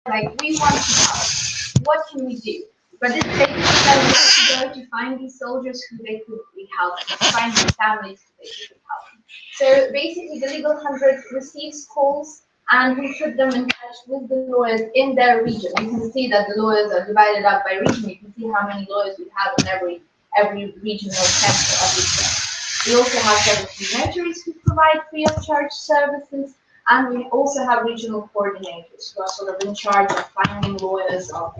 like, we want to help. What can we do? But it's basically that we have to go to find these soldiers who they could be helping, find these families who they could help. So basically, the Legal 100 receives calls and we put them in touch with the lawyers in their region. You can see that the lawyers are divided up by region. You can see how many lawyers we have in every regional center of the state. We also have 17 notaries who provide free of charge services, and we also have regional coordinators who are sort of in charge of finding lawyers, of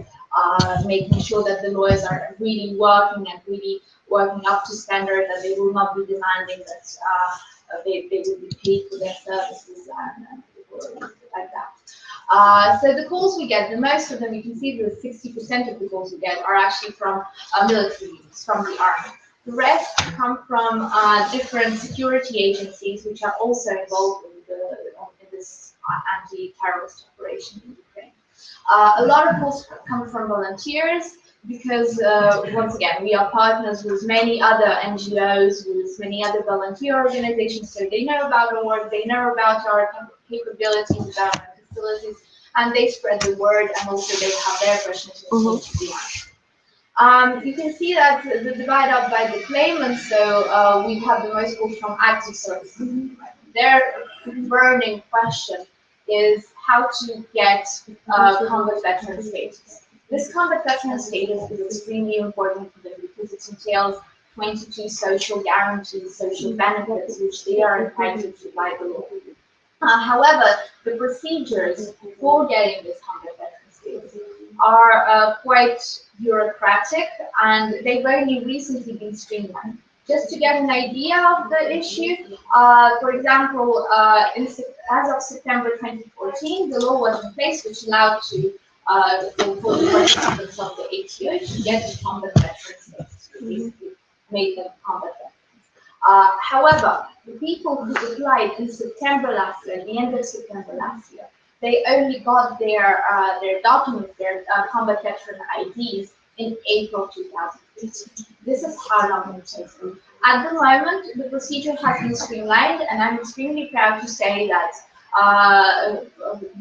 making sure that the lawyers are really working and really working up to standard, that they will not be demanding that they will be paid for their services and like that. So the calls we get, the most of them, you can see that 60% of the calls we get are actually from military units, from the army. The rest come from different security agencies, which are also involved in this anti-terrorist operation in Ukraine. A lot of calls come from volunteers because, once again, we are partners with many other NGOs, with many other volunteer organizations, so they know about our work, they know about our capabilities, about our facilities, and they spread the word, and also they have their questions to be answered. You can see that the divide up by the claimants, so we have the most calls from active services. Their burning question is how to get combat veteran status. This combat veteran status is extremely important for them because it entails 22 social guarantees, social benefits, which they are entitled to by the law. However, the procedures for getting this combat veteran status are quite bureaucratic, and they've only recently been streamlined. Just to get an idea of the issue, for example, as of September 2014, the law was in place which allowed for the participants of the ATO to get the combat veteran status, basically made them combat veterans. However, the people who applied in September last year, at the end of September last year, they only got their documents, their combat veteran IDs in April 2015. This is how long it takes them. At the moment, the procedure has been streamlined, and I'm extremely proud to say that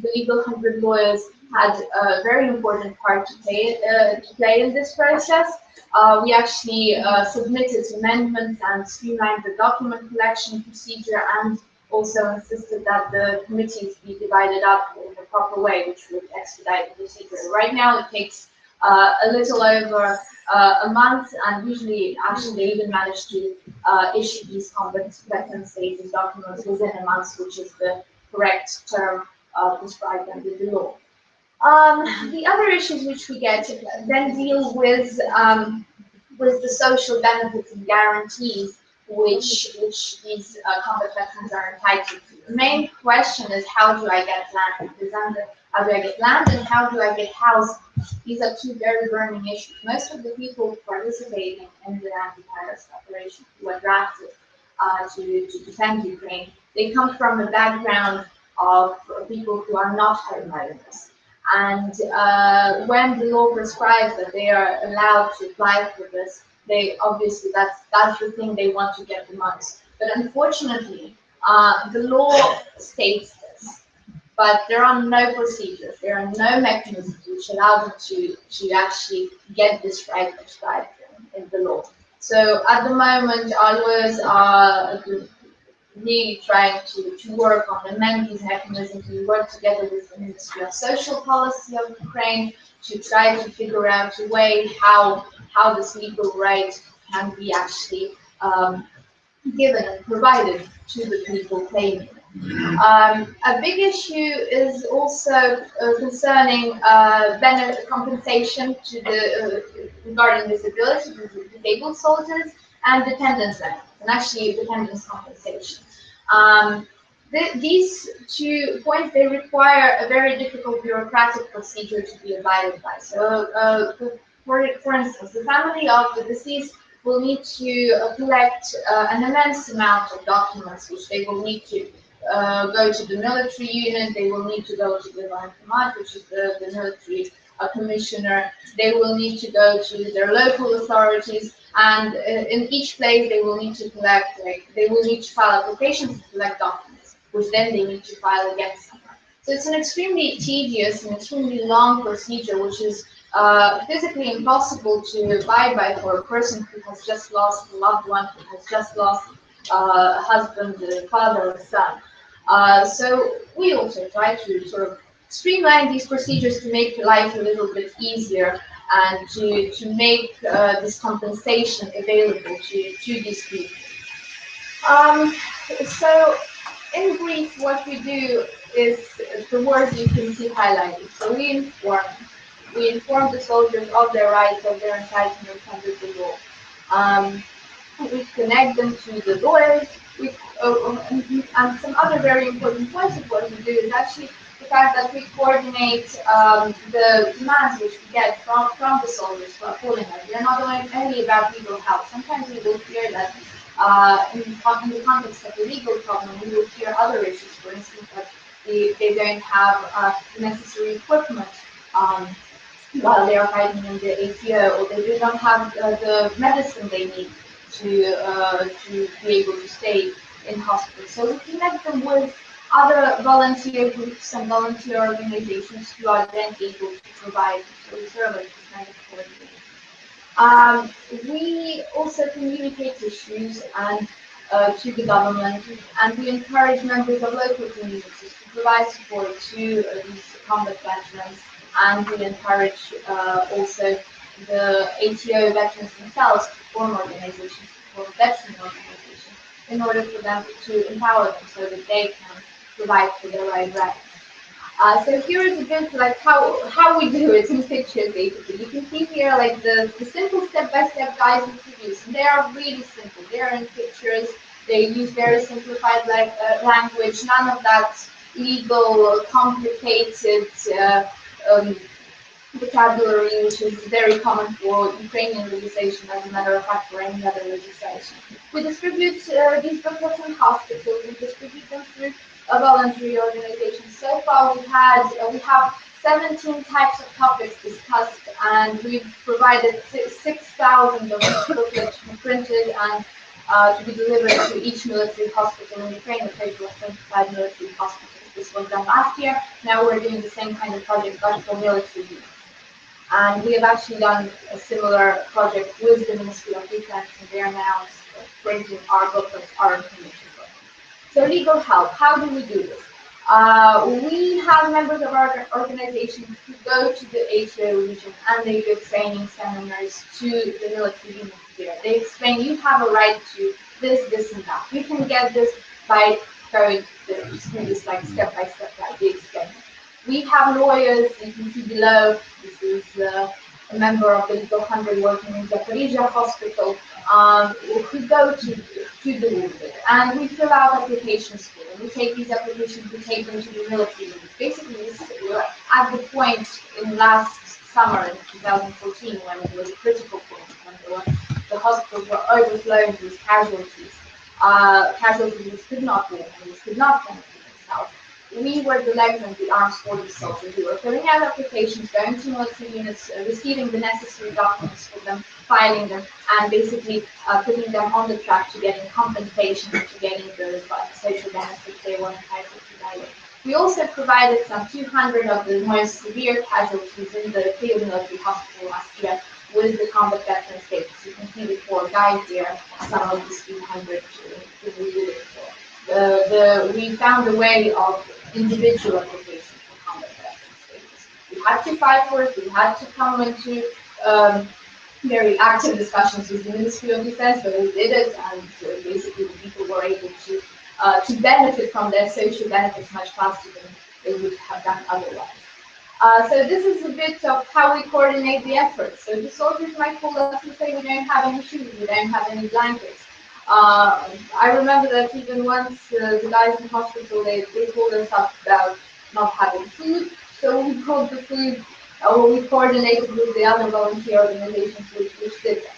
the Legal 100 lawyers had a very important part to play in this process. We actually submitted amendments and streamlined the document collection procedure, and also insisted that the committees be divided up in a proper way, which would expedite the procedure. Right now, it takes a little over a month, and usually, actually, they even manage to issue these combat veteran status documents within a month, which is the correct term prescribed under the law. The other issues which we get then deal with the social benefits and guarantees which these combat veterans are entitled to. The main question is, how do I get land? How do I get land, and how do I get housing? These are two very burning issues. Most of the people participating in the anti-terrorist operation who are drafted to defend Ukraine, they come from a background of people who are not homeowners. And when the law prescribes that they are allowed to apply for this, they obviously that's the thing they want to get the most. But unfortunately, the law states this, but there are no procedures, there are no mechanisms which allow them to actually get this right prescribed in the law. So at the moment, our lawyers are really trying to work on amend these mechanisms. We work together with the Ministry of Social Policy of Ukraine to try to figure out a way how this legal right can be actually given and provided to the people claiming it. A big issue is also concerning benefit compensation to regarding disability to the disabled soldiers and dependence benefits, and actually dependence compensation. These 2 points, they require a very difficult bureaucratic procedure to be abided by. So, for instance, the family of the deceased will need to collect an immense amount of documents, which they will need to go to the military unit, they will need to go to the Command, which is the military commissioner, they will need to go to their local authorities, and in each place they will need to collect, they will need to file applications to collect documents, which then they need to file against someone. So it's an extremely tedious and extremely long procedure, which is physically impossible to abide by for a person who has just lost a loved one, who has just lost a husband, a father, a son. So we also try to sort of streamline these procedures to make life a little bit easier and to make this compensation available to these people. So in brief, what we do is the words you can see highlighted. So we inform the soldiers of their rights, of their entitlements under the law. Um, we connect them to the lawyers. And some other very important points of what we do is actually the fact that we coordinate the demands which we get from the soldiers who are calling us. They're not only about legal help. Sometimes we will hear that in the context of a legal problem, we will hear other issues. For instance, that they don't have the necessary equipment. Um, while they are fighting in the ATO, or they do not have the medicine they need to be able to stay in hospital. So we connect them with other volunteer groups and volunteer organizations who are then able to provide. So we serve as this kind of coordinator. We also communicate issues and to the government, and we encourage members of local communities to provide support to these combat veterans, and we encourage also the ATO veterans themselves to form organizations, to form veteran organizations, in order for them to empower them so that they can provide for their own rights. So here is a bit like how we do it in pictures, basically. You can see here like the simple step-by-step guides we produce, and they are really simple. They are in pictures. They use very simplified language, none of that legal, complicated um, vocabulary, which is very common for Ukrainian legislation, as a matter of fact, or any other legislation. We distribute these booklets in hospitals. We distribute them through a voluntary organization. So far, we have 17 types of topics discussed, and we've provided 6,000 of these booklets printed and to be delivered to each military hospital in Ukraine, a total of 25 military hospitals. This was done last year. Now we're doing the same kind of project, but for military use. And we have actually done a similar project with the Ministry of Defense, and they are now printing our booklets, our information booklets. So legal help, how do we do this? We have members of our organization who go to the ATO region and they give training seminars to the military units there. They explain you have a right to this, this, and that. You can get this by going through this like step-by-step guide. They explain. We have lawyers, you can see below. This is a member of the Legal 100 working in Zaporizhia Hospital, who go to the unit, and we fill out applications for them. We take these applications, we take them to the military units. Basically, we're at the point in last summer in 2014 when it was a critical point, when the hospitals were overflowing with casualties. Casualties could not walk, and could not fend for themselves. We were the legs and the arms for these soldiers. We were filling out applications, going to military units, receiving the necessary documents for them, filing them, and basically putting them on the track to getting compensation, to getting the social benefits they were entitled to by law. We also provided some 200 of the most severe casualties in the field military hospital last year with the combat veteran status. You can see the four guys there, some of these 200 who we did it for. We found a way of individual application for combat veteran status. We had to fight for it. We had to come into very active discussions with the Ministry of Defense, but we did it, and basically the people were able to benefit from their social benefits much faster than they would have done otherwise. So this is a bit of how we coordinate the efforts. So the soldiers might call us and say, we don't have any shoes, we don't have any blankets. I remember that even once the guys in hospital, they called us up about not having food, so we brought the food, or we coordinated with the other volunteer organizations which did that.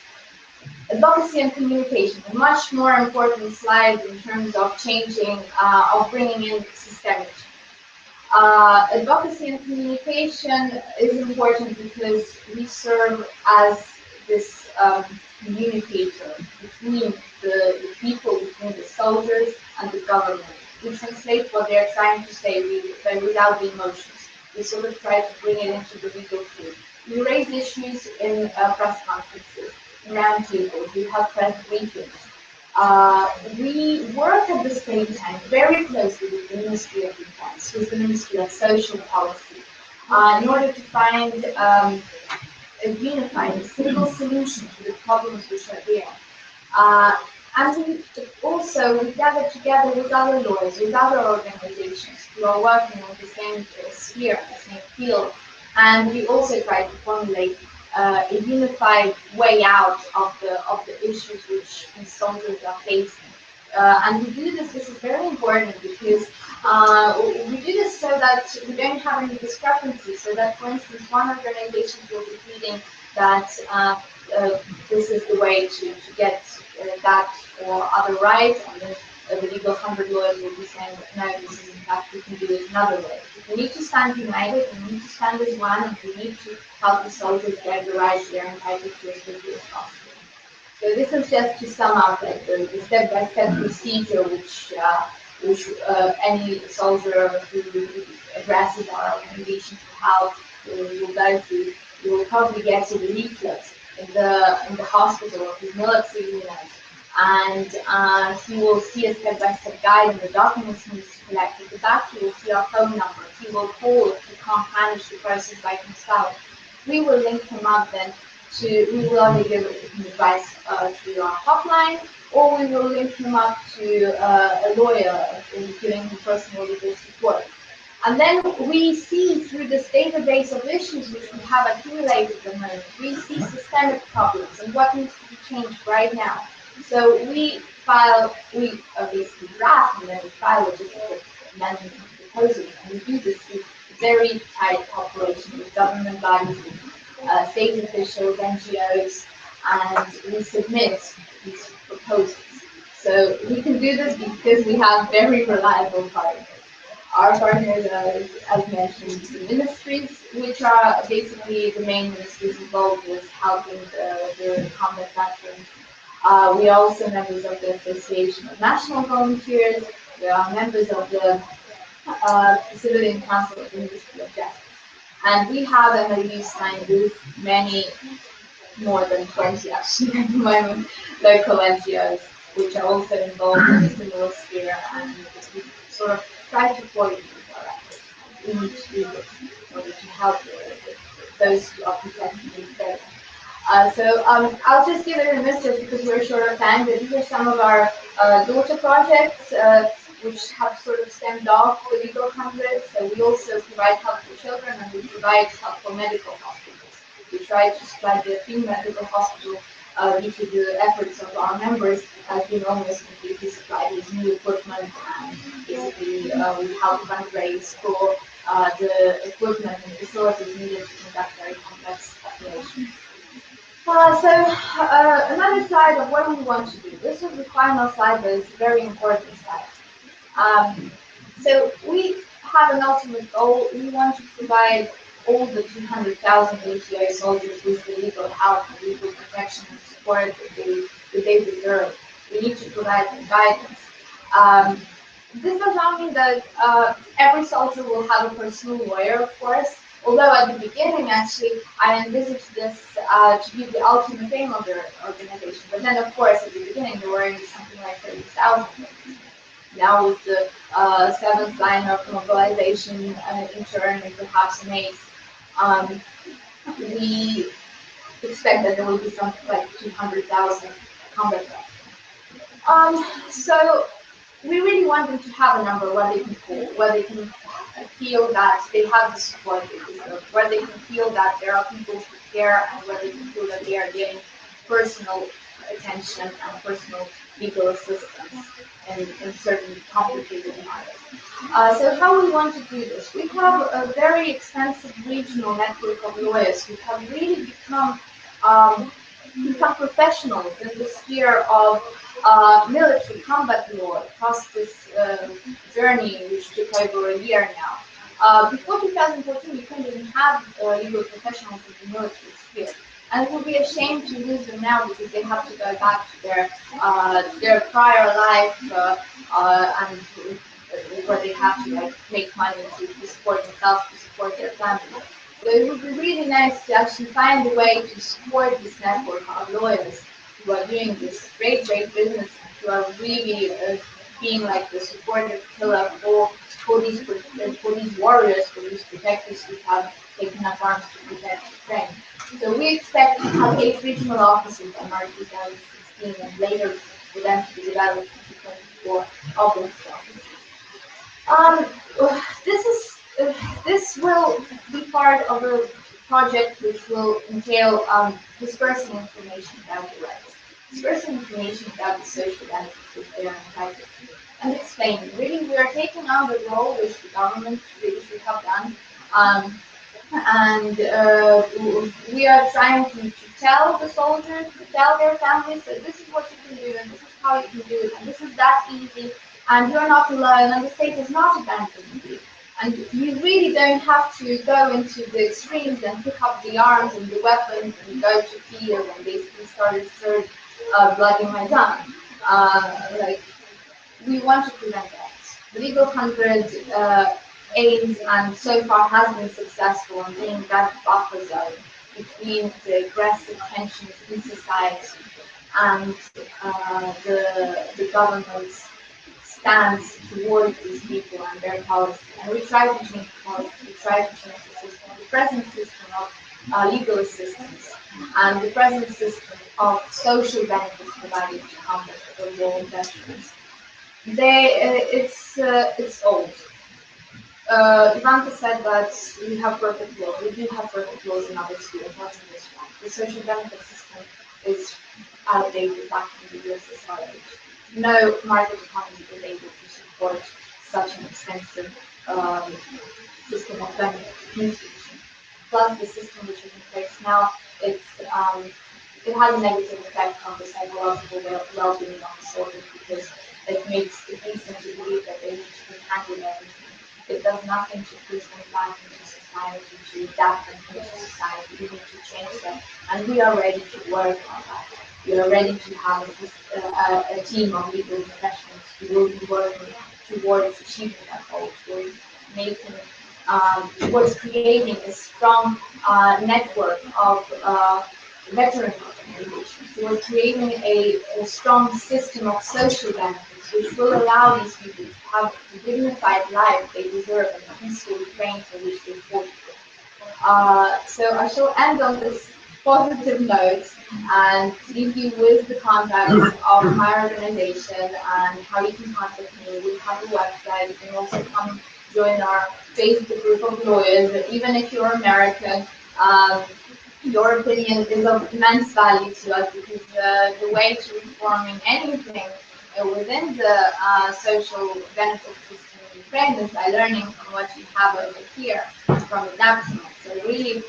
Advocacy and communication, a much more important slide in terms of changing, of bringing in systemic change. Advocacy and communication is important because we serve as this communicator between the people, between the soldiers and the government. we translate what they're trying to say without the emotions. We sort of try to bring it into the legal field. We raise issues in press conferences, in roundtables, we have press briefings. We work at the same time very closely with the Ministry of Defense, with the Ministry of Social Policy, in order to find a unified, a single solution to the problems which are there. And we gather together with other lawyers, with other organizations who are working on the same sphere, the same field, and we also try to formulate a unified way out of the issues which these soldiers are facing. And we do this. This is very important because we do this so that we don't have any discrepancies. So that, for instance, one organization will be pleading that this is the way to get that or other rights, and then the legal 100 lawyers will be saying, no, this is in fact, we can do it another way. We need to stand united, we need to stand as one, and we need to help the soldiers get the rights they're entitled to as quickly as possible. So this is just to sum up like the step-by-step procedure which any soldier who addresses our organization for help will go through. You will probably get a leaflet in the hospital of his military unit, and he will see a step-by-step guide and the documents he needs to collect. At the back, he will see our phone number. He will call if he can't manage the process by himself. We will link him up then we will only give him advice through our hotline, or we will link him up to a lawyer in giving him personal legal support. And then we see through this database of issues which we have accumulated at the moment, we see systemic problems and what needs to be changed right now. So we basically draft and then we file legislative amendment proposals, and we do this through very tight cooperation with government bodies, state officials, NGOs, and we submit these proposals. So we can do this because we have very reliable partners. Our partners are, as mentioned, the ministries, which are basically the main ministries involved with helping the combat veterans. We are also members of the Association of National Volunteers. We are members of the Civilian Council of the Ministry of Justice. And we have MOUs signed with many, more than 20 actually at the moment, local NGOs, which are also involved in a similar sphere, and we sort of try to coordinate our efforts. We need to do this in order to help those who are potentially better. I'll just give it a miss just because we're short of time, but these are some of our daughter projects which have sort of stemmed off the legal 100. So we also provide help for children, and we provide help for medical hospitals. We try to spread the free medical hospital due to the efforts of our members, has been almost completely supplied with new equipment, and basically we help fundraise for the equipment and facilities needed to conduct very complex operations. Another slide of what we want to do. This is the final slide, but it's a very important slide. So we have an ultimate goal. We want to provide all the 200,000 ATO soldiers with the legal help and legal protection and support that they deserve. We need to provide them guidance. This does not mean that every soldier will have a personal lawyer, of course. Although at the beginning, actually, I envisaged this to be the ultimate aim of the organization. But then, of course, at the beginning, there were something like 30,000. Now, with the seventh line of mobilization in turn, and perhaps an eighth, we expect that there will be something like 200,000 combat veterans. So we really want them to have a number where they can call, where they can feel that they have the support they deserve, where they can feel that there are people who care, and where they can feel that they are getting personal attention and personal legal assistance in certain complicated matters. So how we want to do this? We have a very extensive regional network of lawyers who have really become professionals in the sphere of military combat law across this journey, which took over a year now. Before 2014, we couldn't even have legal professionals in the military sphere. And it would be a shame to lose them now because they have to go back to their prior life and where they have to like make money to support themselves, to support their family. So it would be really nice to actually find a way to support this network of lawyers who are doing this great, great business, who are really being like the supportive pillar for these warriors, for these protectors who have taken up arms to protect Ukraine. So we expect to have 8 regional offices by March 2016, and later for them to be developed into 24 obelisk offices. This is this will be part of a project which will entail dispersing information about the rights, dispersing information about the social benefits which they are entitled to, and explaining. Really, we are taking on the role which the government really should have done, and we are trying to tell the soldiers, to tell their families that this is what you can do, and this is how you can do it, and this is that easy, and you're not alone, and the state is not abandoning you. And you really don't have to go into the extremes and pick up the arms and the weapons and go to Kiev and basically start a third bloody Maidan. Like, we want to prevent that. The Legal 100 aims and so far has been successful in being that buffer zone between the aggressive tensions in society and the government's stance towards these people and their policy. And we try to change the policy, we try to change the system, the present system of legal assistance and the present system of social benefits provided to combat the war veterans. It's old. Ivanka said that we have perfect laws. We do have perfect laws in other spheres, not in this one. The social benefit system is outdated back in the USSR age. No market economy is able to support such an extensive system of benefit. Plus, the system which is in place now, it has a negative effect on the psychological well-being of the soldiers because it leads them to believe that they need to be handled everything. It does nothing to push them back into society, to adapt them into society. We need to change them, and we are ready to work on that. We are ready to have a team of legal professionals who will be working towards achieving that goal, towards making, towards creating a strong network of veteran organizations, towards creating a strong system of social benefits, which will allow these people to have the dignified life they deserve and the peaceful Ukraine for which they fought. So I shall end on this positive note and leave you with the contacts of my organization and how you can contact me. We have a website. You can also come join our Facebook group of lawyers. Even if you're American, your opinion is of immense value to us because the way to reforming anything within the social benefit system in Ukraine is by learning from what you have over here, from adapting it. So really,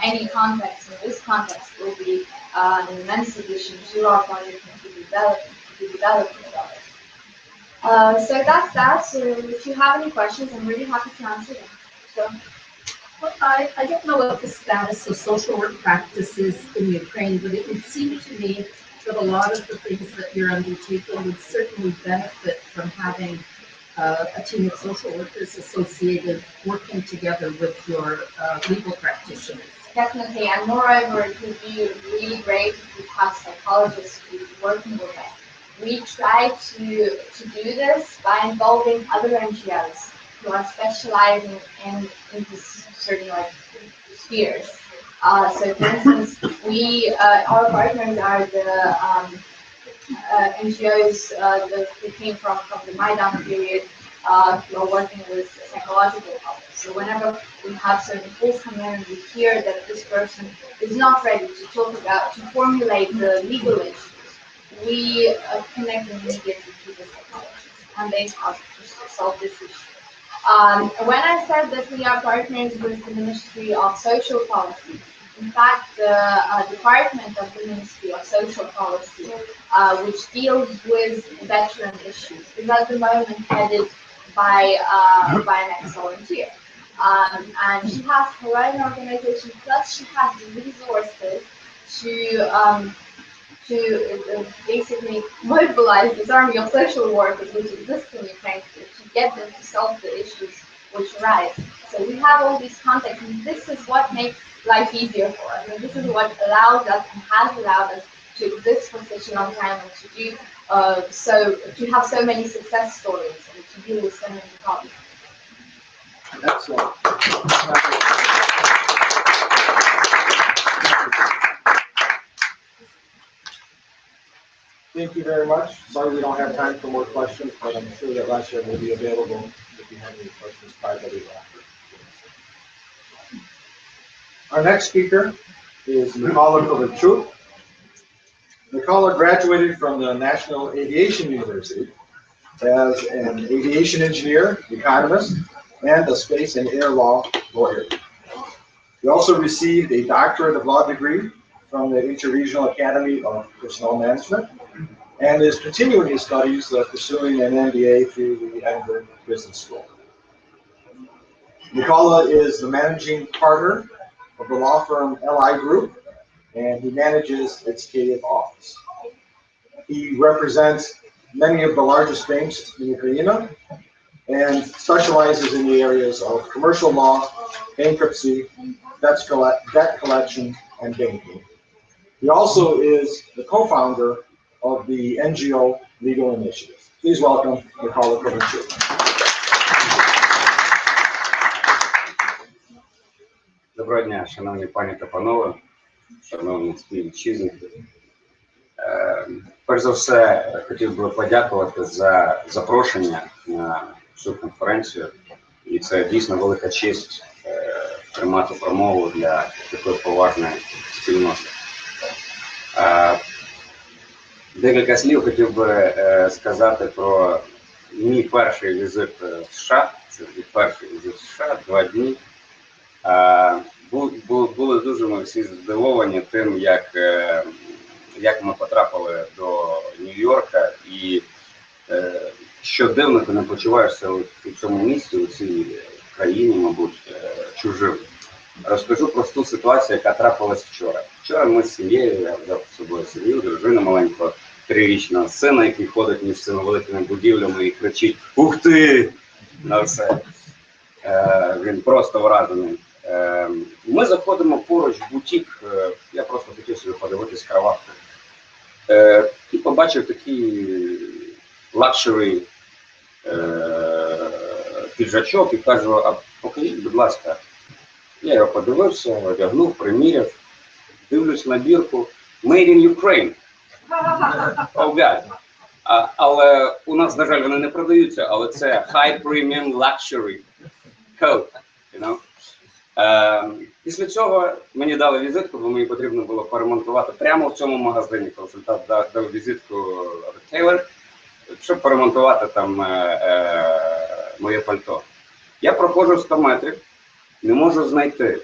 any context in this context will be an immense addition to our project and to the development of it. So that's that. So if you have any questions, I'm really happy to answer them. So. Well, I don't know what the status of social work practice is in Ukraine, but it would seem to me that a lot of the things that you're undertaking would certainly benefit from having a team of social workers associated working together with your legal practitioners. Definitely, and moreover, it would be really great if we have psychologists who are working with us. We try to do this by involving other NGOs who are specializing in this certain spheres. So, for instance, our partners are the NGOs that came from the Maidan period who are working with psychological help. So whenever we have certain calls come in and we hear that this person is not ready to formulate the legal issues, we connect them immediately to the psychologist and they help to solve this issue. When I said that we are partners with the Ministry of Social Policy, in fact, the Department of the Ministry of Social Policy, which deals with veteran issues, is at the moment headed by an ex-volunteer. And she has her own organization, plus she has the resources to basically mobilize this army of social workers which exist in Ukraine to get them to solve the issues which arise. So we have all these contacts, and this is what makes life easier for us, and this is what allows us and has allowed us to exist for such a long time and to do to have so many success stories and to deal with so many problems. Excellent. Thank you very much. Sorry we don't have time for more questions, but I'm sure that Rasha will be available if you have any questions privately after. Our next speaker is Mykola Kovalchuk. Mykola graduated from the National Aviation University as an aviation engineer, economist, and a space and air law lawyer. He also received a doctorate of law degree from the Interregional Academy of Personnel Management and is continuing his studies, pursuing an MBA through the Edinburgh Business School. Mykola is the managing partner of the law firm LI Group, and he manages its Kyiv office. He represents many of the largest banks in Ukraine and specializes in the areas of commercial law, bankruptcy, debt collection, and banking. He also is the co-founder of the NGO Legal Initiative. Please welcome Mykola Kovalchuk. Доброго дня, шановні пані та панове, шановні співвітчизники. Перш за все, хотів би подякувати за запрошення на цю конференцію. І це дійсно велика честь тримати промову для такої поважної спільноти. Декілька слів хотів би сказати про мій перший візит в США. Це перший візит в США, 2 дні. Були дуже ми всі здивовані тим, як ми потрапили до Нью-Йорка, і що дивно, ти не почуваєшся у цьому місті, у цій країні, мабуть, чужим. Розкажу про ту ситуацію, яка трапилась вчора. Вчора ми з сім'єю, я взяв з собою сім'ю, дружину маленького 3-річного сина, який ходить між цими великими будівлями і кричить «Ух ти!» на все. Він просто вражений. Ми заходимо поруч в бутік, я просто хотів собі подивитись краватку. І побачив такий лакшері піджачок і кажу, а покажіть, будь ласка. Я його подивився, одягнув, приміряв, дивлюсь на бірку Made in Ukraine. Oh God. Але у нас, на жаль, вони не продаються, але це High Premium Luxury Coat, you know? Після цього мені дали візитку, бо мені потрібно було поремонтувати прямо в цьому магазині. Консультант дав візитку Taylor, щоб поремонтувати там моє пальто. Я проходжу 100 метрів, не можу знайти,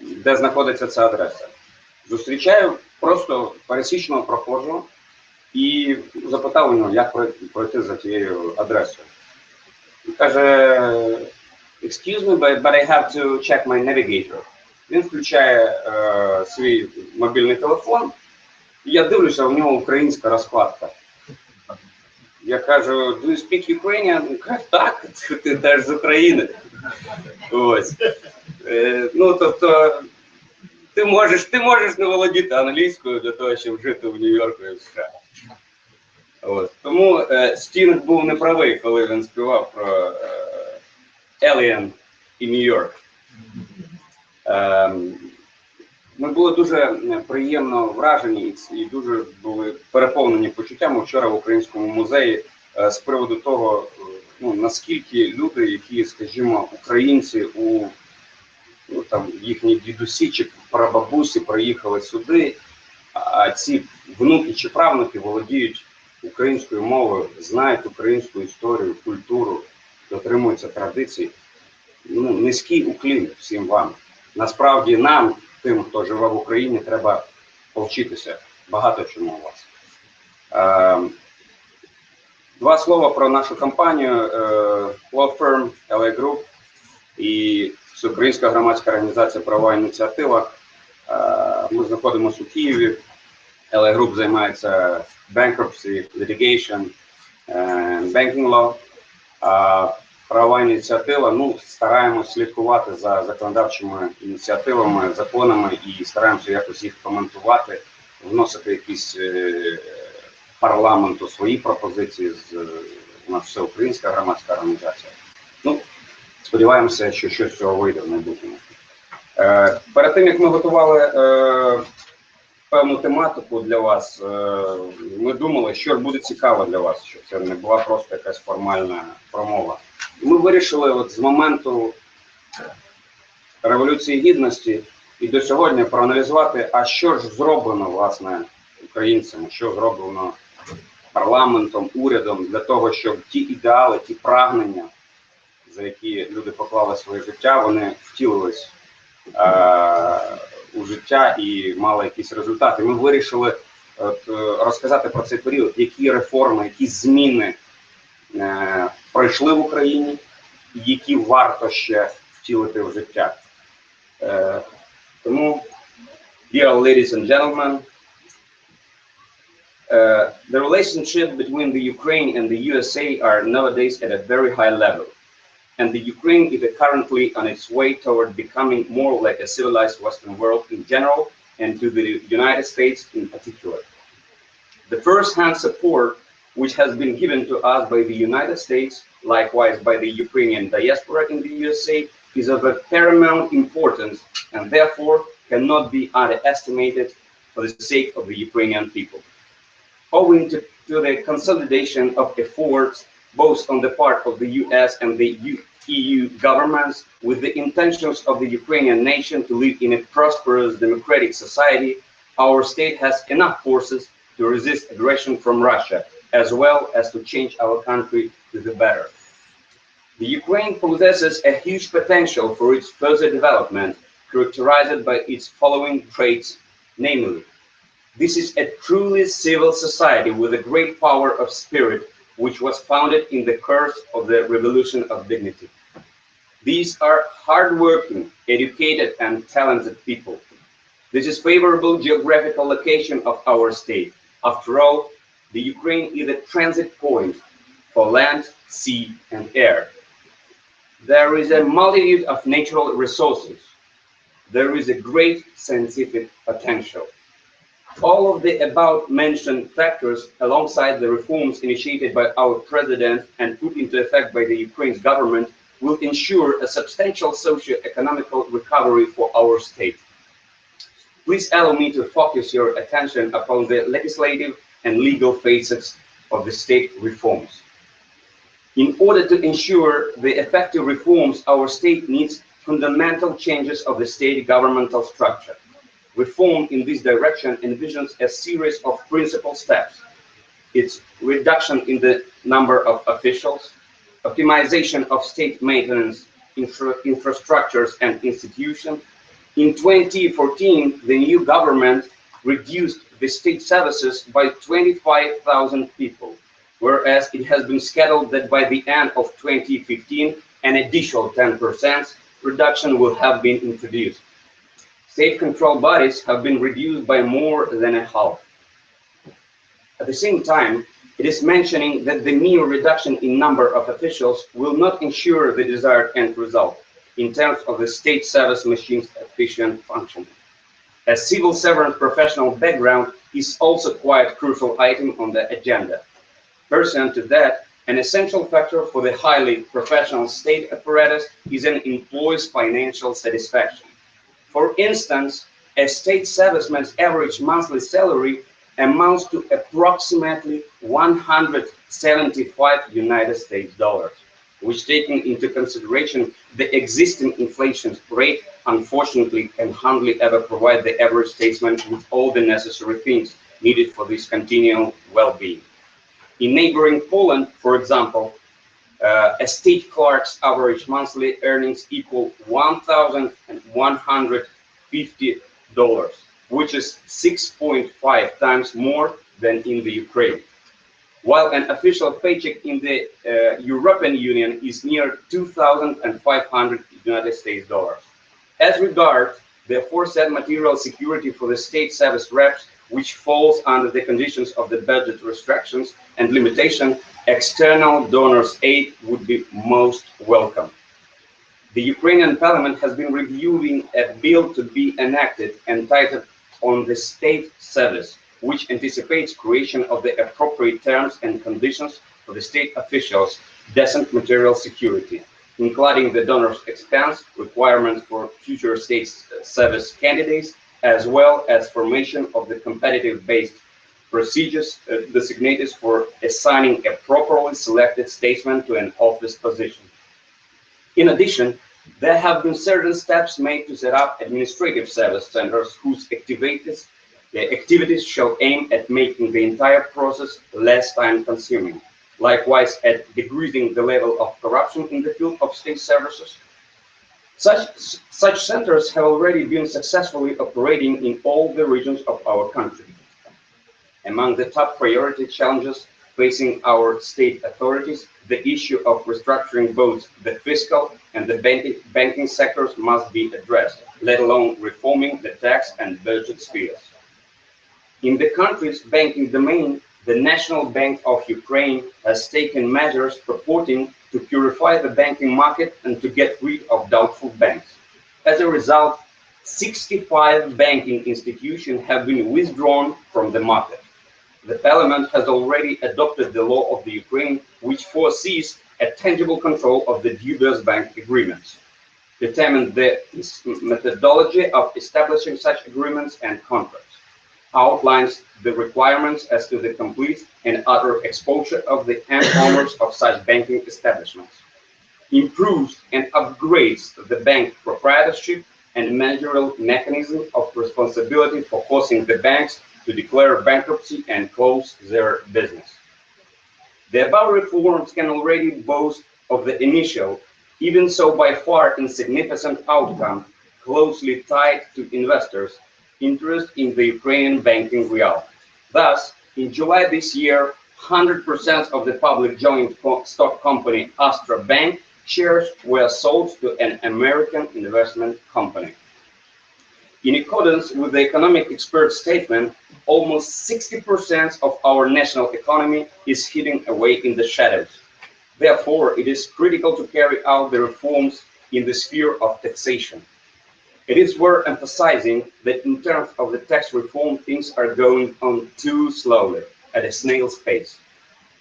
де знаходиться ця адреса. Зустрічаю просто пересічного прохожого і запитав у нього, як пройти за тією адресою. Він каже, excuse me, but I have to check my navigator. Він включає свій мобільний телефон, і я дивлюся, у нього українська розкладка. Я кажу, do you speak Ukrainian? Він каже, так, ти теж з України. Ось. Ну, тобто, ти можеш не володіти англійською для того, щоб жити в Нью-Йорку і в США. Ось. Тому Стінг був неправий, коли він співав про Alien і Нью-Йорк. Ми були дуже приємно вражені і дуже були переповнені почуттями вчора в Українському музеї з приводу того, ну, наскільки люди, які, скажімо, українці, там, їхні дідусі чи прабабусі приїхали сюди, а ці внуки чи правнуки володіють українською мовою, знають українську історію, культуру, дотримуються традицій. Ну, низький уклін всім вам. Насправді нам, тим, хто живе в Україні, треба повчитися багато чому у вас. 2 слова про нашу компанію Law Firm LA Group і Всеукраїнська громадська організація «Правова ініціатива». Ми знаходимося у Києві. LA Group займається bankruptcy, litigation, banking law. Правова ініціатива, ну, стараємось слідкувати за законодавчими ініціативами, законами і стараємося якось їх коментувати, вносити якісь парламенту свої пропозиції. У нас всеукраїнська громадська організація. Ну, сподіваємося, що щось з цього вийде в майбутньому. Перед тим, як ми готували певну тематику для вас, ми думали, що буде цікаво для вас, щоб це не була просто якась формальна промова. І ми вирішили от з моменту Революції Гідності і до сьогодні проаналізувати, а що ж зроблено, власне, українцями, що зроблено парламентом, урядом для того, щоб ті ідеали, ті прагнення, за які люди поклали своє життя, вони втілились у життя і мали якісь результати. Ми вирішили розказати про цей період, які реформи, які зміни пройшли в Україні, які варто ще втілити в життя. Тому, dear ladies and gentlemen, the relationship between the Ukraine and the USA are nowadays at a very high level. And the Ukraine is currently on its way toward becoming more like a civilized Western world in general, and to the United States in particular. The first-hand support which has been given to us by the United States, likewise by the Ukrainian diaspora in the USA, is of a paramount importance and therefore cannot be underestimated for the sake of the Ukrainian people. Owing to the consolidation of efforts both on the part of the US and the EU governments with the intentions of the Ukrainian nation to live in a prosperous democratic society, our state has enough forces to resist aggression from Russia, as well as to change our country to the better. The Ukraine possesses a huge potential for its further development, characterized by its following traits, namely, this is a truly civil society with a great power of spirit, which was founded in the course of the Revolution of Dignity. These are hardworking, educated, and talented people. This is favorable geographical location of our state. After all, the Ukraine is a transit point for land, sea, and air. There is a multitude of natural resources. There is a great scientific potential. All of the above-mentioned factors, alongside the reforms initiated by our president and put into effect by the Ukraine's government, will ensure a substantial socio-economical recovery for our state. Please allow me to focus your attention upon the legislative and legal phases of the state reforms. In order to ensure the effective reforms, our state needs fundamental changes of the state governmental structure. Reform in this direction envisions a series of principal steps. Its reduction in the number of officials, optimization of state maintenance, infrastructures and institutions. In 2014, the new government reduced the state services by 25,000 people, whereas it has been scheduled that by the end of 2015, an additional 10% reduction will have been introduced. State control bodies have been reduced by more than a half. At the same time, it is mentioning that the mere reduction in number of officials will not ensure the desired end result in terms of the state service machine's efficient functioning. A civil servant professional background is also quite a crucial item on the agenda. Pursuant to that, an essential factor for the highly professional state apparatus is an employee's financial satisfaction. For instance, a state serviceman's average monthly salary amounts to approximately $175 United States dollars, which, taking into consideration the existing inflation rate, unfortunately can hardly ever provide the average statesman with all the necessary things needed for this continual well-being. In neighboring Poland, for example, a state clerk's average monthly earnings equal $1,150, which is 6.5 times more than in the Ukraine. While an official paycheck in the European Union is near 2,500 United States dollars. As regards the aforesaid material security for the state service reps, which falls under the conditions of the budget restrictions and limitation, external donors' aid would be most welcome. The Ukrainian parliament has been reviewing a bill to be enacted entitled on the state service, which anticipates creation of the appropriate terms and conditions for the state officials' decent material security, including the donor's expense, requirements for future state service candidates, as well as formation of the competitive-based procedures designated for assigning a properly selected statesman to an office position. In addition, there have been certain steps made to set up administrative service centers whose activities shall aim at making the entire process less time-consuming. Likewise, at decreasing the level of corruption in the field of state services. Such centers have already been successfully operating in all the regions of our country. Among the top priority challenges facing our state authorities, the issue of restructuring both the fiscal and the banking sectors must be addressed, let alone reforming the tax and budget spheres. In the country's banking domain, the National Bank of Ukraine has taken measures purporting to purify the banking market and to get rid of doubtful banks. As a result, 65 banking institutions have been withdrawn from the market. The parliament has already adopted the law of the Ukraine, which foresees a tangible control of the dubious bank agreements, determined the methodology of establishing such agreements and contracts, outlines the requirements as to the complete and utter exposure of the end owners of such banking establishments, improves and upgrades the bank proprietorship and managerial mechanism of responsibility for forcing the banks to declare bankruptcy and close their business. The above reforms can already boast of the initial, even so by far insignificant outcome, closely tied to investors' interest in the Ukrainian banking realm. Thus, in July this year, 100% of the public joint stock company Astra Bank shares were sold to an American investment company. In accordance with the economic expert's statement, almost 60% of our national economy is hidden away in the shadows. Therefore, it is critical to carry out the reforms in the sphere of taxation. It is worth emphasizing that in terms of the tax reform, things are going on too slowly, at a snail's pace.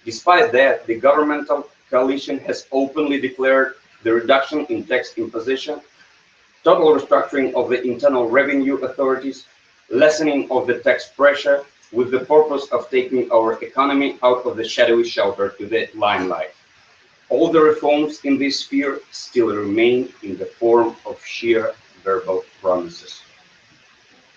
Despite that, the governmental coalition has openly declared the reduction in tax imposition, total restructuring of the internal revenue authorities, lessening of the tax pressure, with the purpose of taking our economy out of the shadowy shelter to the limelight. All the reforms in this sphere still remain in the form of sheer verbal promises.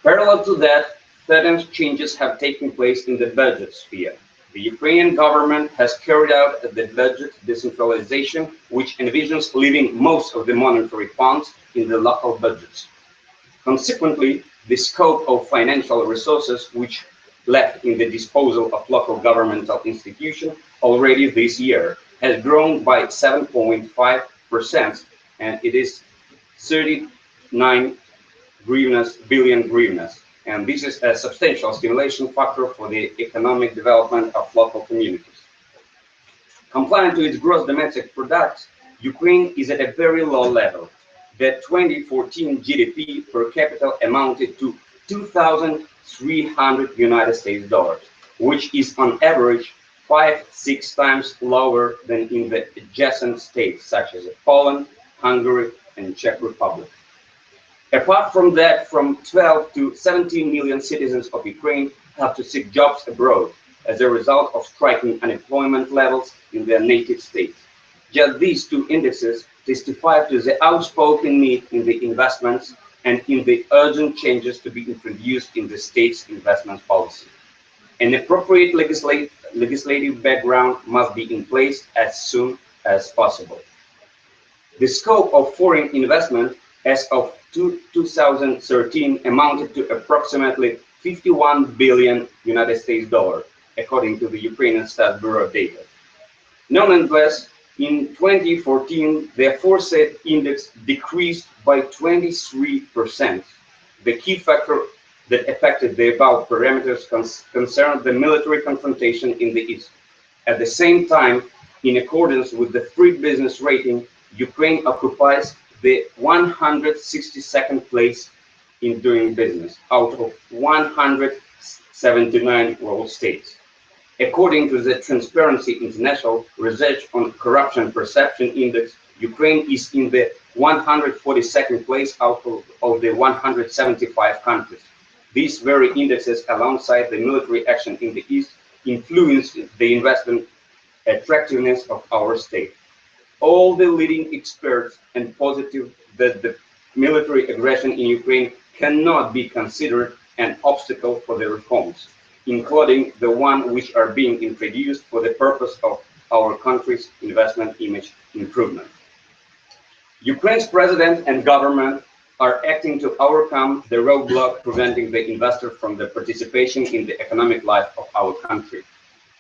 Parallel to that, certain changes have taken place in the budget sphere. The Ukrainian government has carried out the budget decentralization, which envisions leaving most of the monetary funds in the local budgets. Consequently, the scope of financial resources which left in the disposal of local governmental institutions already this year has grown by 7.5%, and it is 39 billion hryvnias. And this is a substantial stimulation factor for the economic development of local communities. Compliant to its gross domestic product, Ukraine is at a very low level. The 2014 GDP per capita amounted to $2,300 United States dollars, which is on average 5-6 times lower than in the adjacent states such as Poland, Hungary, and Czech Republic. Apart from that, from 12 to 17 million citizens of Ukraine have to seek jobs abroad as a result of striking unemployment levels in their native state. Just these two indexes testify to the outspoken need in the investments and in the urgent changes to be introduced in the state's investment policy. An appropriate legislative background must be in place as soon as possible. The scope of foreign investment as of 2013 amounted to approximately 51 billion United States dollars, according to the Ukrainian State Bureau data. Nonetheless, in 2014, the aforesaid index decreased by 23%. The key factor that affected the above parameters concern the military confrontation in the East. At the same time, in accordance with the Free Business Rating, Ukraine occupies the 162nd place in doing business out of 179 world states. According to the Transparency International Research on Corruption Perception Index, Ukraine is in the 142nd place out of the 175 countries. These very indexes, alongside the military action in the East, influence the investment attractiveness of our state. All the leading experts and positive that the military aggression in Ukraine cannot be considered an obstacle for the reforms, including the one which are being introduced for the purpose of our country's investment image improvement. Ukraine's president and government are acting to overcome the roadblock preventing the investor from the participation in the economic life of our country.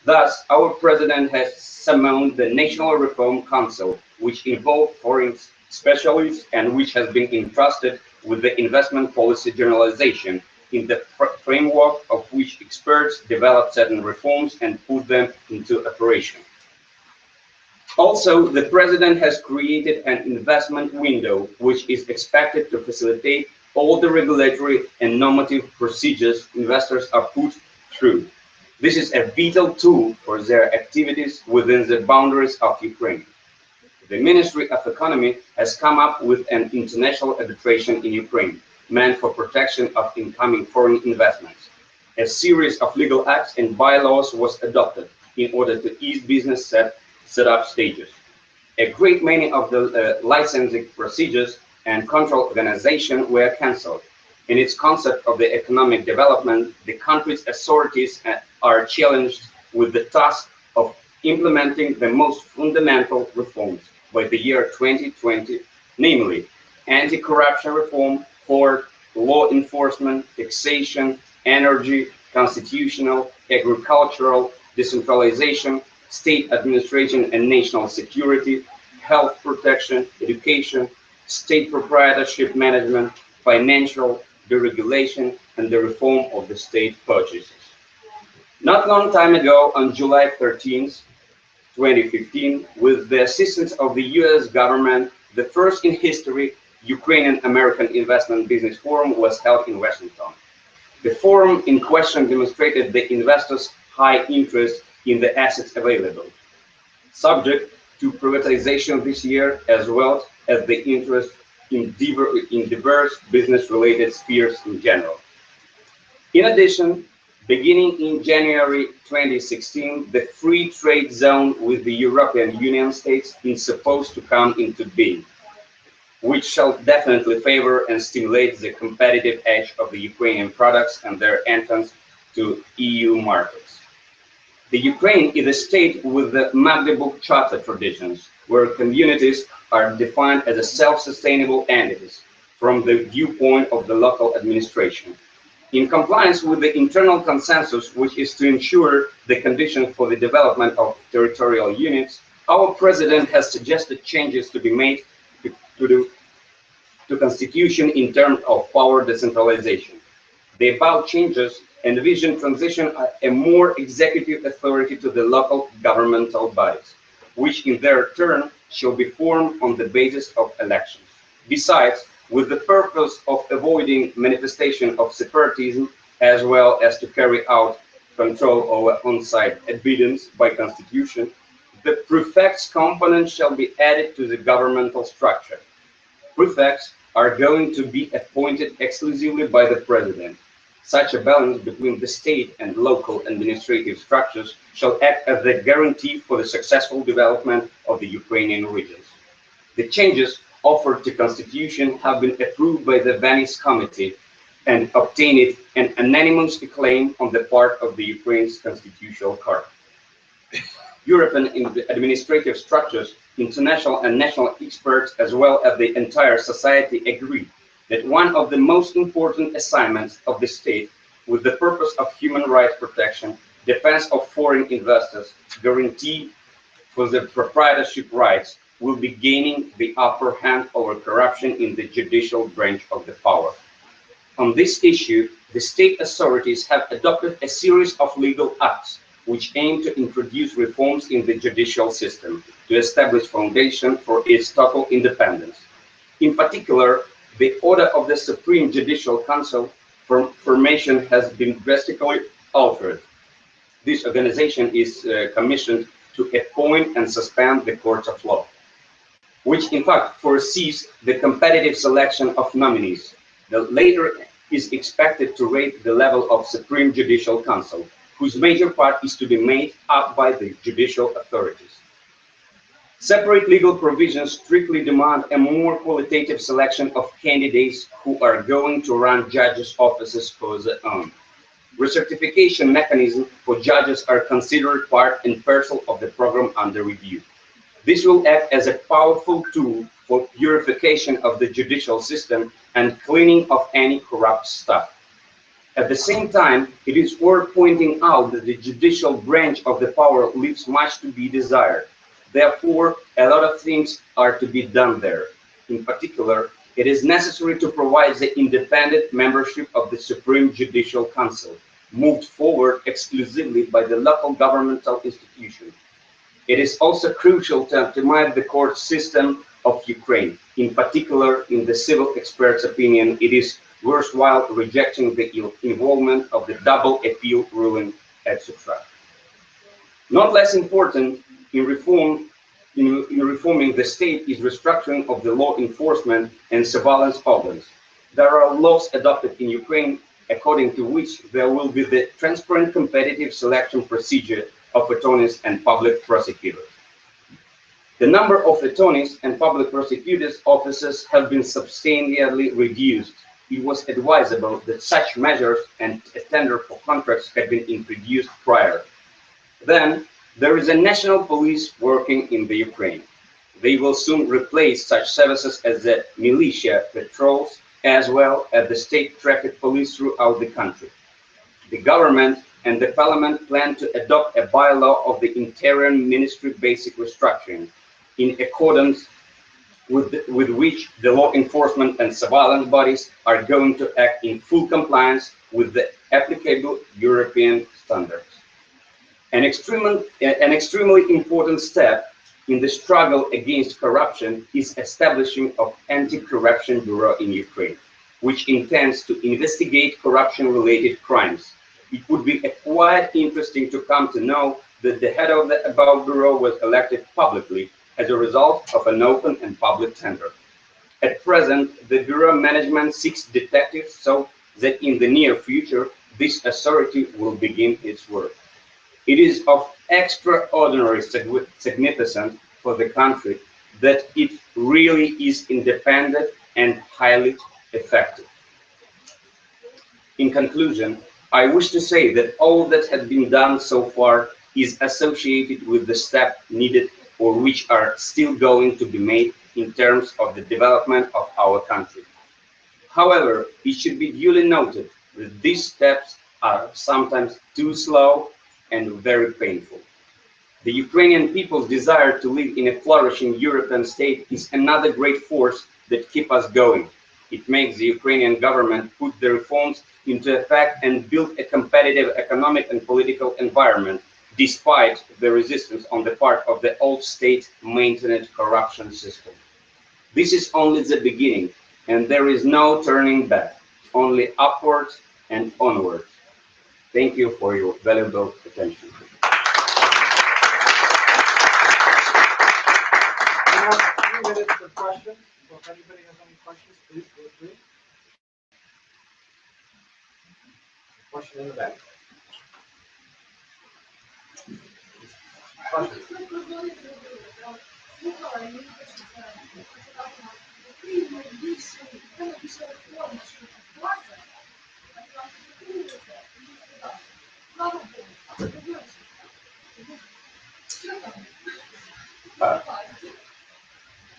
Thus, our president has summoned the National Reform Council, which involved foreign specialists and which has been entrusted with the investment policy generalization, in the framework of which experts develop certain reforms and put them into operation. Also, the president has created an investment window, which is expected to facilitate all the regulatory and normative procedures investors are put through. This is a vital tool for their activities within the boundaries of Ukraine. The Ministry of Economy has come up with an international arbitration in Ukraine, meant for protection of incoming foreign investments. A series of legal acts and bylaws was adopted in order to ease business setup stages. A great many of the licensing procedures and control organization were cancelled. In its concept of the economic development, the country's authorities are challenged with the task of implementing the most fundamental reforms by the year 2020, namely anti-corruption reform, for law enforcement, taxation, energy, constitutional, agricultural, decentralization, state administration and national security, health protection, education, state proprietorship management, financial deregulation, and the reform of the state purchases. Not long time ago, on July 13th, 2015, with the assistance of the US government, the first in history Ukrainian-American Investment Business Forum was held in Washington. The forum in question demonstrated the investors' high interest in the assets available, subject to privatization this year, as well as the interest in diverse business-related spheres in general. In addition, beginning in January 2016, the free trade zone with the European Union states is supposed to come into being, which shall definitely favor and stimulate the competitive edge of the Ukrainian products and their entrance to EU markets. The Ukraine is a state with the Magdeburg Charter traditions, where communities are defined as a self-sustainable entities from the viewpoint of the local administration. In compliance with the internal consensus, which is to ensure the conditions for the development of territorial units, our president has suggested changes to be made to the Constitution in terms of power decentralization. The above changes envision transition a more executive authority to the local governmental bodies, which in their turn shall be formed on the basis of elections. Besides, with the purpose of avoiding manifestation of separatism, as well as to carry out control over on-site obedience by constitution, the prefects component shall be added to the governmental structure. Prefects are going to be appointed exclusively by the president. Such a balance between the state and local administrative structures shall act as the guarantee for the successful development of the Ukrainian regions. The changes offered to Constitution have been approved by the Venice Committee and obtained an unanimous acclaim on the part of the Ukraine's Constitutional Court. European administrative structures, international and national experts, as well as the entire society agree that one of the most important assignments of the state, with the purpose of human rights protection, defense of foreign investors, guarantee for the proprietorship rights, will be gaining the upper hand over corruption in the judicial branch of the power. On this issue, the state authorities have adopted a series of legal acts which aim to introduce reforms in the judicial system to establish foundation for its total independence. In particular, the order of the Supreme Judicial Council formation has been drastically altered. This organization is commissioned to appoint and suspend the courts of law, which in fact foresees the competitive selection of nominees. The latter is expected to raise the level of Supreme Judicial Council, whose major part is to be made up by the judicial authorities. Separate legal provisions strictly demand a more qualitative selection of candidates who are going to run judges' offices for their own. Recertification mechanisms for judges are considered part and parcel of the program under review. This will act as a powerful tool for purification of the judicial system and cleaning of any corrupt stuff. At the same time, it is worth pointing out that the judicial branch of the power leaves much to be desired. Therefore, a lot of things are to be done there. In particular, it is necessary to provide the independent membership of the Supreme Judicial Council, moved forward exclusively by the local governmental institution. It is also crucial to optimize the court system of Ukraine. In particular, in the civil experts' opinion, it is worthwhile rejecting the involvement of the double appeal ruling, etc. Not less important in reforming the state is restructuring of the law enforcement and surveillance organs. There are laws adopted in Ukraine according to which there will be the transparent competitive selection procedure of attorneys and public prosecutors. The number of attorneys and public prosecutors' offices have been substantially reduced. It was advisable that such measures and a tender for contracts had been introduced prior. Then, there is a national police working in the Ukraine. They will soon replace such services as the militia patrols as well as the state traffic police throughout the country. The government and the parliament plan to adopt a bylaw of the Interior Ministry basic restructuring, in accordance with which the law enforcement and surveillance bodies are going to act in full compliance with the applicable European standards. An extremely important step in the struggle against corruption is establishing of Anti-Corruption Bureau in Ukraine, which intends to investigate corruption-related crimes. It would be quite interesting to come to know that the head of the above bureau was elected publicly as a result of an open and public tender. At present, the bureau management seeks detectives so that in the near future, this authority will begin its work. It is of extraordinary significance for the country that it really is independent and highly effective. In conclusion, I wish to say that all that has been done so far is associated with the steps needed or which are still going to be made in terms of the development of our country. However, it should be duly noted that these steps are sometimes too slow and very painful. The Ukrainian people's desire to live in a flourishing European state is another great force that keeps us going. It makes the Ukrainian government put the reforms into effect and build a competitive economic and political environment, despite the resistance on the part of the old state-maintained corruption system. This is only the beginning, and there is no turning back, only upwards and onwards. Thank you for your valuable attention. We have 3 minutes for questions. So if anybody has any questions, please feel free. Question in the back.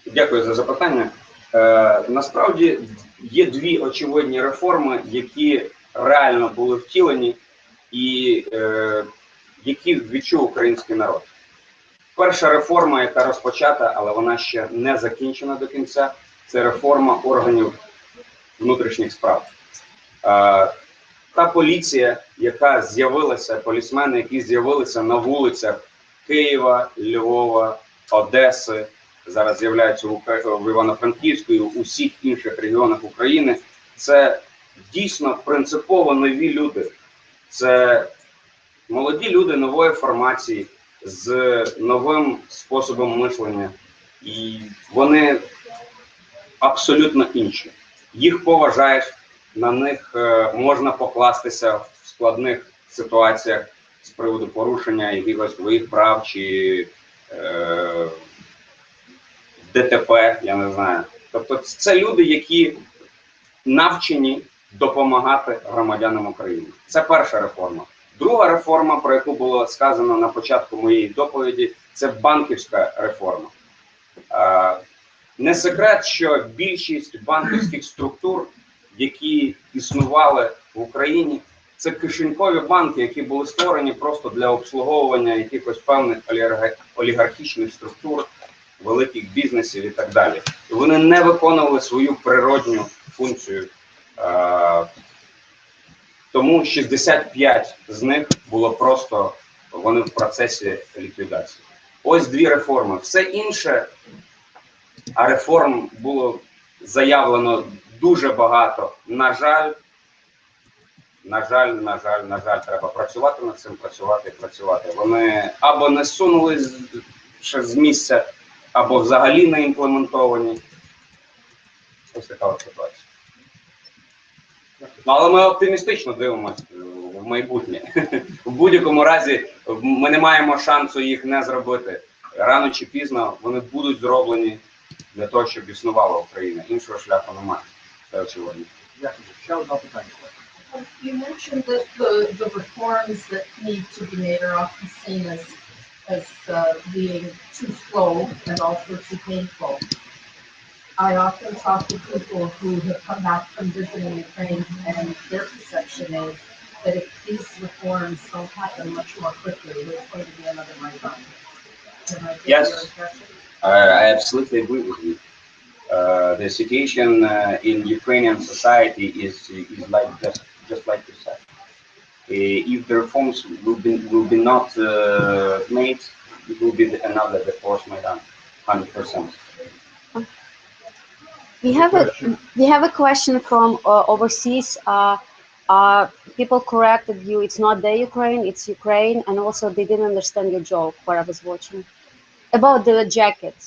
Дякую за запитання. Насправді є 2 очевидні реформи, які реально були втілені і які відчув український народ. Перша реформа, яка розпочата, але вона ще не закінчена до кінця, це реформа органів внутрішніх справ. Та поліція, яка з'явилася, полісмени, які з'явилися на вулицях Києва, Львова, Одеси, зараз з'являються в Івано-Франківську і у всіх інших регіонах України, це дійсно принципово нові люди. Це молоді люди нової формації з новим способом мислення. І вони абсолютно інші. Їх поважаєш, на них можна покластися в складних ситуаціях з приводу порушення якихось твоїх прав чи ДТП, я не знаю. Тобто це люди, які навчені допомагати громадянам України. Це перша реформа. Друга реформа, про яку було сказано на початку моєї доповіді, це банківська реформа. Не секрет, що більшість банківських структур, які існували в Україні, це кишенькові банки, які були створені просто для обслуговування якихось певних олігархічних структур, великих бізнесів і так далі. І вони не виконували свою природню функцію. Тому 65 з них було просто, вони в процесі ліквідації. Ось дві реформи. Все інше, а реформ було заявлено дуже багато. На жаль, треба працювати над цим, працювати. Вони або не сунули ще з місця, або взагалі не імплементовані. Ось така от ситуація. Але ми оптимістично дивимося в майбутнє. В будь-якому разі ми не маємо шансу їх не зробити. Рано чи пізно вони будуть зроблені для того, щоб існувала Україна. Іншого шляху немає. Це очевидно. Дякую. Ще одне питання. You mentioned that the reforms that need to be made are often seen as being too slow and also too painful. I often talk to people who have come back from visiting Ukraine, and their perception is that if these reforms don't happen much more quickly, there's going to be another Maidan. Can I get Yes. your impression? I absolutely agree with you. The situation in Ukrainian society is like just like you said. If the reforms will be not made, it will be another divorce Maidan, 100%. We have a question from overseas. People corrected you. It's not the Ukraine, it's Ukraine, and also they didn't understand your joke where I was watching about the jackets.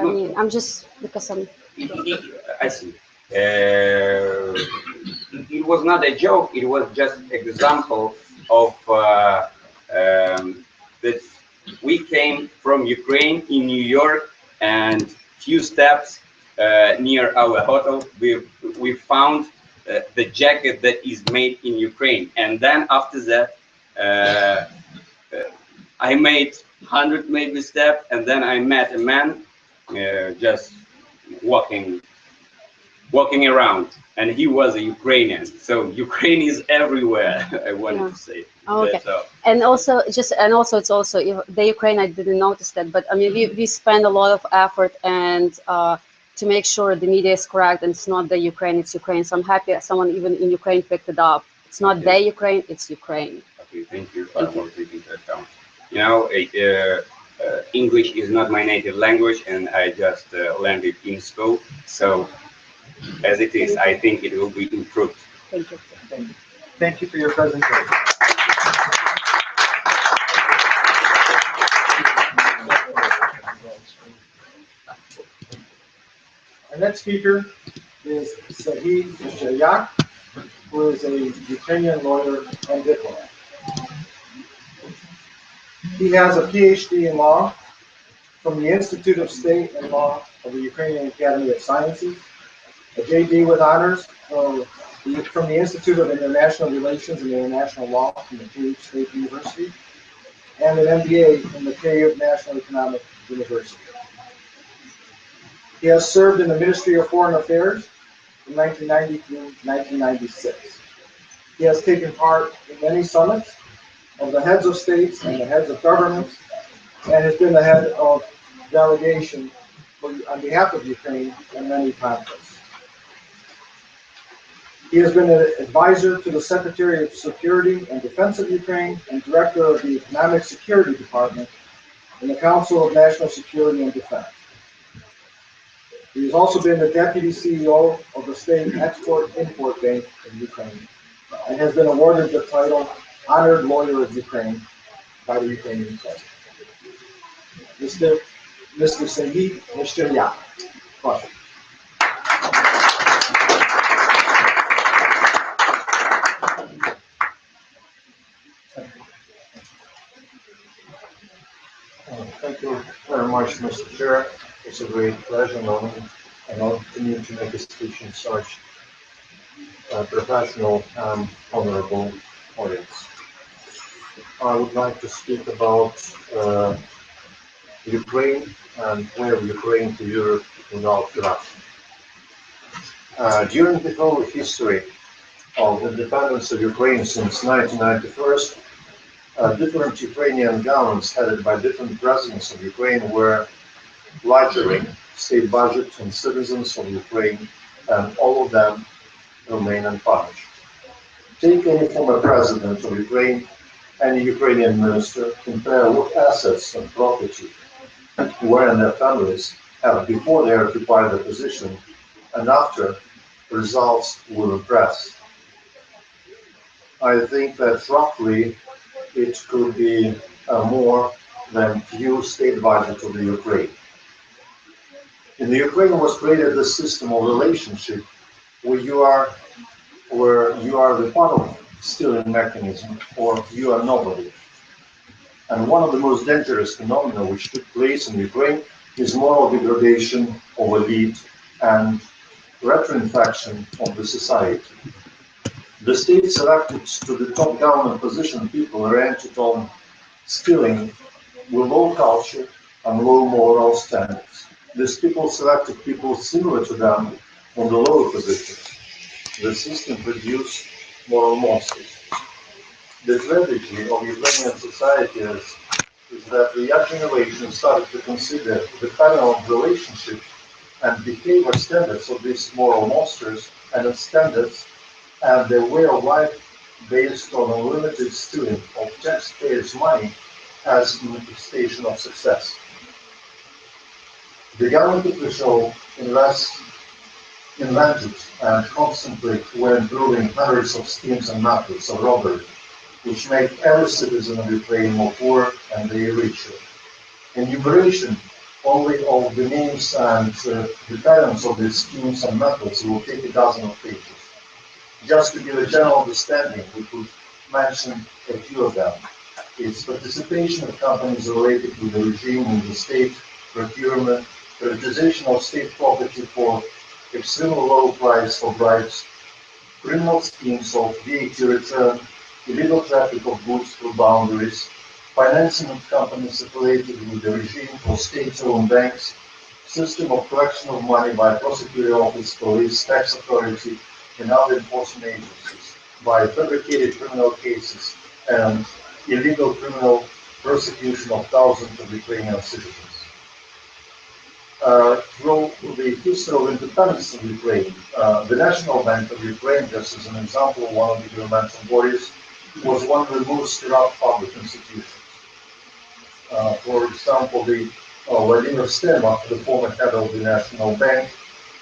I mean, I'm just because I'm. I see. It was not a joke. It was just example of that we came from Ukraine in New York, and few steps near our hotel, we found the jacket that is made in Ukraine. And then after that, I made 100 maybe steps, and then I met a man just walking around, and he was a Ukrainian. So Ukraine is everywhere. I wanted to say. Oh, okay. And also it's also the Ukraine. I didn't notice that, but I mean we spend a lot of effort and to make sure the media is correct, and it's not the Ukraine, it's Ukraine. So I'm happy that someone even in Ukraine picked it up. It's not the Ukraine, it's Ukraine. Okay, thank you for taking that down. You know, English is not my native language, and I just learned it in school. So as it is, I think it will be improved. Thank you. Thank you for your presentation. Our next speaker is Sahid Shayak, who is a Ukrainian lawyer and diplomat. He has a PhD in law from the Institute of State and Law of the Ukrainian Academy of Sciences, a JD with honors from the Institute of International Relations and International Law from the Kyiv State University, and an MBA from the Kyiv National Economic University. He has served in the Ministry of Foreign Affairs from 1990 through 1996. He has taken part in many summits of the heads of states and the heads of governments, and has been the head of delegation on behalf of Ukraine in many conferences. He has been an advisor to the Secretary of Security and Defense of Ukraine and Director of the Economic Security Department in the Council of National Security and Defense. He has also been the Deputy CEO of the State Export-Import Bank in Ukraine and has been awarded the title Honored Lawyer of Ukraine by the Ukrainian President. Mr. Seyit Nishchiryak. Proszę. Thank you very much, Mr. Chair. It's a great pleasure and honor to me to make a speech in such a professional and honorable audience. I would like to speak about Ukraine and where Ukraine to Europe without corruption. During the whole history of the independence of Ukraine since 1991, different Ukrainian governments headed by different presidents of Ukraine were ledgering state budget and citizens of Ukraine, and all of them remain unpunished. Take any former president of Ukraine, any Ukrainian minister, compare what assets and property were in their families have before they occupied the position, and after, results will impress. I think that roughly it could be more than few state budget of the Ukraine. In the Ukraine was created this system of relationship where you are the part of stealing mechanism or you are nobody. And one of the most dangerous phenomena which took place in Ukraine is moral degradation of elite and retroinfection of the society. The state selected to the top government position people oriented on stealing with low culture and low moral standards. These people selected people similar to them on the lower positions. The system produced moral monsters. The tragedy of Ukrainian society is that the young generation started to consider the pattern of relationship and behavior standards of these moral monsters and its standards and their way of life based on unlimited stealing of taxpayers' money as manifestation of success. The government official invented and constantly were improving hundreds of schemes and methods of robbery, which make every citizen of Ukraine more poor and they richer. Enumeration only of the names and the patterns of these schemes and methods will take a dozen of pages. Just to give a general understanding, we could mention a few of them. It's participation of companies related to the regime in the state procurement, privatization of state property for extremely low price for bribes, criminal schemes of VAT return, illegal traffic of goods through boundaries, financing of companies affiliated with the regime for state-owned banks, system of collection of money by prosecutor office, police, tax authority, and other enforcement agencies, by fabricated criminal cases and illegal criminal persecution of thousands of Ukrainian citizens. Through the history of independence of Ukraine, the National Bank of Ukraine, just as an example, one of the governmental bodies, was one of the most corrupt public institutions. For example, the Vladimir Stermak, the former head of the National Bank,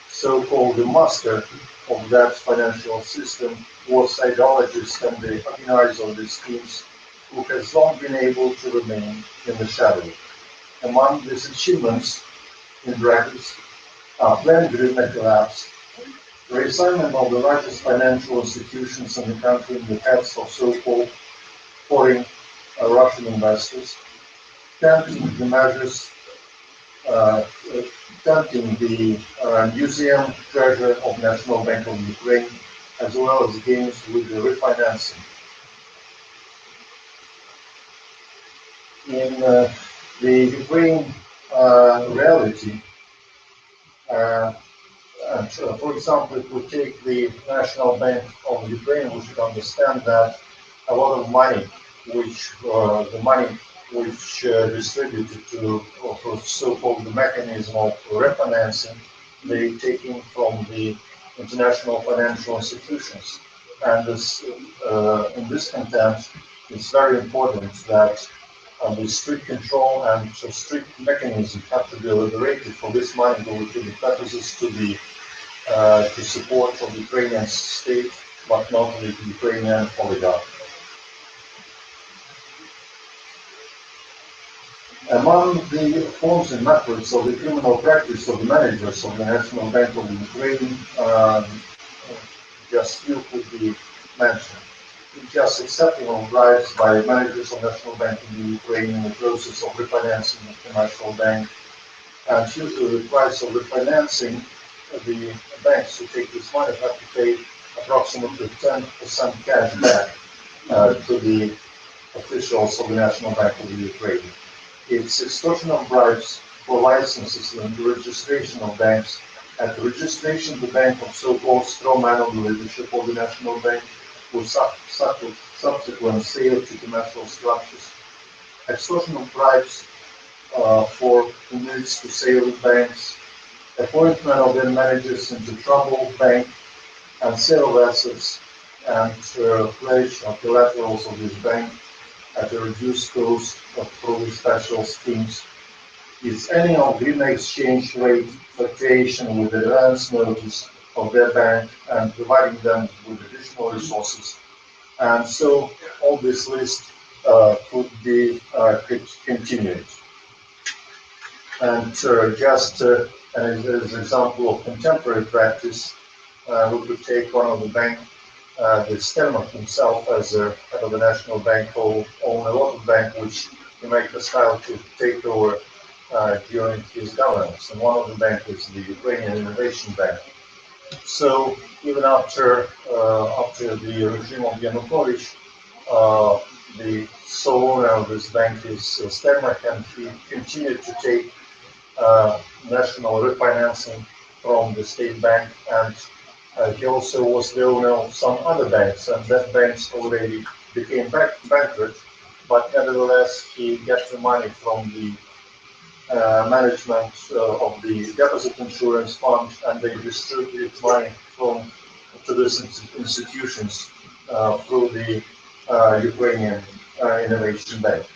so-called the master of that financial system, was ideologist and the organizer of the schemes, who has long been able to remain in the shadow. Among these achievements, in brackets, planned Green collapse, the reassignment of the largest financial institutions in the country in the hands of so-called foreign Russian investors, tempting the measures, tempting the museum treasure of National Bank of Ukraine, as well as gains with the refinancing. In the Ukraine reality, for example, if we take the National Bank of Ukraine, we should understand that a lot of money, which distributed to so-called the mechanism of refinancing, they taking from the international financial institutions. And this, in this content, it's very important that the strict control and strict mechanism have to be elaborated for this money going to the purposes to support of the Ukrainian state, but not the Ukrainian oligarch. Among the forms and methods of the criminal practice of the managers of the National Bank of Ukraine, just few could be mentioned. Just accepting of bribes by managers of National Bank in the Ukraine in the process of refinancing the commercial bank, and usually the price of refinancing, the banks who take this money have to pay approximately 10% cash back to the officials of the National Bank of the Ukraine. It's extortion of bribes for licenses and registration of banks, and registration the bank of so-called strawman of the leadership of the National Bank with subsequent sale to commercial structures. Extortion of bribes for permits to sale banks, appointment of their managers into trouble bank, and sale of assets and pledge of collaterals of this bank at a reduced cost through the special schemes. Is any of green exchange rate fluctuation with advance notice of their bank and providing them with additional resources. And so all this list could be continued. And just as an example of contemporary practice, we could take one of the bank, the Stelmach himself, as a head of the National Bank, who owned a lot of bank, which he made the style to take over during his governance. And one of the banks is the Ukrainian Innovation Bank. So even after the regime of Yanukovych, the sole owner of this bank is Stelmach, and he continued to take national refinancing from the state bank, and he also was the owner of some other banks, and that banks already became bankrupt, but nevertheless he got the money from the management of the deposit insurance fund, and they distributed money to these institutions through the Ukrainian Innovation Bank.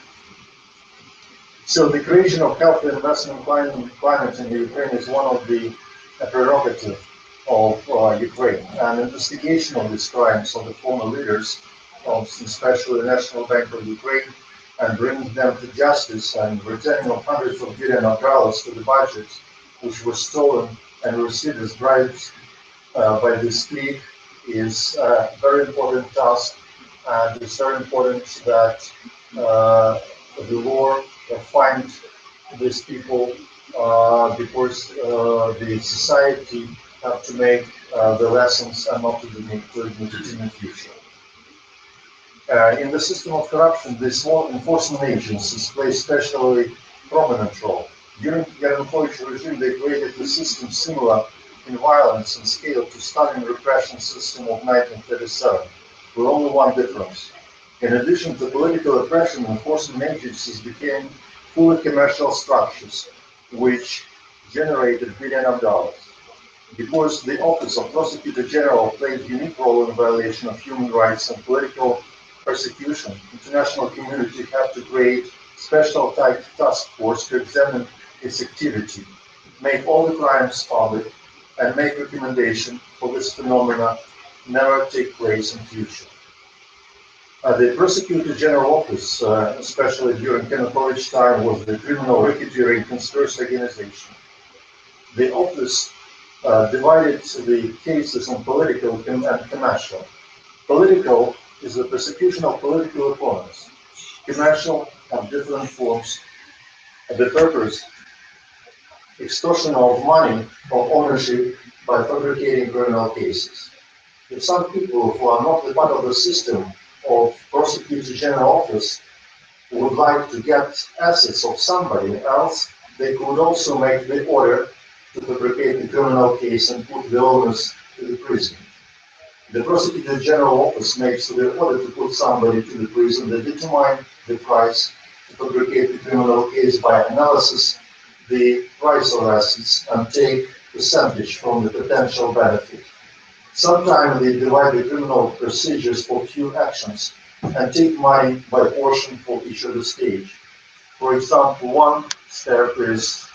So the creation of healthy investment climate in the Ukraine is one of the prerogatives of Ukraine. And investigation of these crimes of the former leaders, especially the National Bank of Ukraine, and bringing them to justice and returning of hundreds of billions of dollars to the budget, which were stolen and received as bribes by this clique, is a very important task. And it's very important that the law find these people because the society have to make the lessons and not to do it in the future. In the system of corruption, the small enforcement agencies play especially prominent role. During the Yanukovych regime, they created a system similar in violence and scale to Stalin repression system of 1937, with only one difference. In addition to political oppression, enforcement agencies became fully commercial structures, which generated billions of dollars. Because the Office of Prosecutor General played a unique role in violation of human rights and political persecution, international community have to create special type task force to examine its activity, make all the crimes public, and make recommendation for this phenomena never take place in future. The Prosecutor General Office, especially during Yanukovych time, was the criminal racketeering conspiracy organization. The office divided the cases on political and commercial. Political is the persecution of political opponents. Commercial have different forms. The purpose, extortion of money or ownership by fabricating criminal cases. If some people who are not the part of the system of Prosecutor General Office would like to get assets of somebody else, they could also make the order to fabricate the criminal case and put the owners to the prison. The Prosecutor General Office makes the order to put somebody to the prison. They determine the price to fabricate the criminal case by analysis, the price of assets, and take percentage from the potential benefit. Sometimes they divide the criminal procedures for few actions and take money by portion for each of the stage. For example, one step is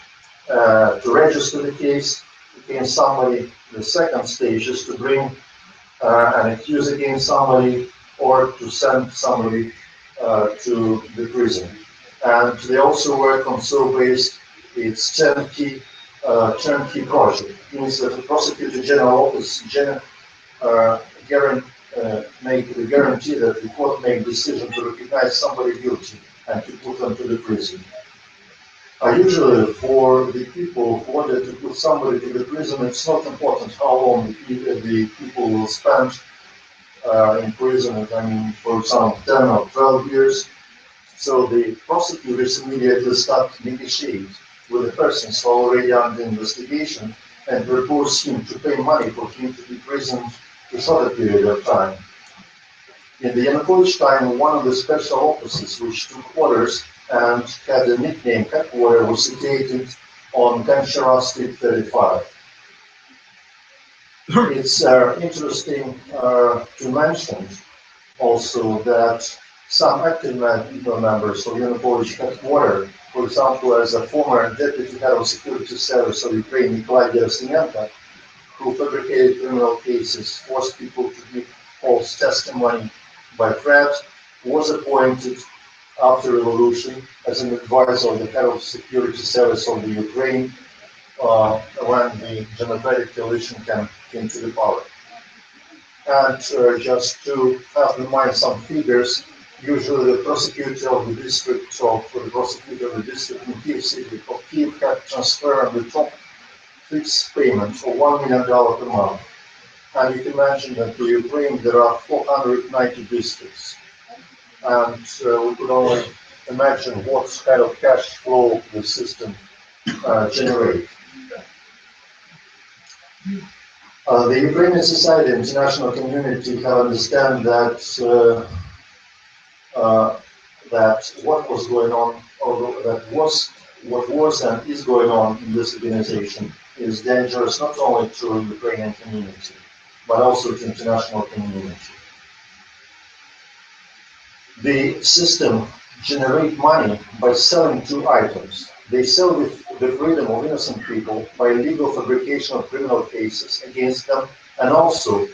to register the case against somebody. The second stage is to bring an accuse against somebody or to send somebody to the prison. And they also work on SO-based, it's turnkey project. It means that the prosecutor general office make the guarantee that the court make decision to recognize somebody guilty and to put them to the prison. Usually for the people who wanted to put somebody to the prison, it's not important how long the people will spend in prison. I mean, for example, 10 or 12 years. So the prosecutors immediately start to negotiate with the persons already under investigation and propose him to pay money for him to be imprisoned for a shorter period of time. In the Yanukovych time, one of the special offices which took orders and had a nickname headquarters was situated on Ganshara Street 35. It's interesting to mention also that some active members of Yanukovych headquarters, for example, as a former deputy head of security service of Ukraine, Nikolai Gerasimenko, who fabricated criminal cases, forced people to give false testimony by threat, was appointed after revolution as an advisor of the head of security service of the Ukraine when the democratic coalition came to the power. And just to have in mind some figures, usually the prosecutor of the district of in Kiev city of Kiev had transferred the top fixed payment for $1 million per month. And you can imagine that in Ukraine there are 490 districts. And we could only imagine what kind of cash flow the system generates. The Ukrainian society and international community have understand that that what was going on, or what was and is going on in this organization is dangerous not only to the Ukrainian community, but also to international community. The system generates money by selling two items. They sell the freedom of innocent people by legal fabrication of criminal cases against them, and also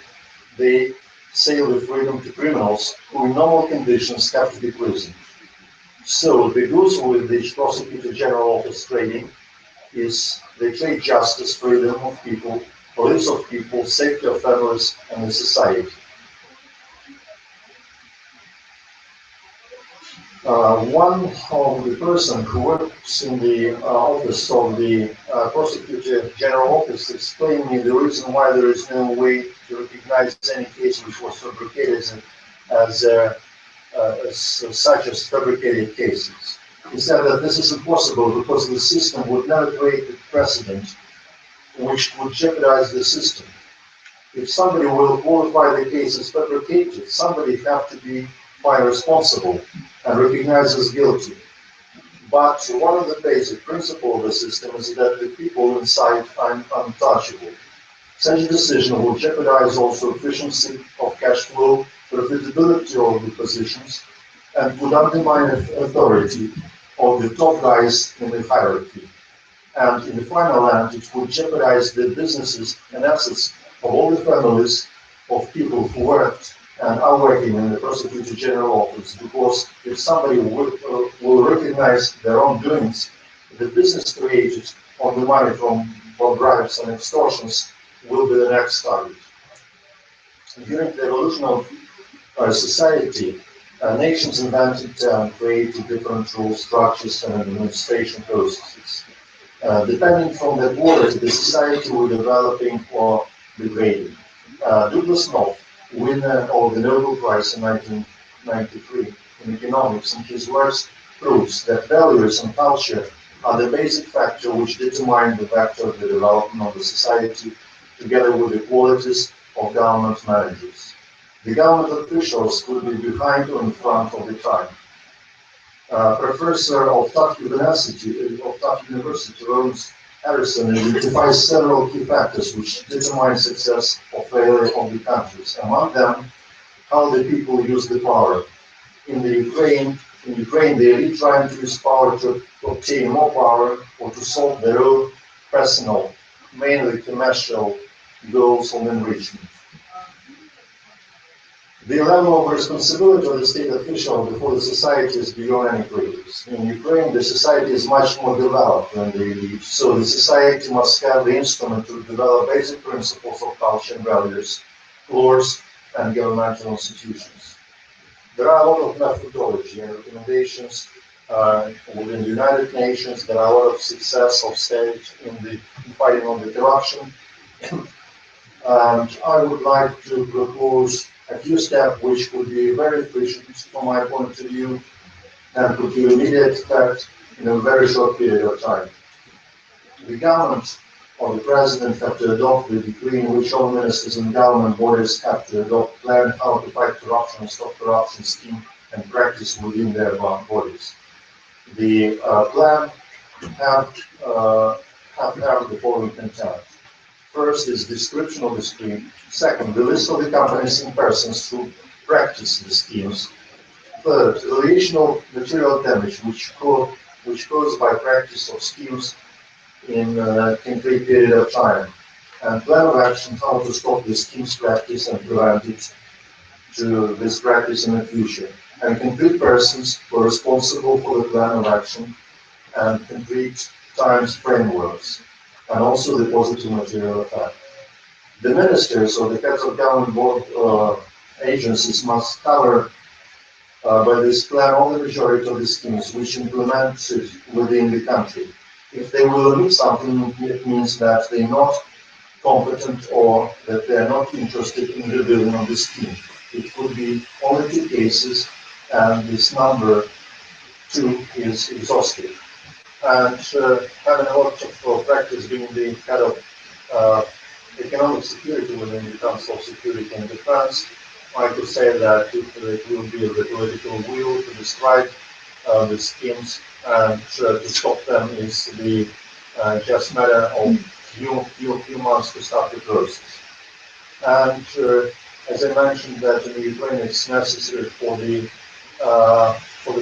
they sell the freedom to criminals who in normal conditions have to be imprisoned. So the goods with which Prosecutor General Office trading is they trade justice, freedom of people, lives of people, safety of families, and the society. One of the person who works in the office of the Prosecutor General Office explained me the reason why there is no way to recognize any case which was fabricated as such as fabricated cases. He said that this is impossible because the system would never create a precedent which would jeopardize the system. If somebody will qualify the case as fabricated, somebody have to be found responsible and recognized as guilty. But one of the basic principles of the system is that the people inside are untouchable. Such a decision will jeopardize also efficiency of cash flow, profitability of the positions, and would undermine authority of the top guys in the hierarchy. And in the final end, it would jeopardize the businesses and assets of all the families of people who worked and are working in the Prosecutor General Office, because if somebody will recognize their own doings, the business created on the money from bribes and extortions will be the next target. During the evolution of society, nations invented and created different rule structures and administration processes. Depending from the quality, the society will developing or degrading. Douglas North, winner of the Nobel Prize in 1993 in economics, in his works proves that values and culture are the basic factor which determine the vector of the development of the society, together with the qualities of government managers. The government officials could be behind or in front of the time. Professor of Tufts University, Lawrence Harrison identifies several key factors which determine success or failure of the countries. Among them, how the people use the power. In Ukraine, the elite trying to use power to obtain more power or to solve their own personal, mainly commercial goals of enrichment. The level of responsibility of the state official before the society is beyond any previous. In Ukraine, the society is much more developed than the elite, so the society must have the instrument to develop basic principles of culture and values, laws, and governmental institutions. There are a lot of methodology and recommendations within the United Nations. There are a lot of success of states in fighting on the corruption. And I would like to propose a few steps which would be very efficient from my point of view and could give immediate effect in a very short period of time. The government or the president have to adopt the decree in which all ministers and government bodies have to adopt a plan how to fight corruption and stop corruption scheme and practice within their bodies. The plan have the following content. First is description of the scheme. Second, the list of the companies and persons who practice the schemes. Third, relation of material damage which caused by practice of schemes in a concrete period of time. And plan of action how to stop the schemes practice and prevent it to this practice in the future. And concrete persons who are responsible for the plan of action and concrete times frameworks. And also the positive material effect. The ministers or the heads of government board agencies must cover by this plan all the majority of the schemes which implement it within the country. If they will omit something, it means that they're not competent or that they are not interested in the building of the scheme. It could be only 2 cases, and this number 2 is exhaustive. And having a lot of practice being the head of economic security within the Council of Security and Defense, I could say that it will be the political will to describe the schemes and to stop them is the just matter of few months to start the process. And as I mentioned, that in Ukraine it's necessary for the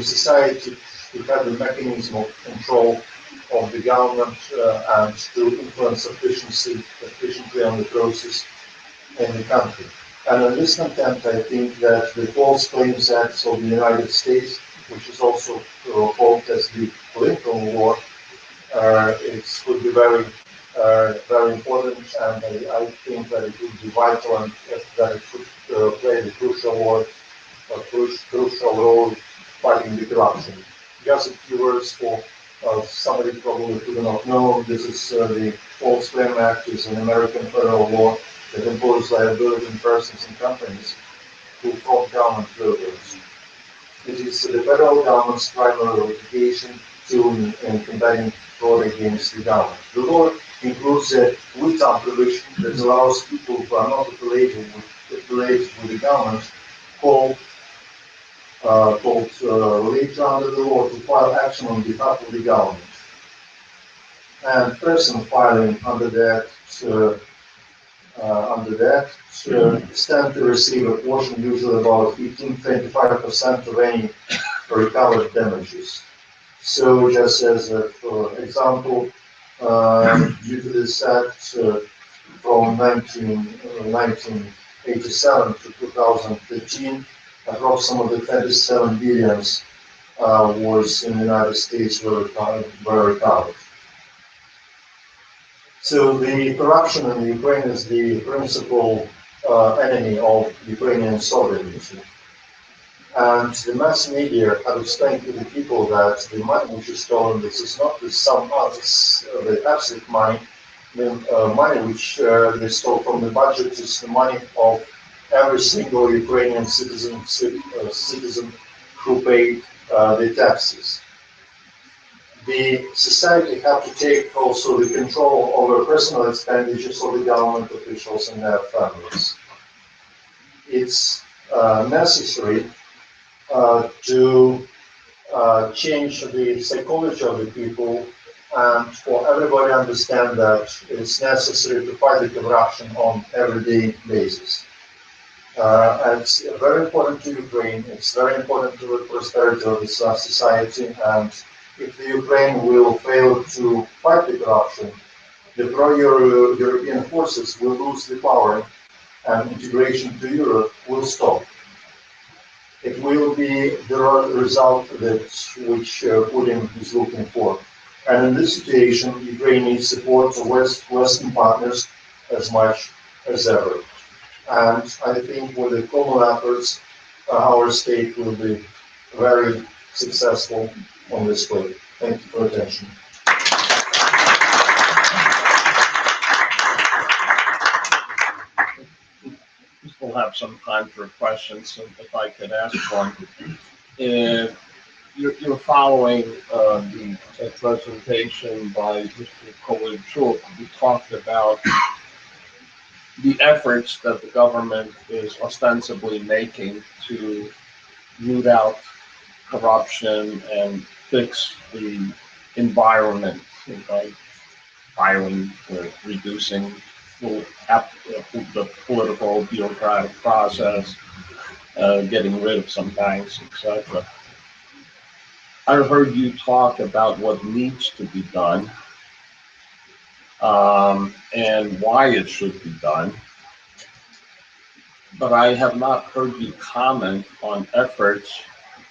society to have the mechanism of control of the government and to influence efficiently on the process in the country. And on this content, I think that the False Claims Act of the United States, which is also called as the Lincoln Law, it would be very important, and I think that it would be vital and that it should play the crucial role fighting the corruption. Just a few words for somebody probably who do not know. This is the False Claim Act is an American federal law that imposes liability on persons and companies who fraud government programs. It is the federal government's primary obligation to in combating fraud against the government. The law includes a written provision that allows people who are not affiliated with the government called later under the law to file action on behalf of the government. And person filing under that stand to receive a portion, usually about 15-25% of any recovered damages. So just as for example, due to this act from 1987 to 2013, approximately 37 billions was in the United States were recovered. So the corruption in Ukraine is the principal enemy of Ukrainian sovereignty. And the mass media have explained to the people that the money which is stolen, this is not the sum of the absolute money. The money which they stole from the budget is the money of every single Ukrainian citizen who paid the taxes. The society have to take also the control over personal expenditures of the government officials and their families. It's necessary to change the psychology of the people and for everybody to understand that it's necessary to fight the corruption on everyday basis. And it's very important to Ukraine. It's very important to the prosperity of this society. And if the Ukraine will fail to fight the corruption, the pro-European forces will lose the power, and integration to Europe will stop. It will be the result that which Putin is looking for. And in this situation, Ukraine needs support of Western partners as much as ever. And I think with the common efforts, our state will be very successful on this way. Thank you for attention. We'll have some time for questions, so if I could ask one. If you're following the presentation by Mr. Kovalchuk, we talked about the efforts that the government is ostensibly making to root out corruption and fix the environment by filing, reducing the political bureaucratic process, getting rid of some banks, etc. I heard you talk about what needs to be done and why it should be done, but I have not heard you comment on efforts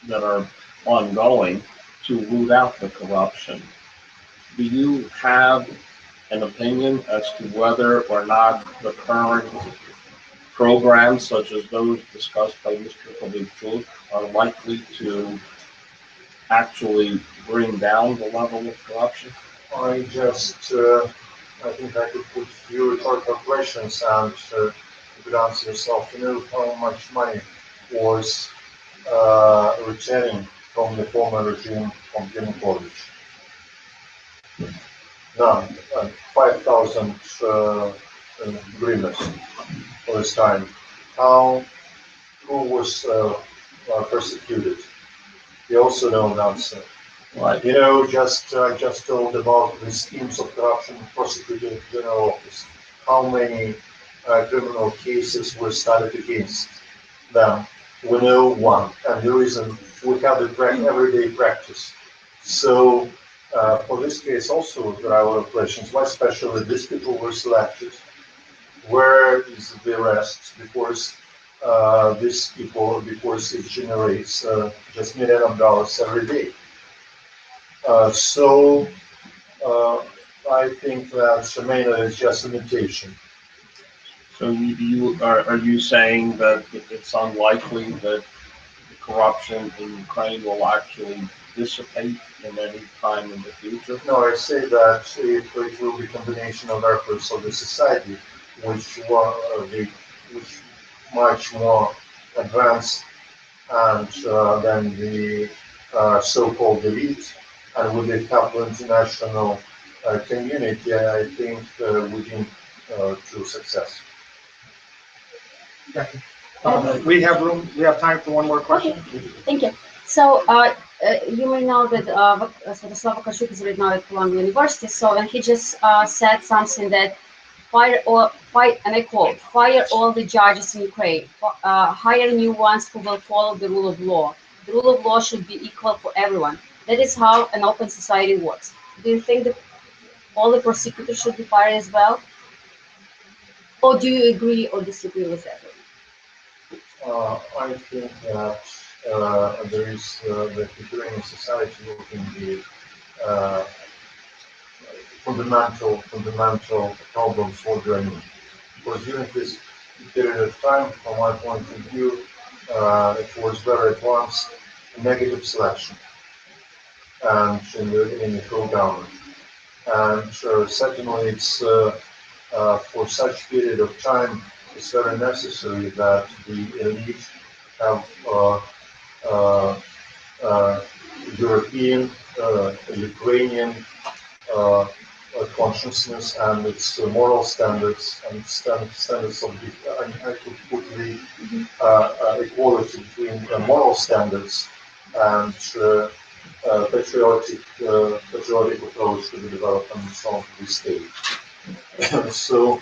that are ongoing to root out the corruption. Do you have an opinion as to whether or not the current programs, such as those discussed by Mr. Kovalchuk, are likely to actually bring down the level of corruption? I think I could put few rhetorical questions and you could answer yourself. You know how much money was returning from the former regime from Yanukovych? None. 5,000 hryvnias for this time. Who was persecuted? You also don't answer. Right. You know, I just told about the schemes of corruption prosecuted in the general office. How many criminal cases were started against them? We know one, and the reason we have the everyday practice. So for this case also there are a lot of questions. Why especially these people were selected? Where is the rest? Because these people, because it generates just $1 million every day. So I think that Shemena is just imitation. So are you saying that it's unlikely that the corruption in Ukraine will actually dissipate in any time in the future? No, I say that it will be a combination of efforts of the society, which much more advanced and than the so-called elite, and with the help of international community, I think leading to success. We have room. We have time for one more question. Okay, thank you. So you may know that Sviatoslav Vakarchuk is right now at Columbia University. So and he just said something that and I quote, fire all the judges in Ukraine, hire new ones who will follow the rule of law. The rule of law should be equal for everyone. That is how an open society works. Do you think that all the prosecutors should be fired as well? Or do you agree or disagree with that? I think that there is the Ukrainian society looking the fundamental problems for Ukraine. Because during this period of time, from my point of view, it was very advanced negative selection and in the whole government. And secondly, it's for such period of time, it's very necessary that the elite have European, Ukrainian consciousness and its moral standards and standards of I could put the equality between moral standards and patriotic approach to the development of the state. So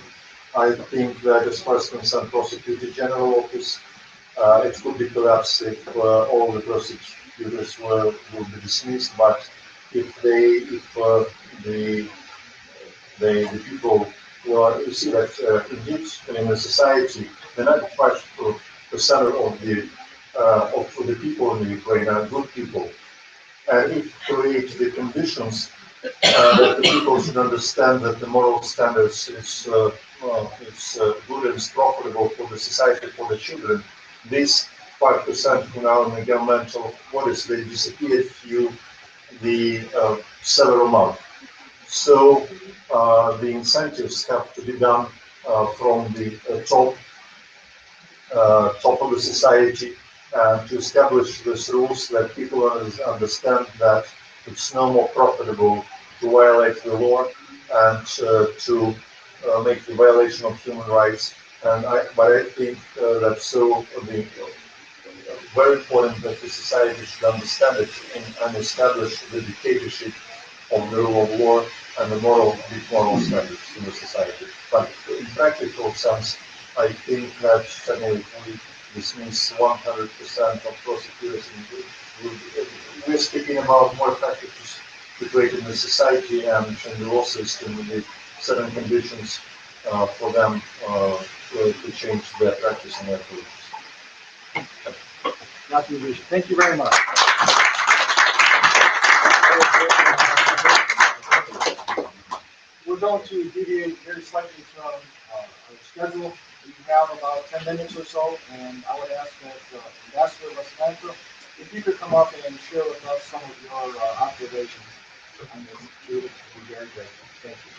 I think that as far as concerned Prosecutor General Office, it could be collapsed if all the prosecutors will be dismissed. But if the people who are, you see that indeed in the society, the 95% of the people in Ukraine are good people, and it creates the conditions that the people should understand that the moral standards is good and is profitable for the society, for the children. These 5% who now in the governmental bodies, they disappeared through the several months. So the incentives have to be done from the top of the society, and to establish these rules that people understand that it's no more profitable to violate the law and to make the violation of human rights. But I think that very important that the society should understand it and establish the dictatorship of the rule of law and the moral standards in the society. But in practical sense, I think that certainly if we dismiss 100% of prosecutors, we're speaking about more effective to create in the society and in the law system the certain conditions for them to change their practice and their beliefs. Thank you very much. We're going to deviate very slightly from our schedule. We have about 10 minutes or so, and I would ask that Ambassador Vasenko, if you could come up and share with us some of your observations on this, we would be very grateful. Thank you.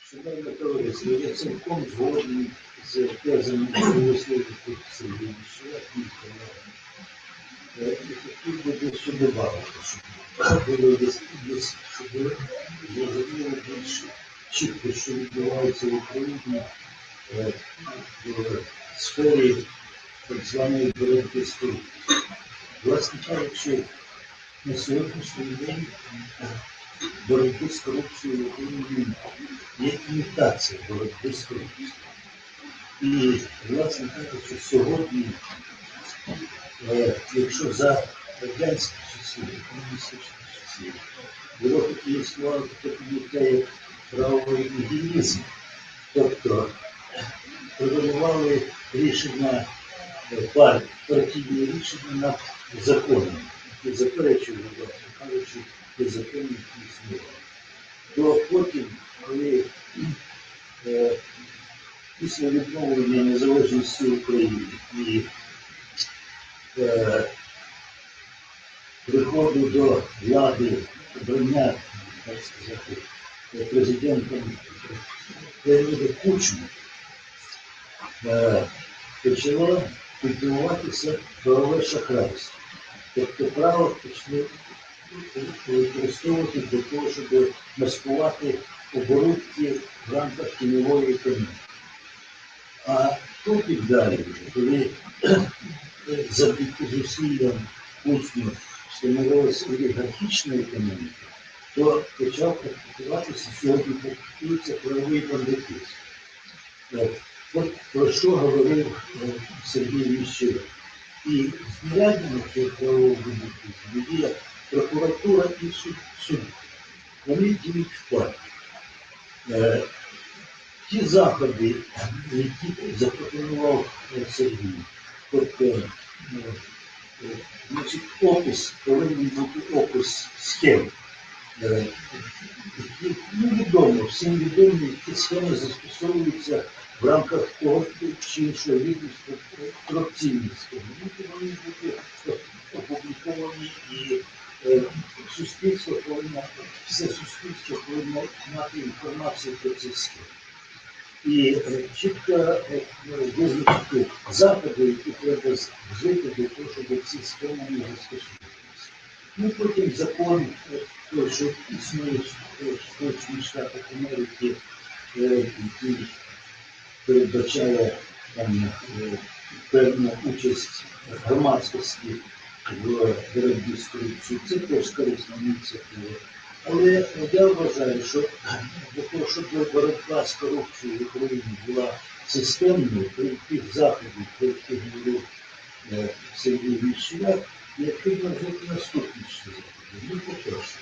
Шановне товариство, я цілком згодний з тезами, які висловив Сергій Швед. І хотів би дещо добавити, щоб було зрозуміло більше чітко, що відбувається в Україні в сфері так званої боротьби з корупцією. Власне кажучи, на сьогоднішній день боротьби з корупцією в Україні є імітація боротьби з корупцією. І, власне кажучи, сьогодні, якщо за радянських часів, комуністичних часів, було таке існувало таке поняття як правовий нігілізм, тобто превалювали рішення партійні рішення над законом, які заперечували, власне кажучи, до законів, які існували. То потім, коли після відновлення незалежності України і приходу до влади, обрання, так сказати, президентом Леоніда Кучми, почало культивуватися правове шахрайство. Тобто право почне використовувати для того, щоб маскувати оборудки в рамках тіньової економіки. А потім далі, коли завдяки зусиллям Кучми встановилася олігархічна економіка, то почав практикуватися, сьогодні практикується правовий бандитизм. От про що говорив Сергій Міщук. І знаряддями цього правового бандитизму є прокуратура і суд. Вони діють в парі. Ті заходи, які запропонував Сергій, тобто, опис, повинен бути опис схем. Відомо, всім відомо, які схеми застосовуються в рамках того чи іншого виду корупційних схем. Вони повинні бути опубліковані і все суспільство повинно мати інформацію про ці схеми. І чітко визначити заходи, які треба вжити для того, щоб ці схеми не застосовувалися. Ну, потім закон, той, що існує в Сполучених Штатах Америки, який передбачає там, певну участь громадськості в боротьбі з корупцією. Це теж корисна ініціатива. Але я вважаю, що для того, щоб боротьба з корупцією в Україні була системною, при тих заходів, про яких говорив Сергій Віщуляк, необхідно вжити наступні заходи. Ну, по-перше,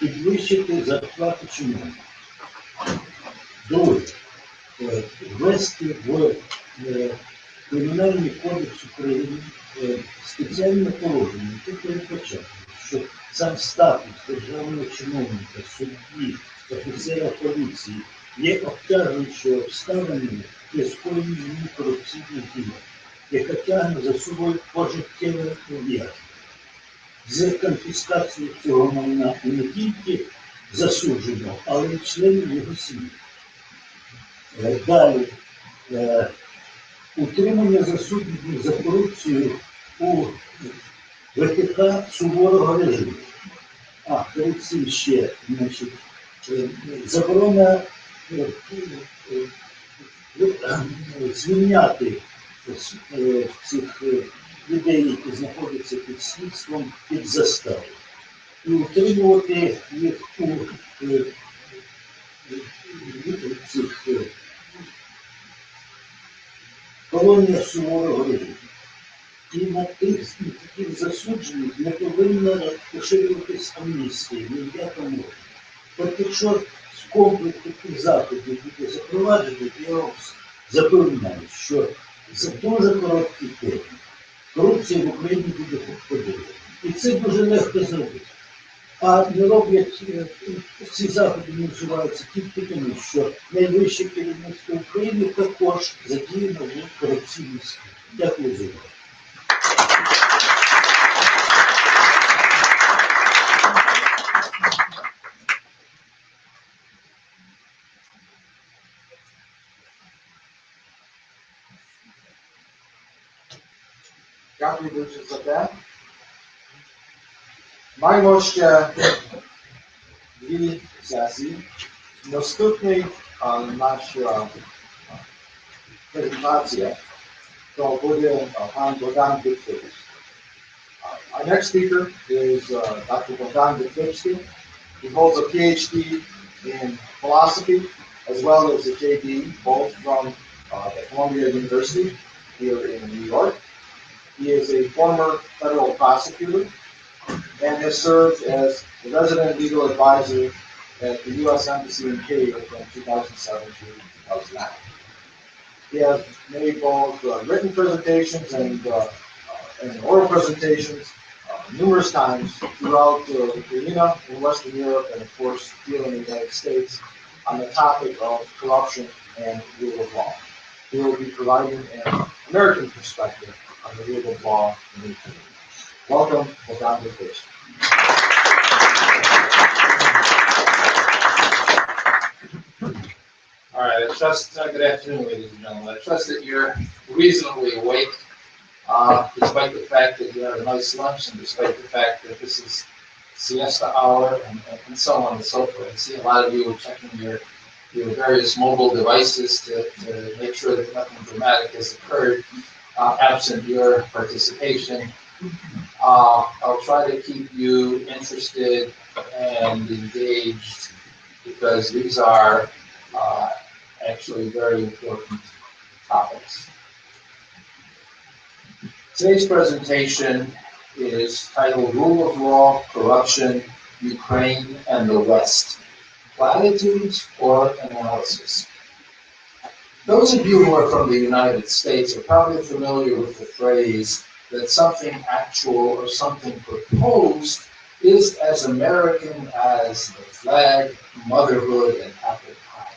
підвищити зарплату чиновників. Друге, ввести в Кримінальний кодекс України спеціальне положення, яке передбачає, що сам статус державного чиновника, судді, офіцера поліції є обтяжуючою обставиною для скоєння корупційних дій, яка тягне за собою пожиттєве ув'язнення. З конфіскацією цього майна і не тільки засудженого, але й членів його сім'ї. Далі, утримання засуджених за корупцію у ВТК суворого режиму. А перед цим ще, значить, заборона звільняти цих людей, які знаходяться під слідством, під заставою. І утримувати їх у цих колоніях суворого режиму. І на тих таких засуджених не повинна поширюватись амністія ні в якому разі. От якщо комплекс таких заходів буде запроваджений, я вам запевняю, що за дуже короткий термін корупція в Україні буде подолана. І це дуже легко зробити. А не роблять, ці заходи не вживаються тільки тому, що найвище керівництво України також задіяно в корупційній сфері. Дякую за увагу. Дякую дуже за те. Маємо ще дві сесії. Наступний наша презентація, то буде пан Богдан Вітвицький. Our next speaker is Dr. Bogdan Vitsky. He holds a PhD in philosophy as well as a JD, both from the Columbia University here in New York. He is a former federal prosecutor and has served as the resident legal advisor at the U.S. Embassy in Kiev from 2007 to 2009. He has made both written presentations and oral presentations numerous times throughout Ukraine and Western Europe, and of course here in the United States, on the topic of corruption and rule of law. He will be providing an American perspective on the rule of law in Ukraine. Welcome, Bogdan Vitsky. All right, I trust, good afternoon, ladies and gentlemen. I trust that you're reasonably awake, despite the fact that you had a nice lunch and despite the fact that this is siesta hour and so on and so forth. I see a lot of you are checking your various mobile devices to make sure that nothing dramatic has occurred absent your participation. I'll try to keep you interested and engaged because these are actually very important topics. Today's presentation is titled Rule of Law, Corruption, Ukraine and the West, Platitudes or Analysis. Those of you who are from the United States are probably familiar with the phrase that something actual or something proposed is as American as the flag, motherhood, and apple pie.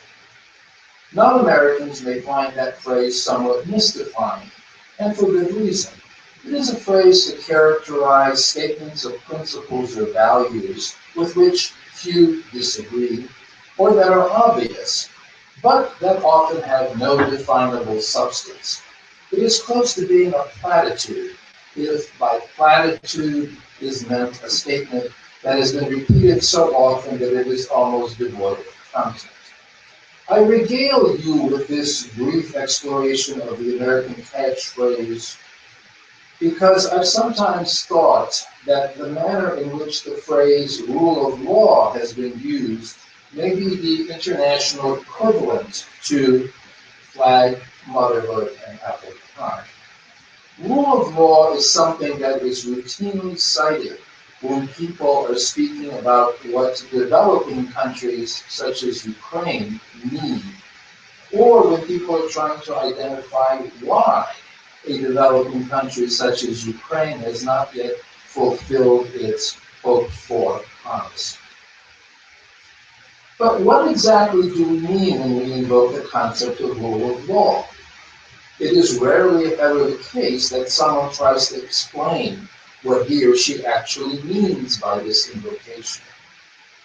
Non-Americans may find that phrase somewhat mystifying, and for good reason. It is a phrase to characterize statements of principles or values with which few disagree, or that are obvious, but that often have no definable substance. It is close to being a platitude, if by platitude is meant a statement that has been repeated so often that it is almost devoid of content. I regale you with this brief exploration of the American catchphrase because I've sometimes thought that the manner in which the phrase rule of law has been used may be the international equivalent to flag, motherhood, and apple pie. Rule of law is something that is routinely cited when people are speaking about what developing countries such as Ukraine need, or when people are trying to identify why a developing country such as Ukraine has not yet fulfilled its hoped-for promise. But what exactly do we mean when we invoke the concept of rule of law? It is rarely, if ever, the case that someone tries to explain what he or she actually means by this invocation.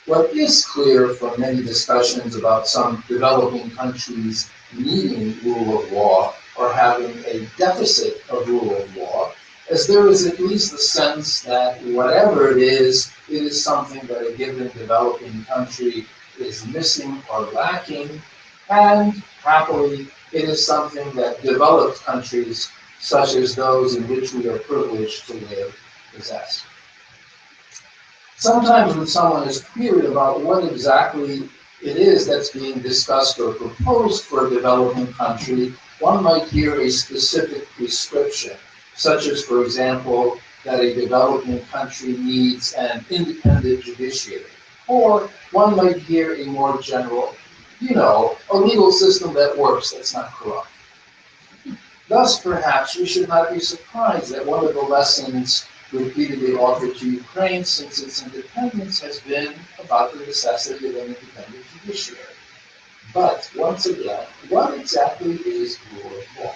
What is clear from many discussions about some developing countries needing rule of law or having a deficit of rule of law is there is at least a sense that whatever it is something that a given developing country is missing or lacking, and happily, it is something that developed countries, such as those in which we are privileged to live, possess. Sometimes when someone is queried about what exactly it is that's being discussed or proposed for a developing country, one might hear a specific prescription, such as, for example, that a developing country needs an independent judiciary. Or one might hear a more general, a legal system that works, that's not corrupt. Thus, perhaps, we should not be surprised that one of the lessons repeatedly offered to Ukraine since its independence has been about the necessity of an independent judiciary. But, once again, what exactly is rule of law?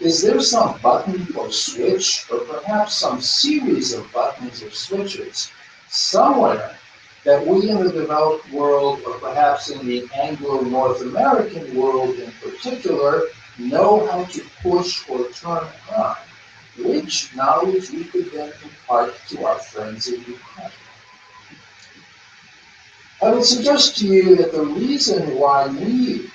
Is there some button or switch, or perhaps some series of buttons or switches, somewhere that we in the developed world, or perhaps in the Anglo-North American world in particular, know how to push or turn on, which knowledge we could then impart to our friends in Ukraine? I would suggest to you that the reason why we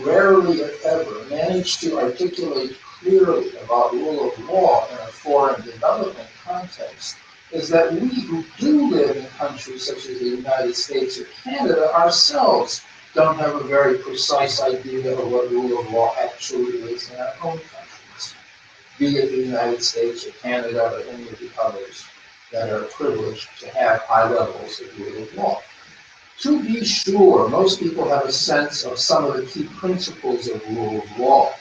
rarely, if ever, manage to articulate clearly about rule of law in a foreign development context is that we who do live in countries such as the United States or Canada ourselves don't have a very precise idea of what rule of law actually is in our own countries, be it the United States or Canada or any of the others that are privileged to have high levels of rule of law. To be sure, most people have a sense of some of the key principles of rule of law,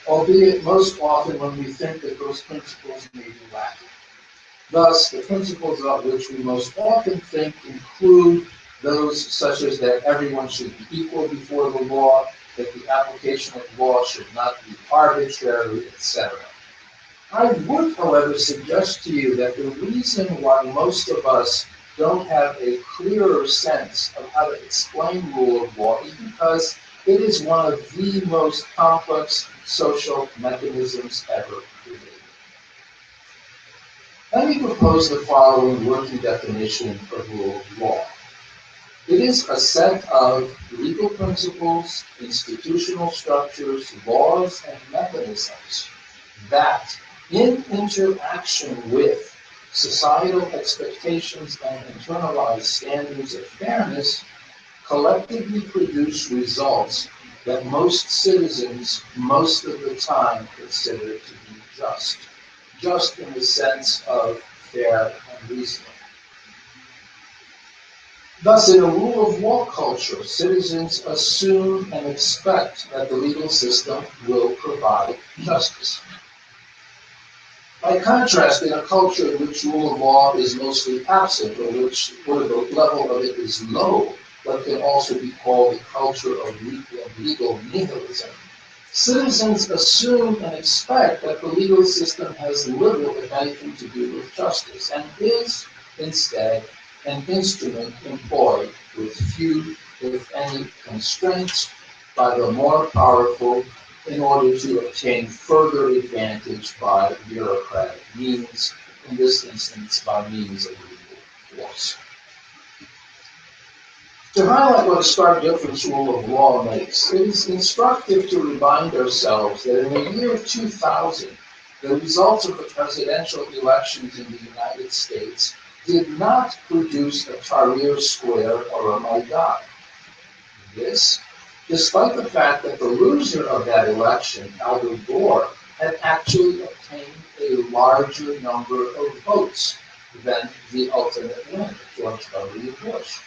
albeit most often when we think that those principles may be lacking. Thus, the principles of which we most often think include those such as that everyone should be equal before the law, that the application of law should not be arbitrary, etc. I would, however, suggest to you that the reason why most of us don't have a clearer sense of how to explain rule of law is because it is one of the most complex social mechanisms ever created. Let me propose the following working definition of rule of law. It is a set of legal principles, institutional structures, laws, and mechanisms that, in interaction with societal expectations and internalized standards of fairness, collectively produce results that most citizens most of the time consider to be just in the sense of fair and reasonable. Thus, in a rule of law culture, citizens assume and expect that the legal system will provide justice. By contrast, in a culture in which rule of law is mostly absent, or where the level of it is low, what can also be called a culture of legal nihilism, citizens assume and expect that the legal system has little, if anything, to do with justice, and is, instead, an instrument employed with few, if any, constraints by the more powerful in order to obtain further advantage by bureaucratic means, in this instance by means of legal force. To highlight what a stark difference rule of law makes, it is instructive to remind ourselves that in the year 2000, the results of the presidential elections in the United States did not produce a Tahrir Square or a Maidan. This, despite the fact that the loser of that election, Al Gore, had actually obtained a larger number of votes than the ultimate winner, George W. Bush.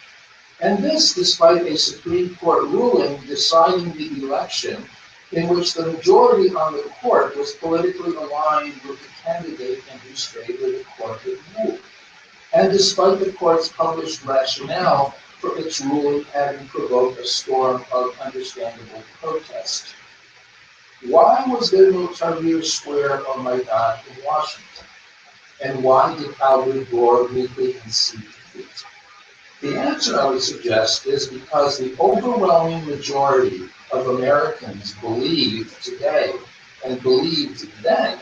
And this despite a Supreme Court ruling deciding the election in which the majority on the court was politically aligned with the candidate in whose favor the court had ruled. And despite the court's published rationale for its ruling having provoked a storm of understandable protest. Why was there no Tahrir Square or Maidan in Washington? And why did Al Gore meekly concede defeat? The answer, I would suggest, is because the overwhelming majority of Americans believe today and believed then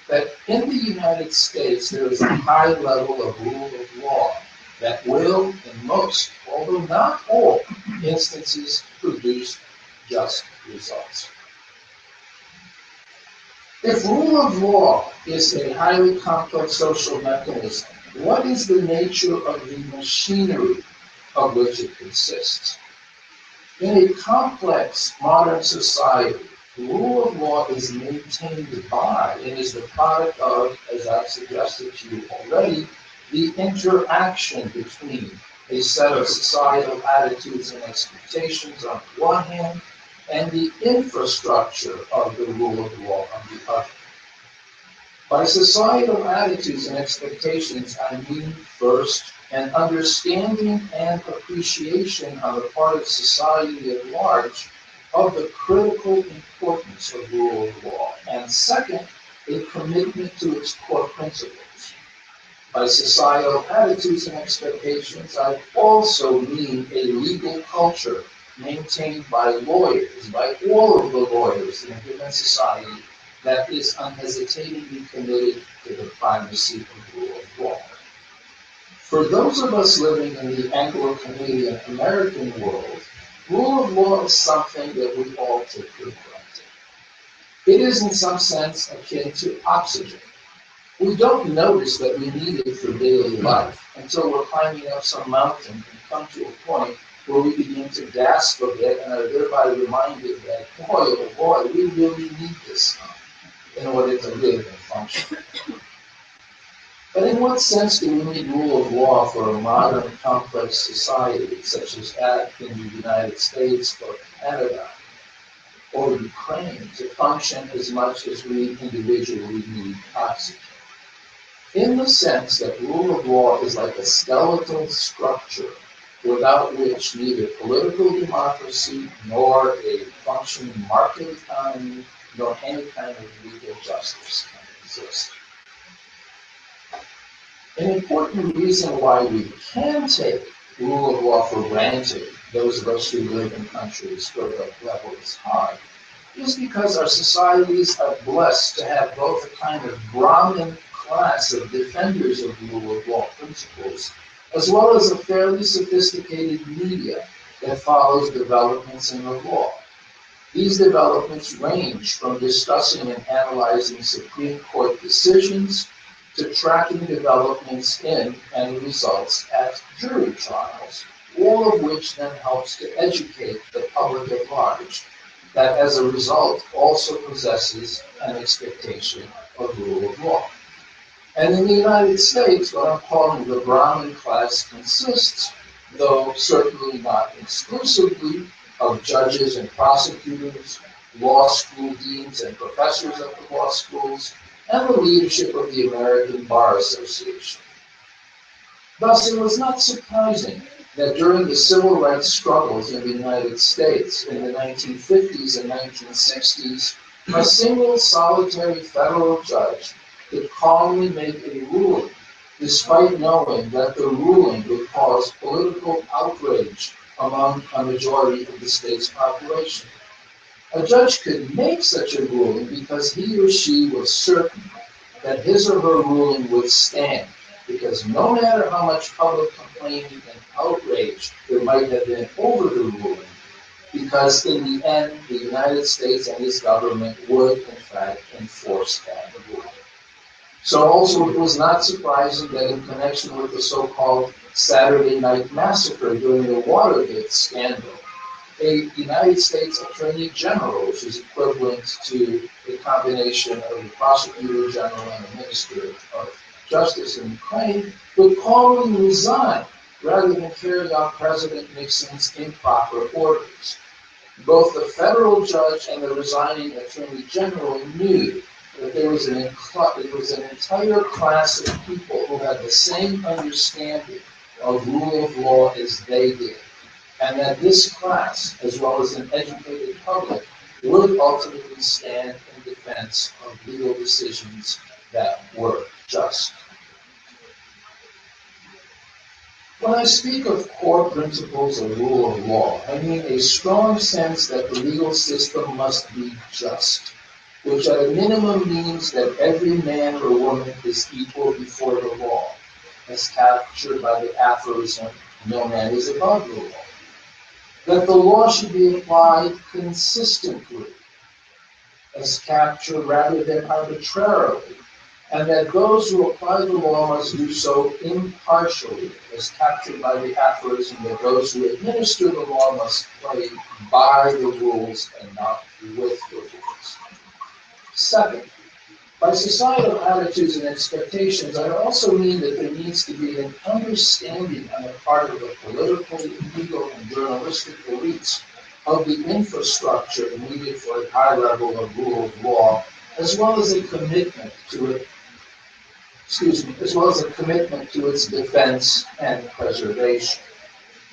that in the United States there is a high level of rule of law that will, in most, although not all, instances produce just results. If rule of law is a highly complex social mechanism, what is the nature of the machinery of which it consists? In a complex modern society, the rule of law is maintained by and is the product of, as I've suggested to you already, the interaction between a set of societal attitudes and expectations on the one hand, and the infrastructure of the rule of law on the other. By societal attitudes and expectations, I mean first an understanding and appreciation on the part of society at large of the critical importance of rule of law, and second, a commitment to its core principles. By societal attitudes and expectations, I also mean a legal culture maintained by lawyers, by all of the lawyers in a given society, that is unhesitatingly committed to the primacy of rule of law. For those of us living in the Anglo-Canadian American world, rule of law is something that we all take for granted. It is in some sense akin to oxygen. We don't notice that we need it for daily life until we're climbing up some mountain and come to a point where we begin to gasp a bit and are thereby reminded that, boy, oh boy, we really need this in order to live and function. But in what sense do we need rule of law for a modern, complex society such as that in the United States or Canada or Ukraine to function as much as we individually need oxygen? In the sense that rule of law is like a skeletal structure without which neither political democracy nor a functioning market economy nor any kind of legal justice can exist. An important reason why we can take rule of law for granted, those of us who live in countries where the level is high, is because our societies are blessed to have both a kind of Brahmin class of defenders of rule of law principles, as well as a fairly sophisticated media that follows developments in the law. These developments range from discussing and analyzing Supreme Court decisions to tracking developments in and results at jury trials, all of which then helps to educate the public at large that as a result also possesses an expectation of rule of law. And in the United States, what I'm calling the Brahmin class consists, though certainly not exclusively, of judges and prosecutors, law school deans and professors at the law schools, and the leadership of the American Bar Association. Thus, it was not surprising that during the civil rights struggles in the United States in the 1950s and 1960s, a single solitary federal judge could calmly make a ruling, despite knowing that the ruling would cause political outrage among a majority of the state's population. A judge could make such a ruling because he or she was certain that his or her ruling would stand, because no matter how much public complaining and outrage there might have been over the ruling, because in the end, the United States and its government would, in fact, enforce that ruling. So also it was not surprising that in connection with the so-called Saturday Night Massacre during the Watergate scandal, a United States Attorney General, which is equivalent to a combination of the Prosecutor General and the Minister of Justice in Ukraine, would calmly resign rather than carry out President Nixon's improper orders. Both the federal judge and the resigning Attorney General knew that there was an entire class of people who had the same understanding of rule of law as they did, and that this class, as well as an educated public, would ultimately stand in defense of legal decisions that were just. When I speak of core principles of rule of law, I mean a strong sense that the legal system must be just, which at a minimum means that every man or woman is equal before the law, as captured by the aphorism, "No man is above the law." That the law should be applied consistently, as captured rather than arbitrarily, and that those who apply the law must do so impartially, as captured by the aphorism that those who administer the law must play by the rules and not with the rules. Second, by societal attitudes and expectations, I also mean that there needs to be an understanding on the part of the political, legal, and journalistic elites of the infrastructure needed for a high level of rule of law, as well as a commitment to it, as well as a commitment to its defense and preservation.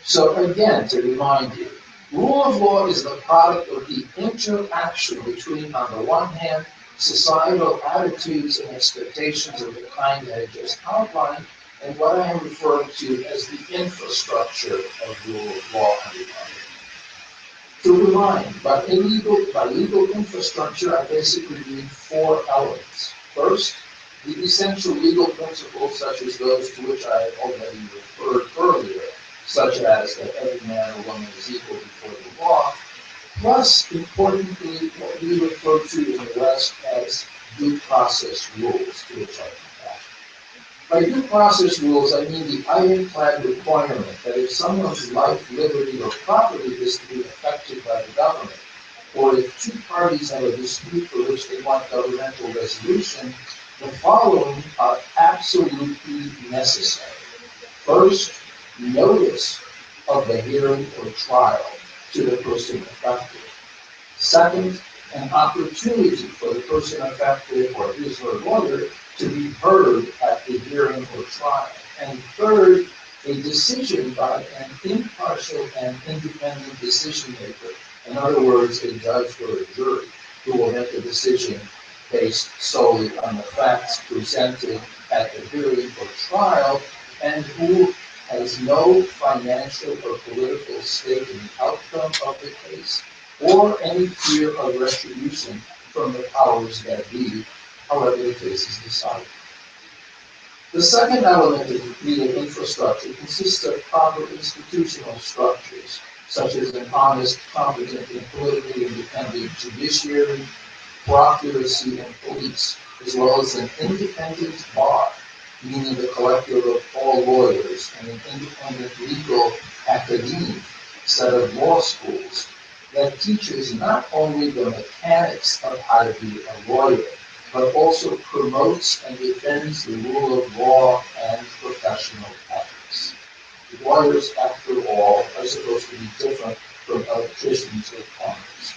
So again, to remind you, rule of law is the product of the interaction between, on the one hand, societal attitudes and expectations of the kind that I just outlined, and what I am referring to as the infrastructure of rule of law on the other. To remind, by legal infrastructure, I basically mean four elements. First, the essential legal principles such as those to which I already referred earlier, such as that every man or woman is equal before the law, plus, importantly, what we refer to in the West as due process rules, to which I come back. By due process rules, I mean the ironclad requirement that if someone's life, liberty, or property is to be affected by the government, or if two parties have a dispute for which they want governmental resolution, the following are absolutely necessary. First, notice of the hearing or trial to the person affected. Second, an opportunity for the person affected or his or her lawyer to be heard at the hearing or trial. And third, a decision by an impartial and independent decision maker. In other words, a judge or a jury who will make a decision based solely on the facts presented at the hearing or trial, and who has no financial or political stake in the outcome of the case, or any fear of retribution from the powers that be, however the case is decided. The second element of legal infrastructure consists of proper institutional structures, such as an honest, competent, and politically independent judiciary, procuracy, and police, as well as an independent bar, meaning the collective of all lawyers, and an independent legal academe, set of law schools, that teaches not only the mechanics of how to be a lawyer, but also promotes and defends the rule of law and professional ethics. Lawyers, after all, are supposed to be different from electricians or plumbers.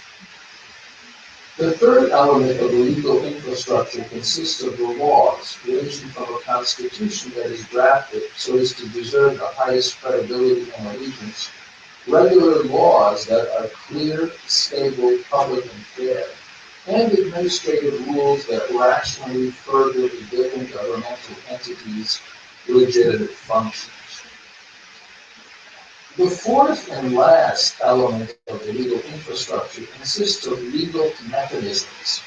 The third element of the legal infrastructure consists of the laws, ranging from a constitution that is drafted so as to deserve the highest credibility and allegiance, regular laws that are clear, stable, public, and fair, and administrative rules that rationally further the given governmental entities' legitimate functions. The fourth and last element of the legal infrastructure consists of legal mechanisms.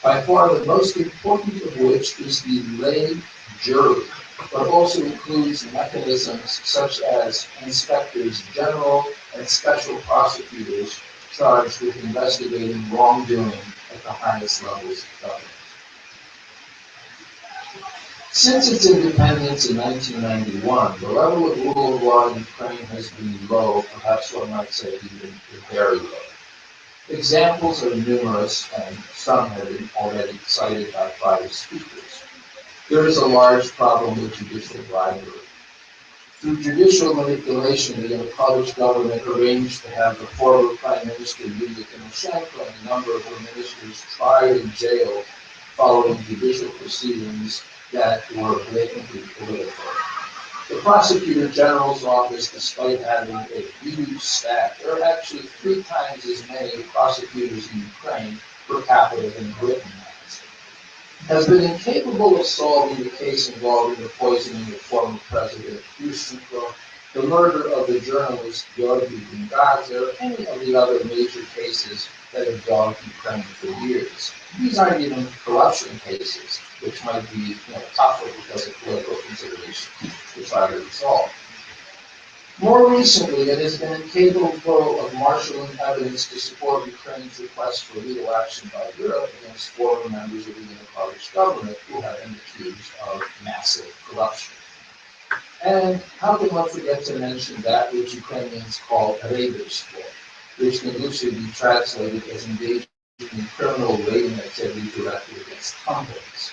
by far the most important of which is the lay jury, but also includes mechanisms such as inspectors general and special prosecutors charged with investigating wrongdoing at the highest levels of government. Since its independence in 1991, the level of rule of law in Ukraine has been low, perhaps one might say even very low. Examples are numerous, and some have been already cited by prior speakers. There is a large problem with judicial bribery. Through judicial manipulation, the Yanukovych government arranged to have the former Prime Minister Yulia Tymoshenko and a number of her ministers tried and jailed following judicial proceedings that were blatantly political. The Prosecutor General's office, despite having a huge staff, there are actually 3 times as many prosecutors in Ukraine per capita than Britain has been incapable of solving the case involving the poisoning of former President Yushchenko, the murder of the journalist Georgy Bungadze, or any of the other major cases that have dogged Ukraine for years. These aren't even corruption cases, which might be tougher because of political considerations to try to resolve. More recently, it has been incapable of marshalling evidence to support Ukraine's request for legal action by Europe against former members of the Yanukovych government who have been accused of massive corruption. And how can one forget to mention that which Ukrainians call reyderstvo, which can loosely be translated as engaging in criminal raiding activity directed against companies.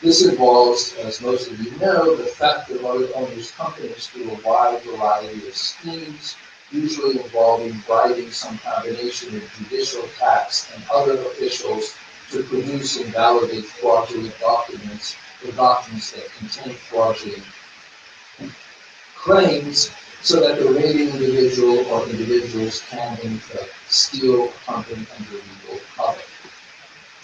This involves, as most of you know, the theft of other owners' companies through a wide variety of schemes, usually involving bribing some combination of judicial tax and other officials to produce and validate fraudulent documents or documents that contain fraudulent claims so that the raiding individual or individuals can, in fact, steal a company under legal cover.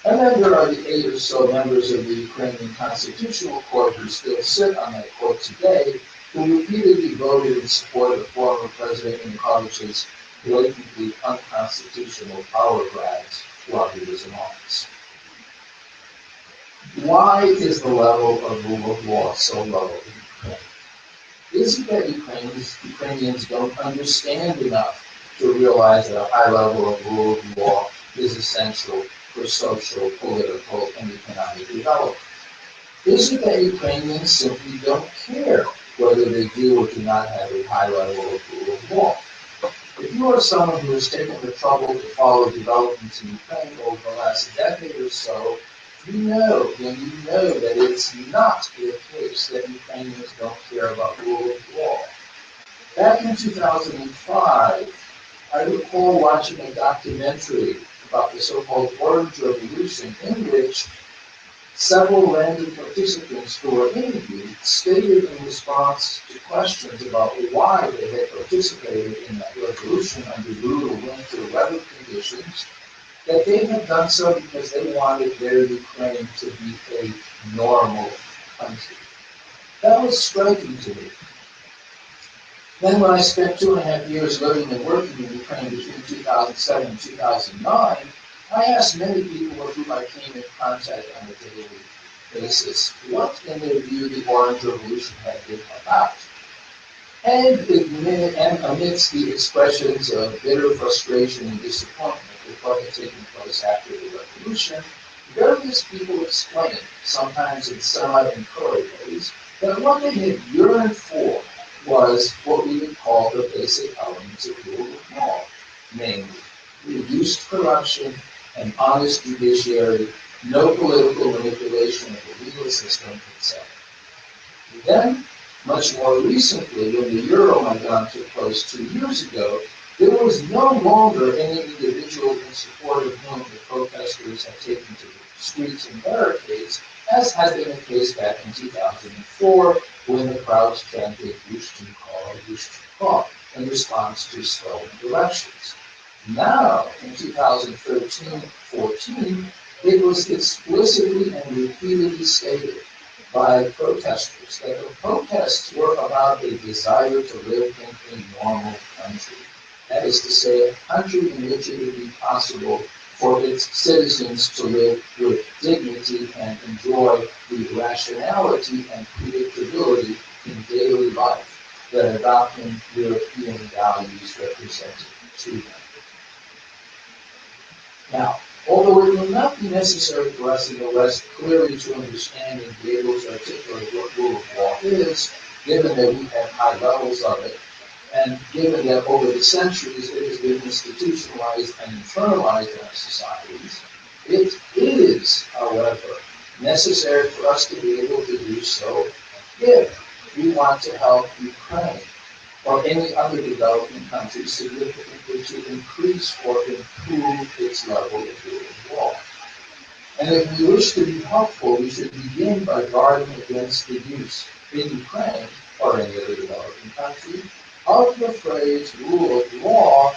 And then there are the 8 or so members of the Ukrainian Constitutional Court who still sit on that court today, who repeatedly voted in support of former President Yanukovych's blatantly unconstitutional power grabs while he was in office. Why is the level of rule of law so low in Ukraine? Is it that Ukrainians don't understand enough to realize that a high level of rule of law is essential for social, political, and economic development? Is it that Ukrainians simply don't care whether they do or do not have a high level of rule of law? If you are someone who has taken the trouble to follow developments in Ukraine over the last decade or so, you know that it's not the case that Ukrainians don't care about rule of law. Back in 2005, I recall watching a documentary about the so-called Orange Revolution, in which several random participants who were interviewed stated in response to questions about why they had participated in that revolution under brutal winter weather conditions, that they had done so because they wanted their Ukraine to be a normal country. That was striking to me. Then when I spent 2.5 years living and working in Ukraine between 2007 and 2009, I asked many people with whom I came in contact on a daily basis what, in their view, the Orange Revolution had been about. And amidst the expressions of bitter frustration and disappointment with what had taken place after the revolution, various people explained, sometimes in semi-encouraging ways, that what they had yearned for was what we would call the basic elements of rule of law, namely reduced corruption, an honest judiciary, no political manipulation of the legal system, etc. Then, much more recently, when the Euromaidan took place 2 years ago, there was no longer any individual in support of whom the protesters had taken to the streets and barricades, as had been the case back in 2004, when the crowds chanted Yushchenko in response to stolen elections. Now, in 2013-14, it was explicitly and repeatedly stated by protesters that the protests were about a desire to live in a normal country. That is to say, a country in which it would be possible for its citizens to live with dignity and enjoy the rationality and predictability in daily life that adopting European values represented to them. Now, although it will not be necessary for us in the West clearly to understand and be able to articulate what rule of law is, given that we have high levels of it, and given that over the centuries it has been institutionalized and internalized in our societies, it is, however, necessary for us to be able to do so if we want to help Ukraine or any other developing country significantly to increase or improve its level of rule of law. And if we wish to be helpful, we should begin by guarding against the use in Ukraine or any other developing country of the phrase rule of law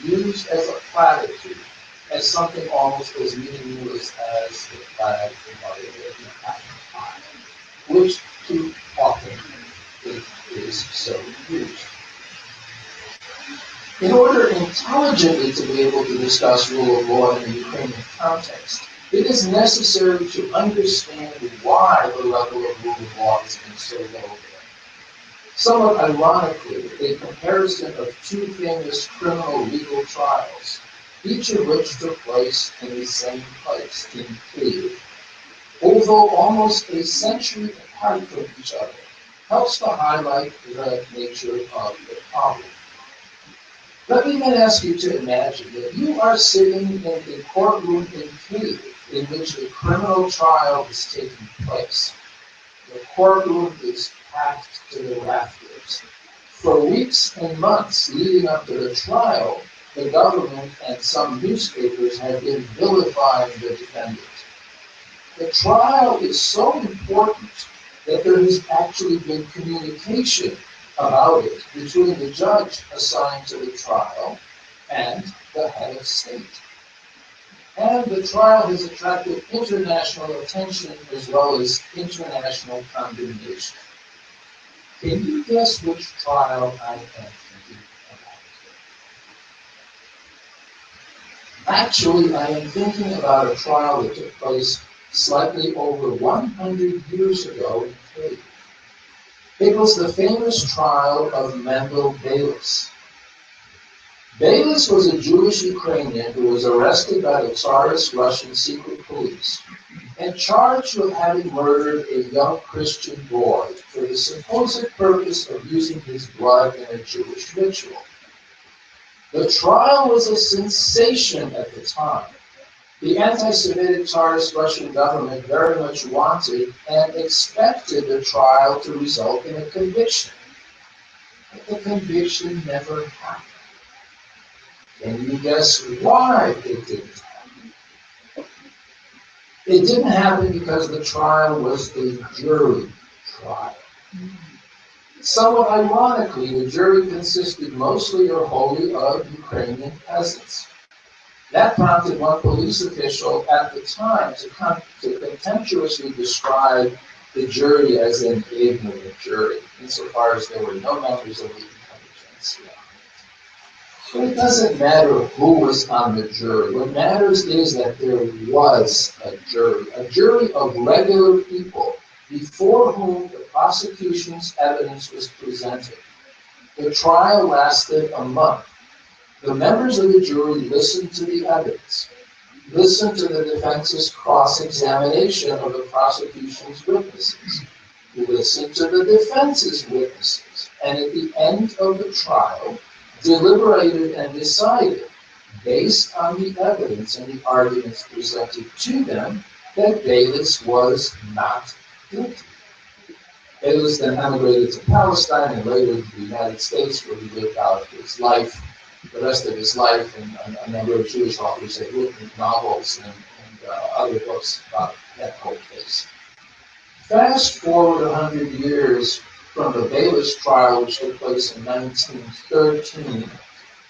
used as a platitude, as something almost as meaningless as the flag which too often it is so used. In order intelligently to be able to discuss rule of law in the Ukrainian context, it is necessary to understand why the level of rule of law has been so low there. Somewhat ironically, a comparison of two famous criminal legal trials, each of which took place in the same place, in Kyiv, although almost a century apart from each other, helps to highlight the nature of the problem. Let me then ask you to imagine that you are sitting in a courtroom in Kyiv in which a criminal trial is taking place. The courtroom is packed to the rafters. For weeks and months leading up to the trial, the government and some newspapers have been vilifying the defendant. The trial is so important that there has actually been communication about it between the judge assigned to the trial and the head of state. And the trial has attracted international attention as well as international condemnation. Can you guess which trial I am thinking about? Actually, I am thinking about a trial that took place slightly over 100 years ago in Kyiv. It was the famous trial of Mendel Beilis. Beilis was a Jewish Ukrainian who was arrested by the Tsarist Russian secret police and charged with having murdered a young Christian boy for the supposed purpose of using his blood in a Jewish ritual. The trial was a sensation at the time. The anti-Semitic Tsarist Russian government very much wanted and expected the trial to result in a conviction. But the conviction never happened. Can you guess why it didn't happen? It didn't happen because the trial was a jury trial. Somewhat ironically, the jury consisted mostly or wholly of Ukrainian peasants. That prompted one police official at the time to contemptuously describe the jury as an ignorant jury, insofar as there were no members of the intelligentsia. So it doesn't matter who was on the jury. What matters is that there was a jury of regular people before whom the prosecution's evidence was presented. The trial lasted a month. The members of the jury listened to the evidence, listened to the defense's cross-examination of the prosecution's witnesses, listened to the defense's witnesses, and at the end of the trial, deliberated and decided, based on the evidence and the arguments presented to them, that Beilis was not guilty. Beilis then emigrated to Palestine and later to the United States, where he lived out his life, the rest of his life, and a number of Jewish authors have written novels and other books about that whole case. Fast forward 100 years from the Beilis trial, which took place in 1913,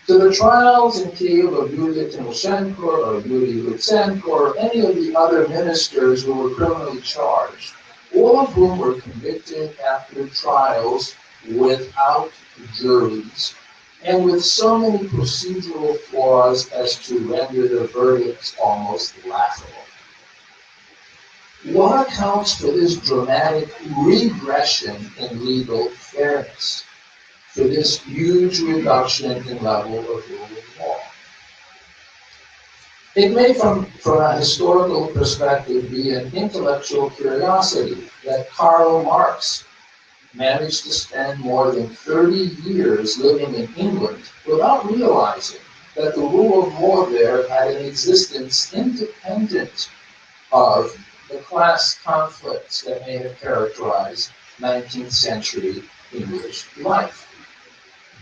to the trials in Kyiv of Yulia Tymoshenko or Yuri Lutsenko or any of the other ministers who were criminally charged, all of whom were convicted after trials without juries and with so many procedural flaws as to render the verdicts almost laughable. What accounts for this dramatic regression in legal fairness, for this huge reduction in level of rule of law? It may, from a historical perspective, be an intellectual curiosity that Karl Marx managed to spend more than 30 years living in England without realizing that the rule of law there had an existence independent of the class conflicts that may have characterized 19th century English life.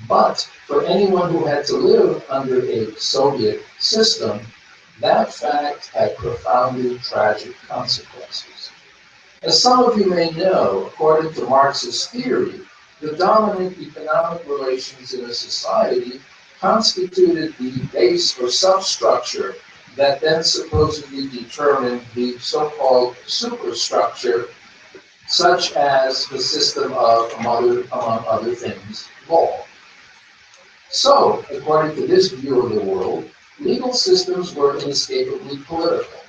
But for anyone who had to live under a Soviet system, that fact had profoundly tragic consequences. As some of you may know, according to Marx's theory, the dominant economic relations in a society constituted the base or substructure that then supposedly determined the so-called superstructure, such as the system of, among other things, law. So, according to this view of the world, legal systems were inescapably political.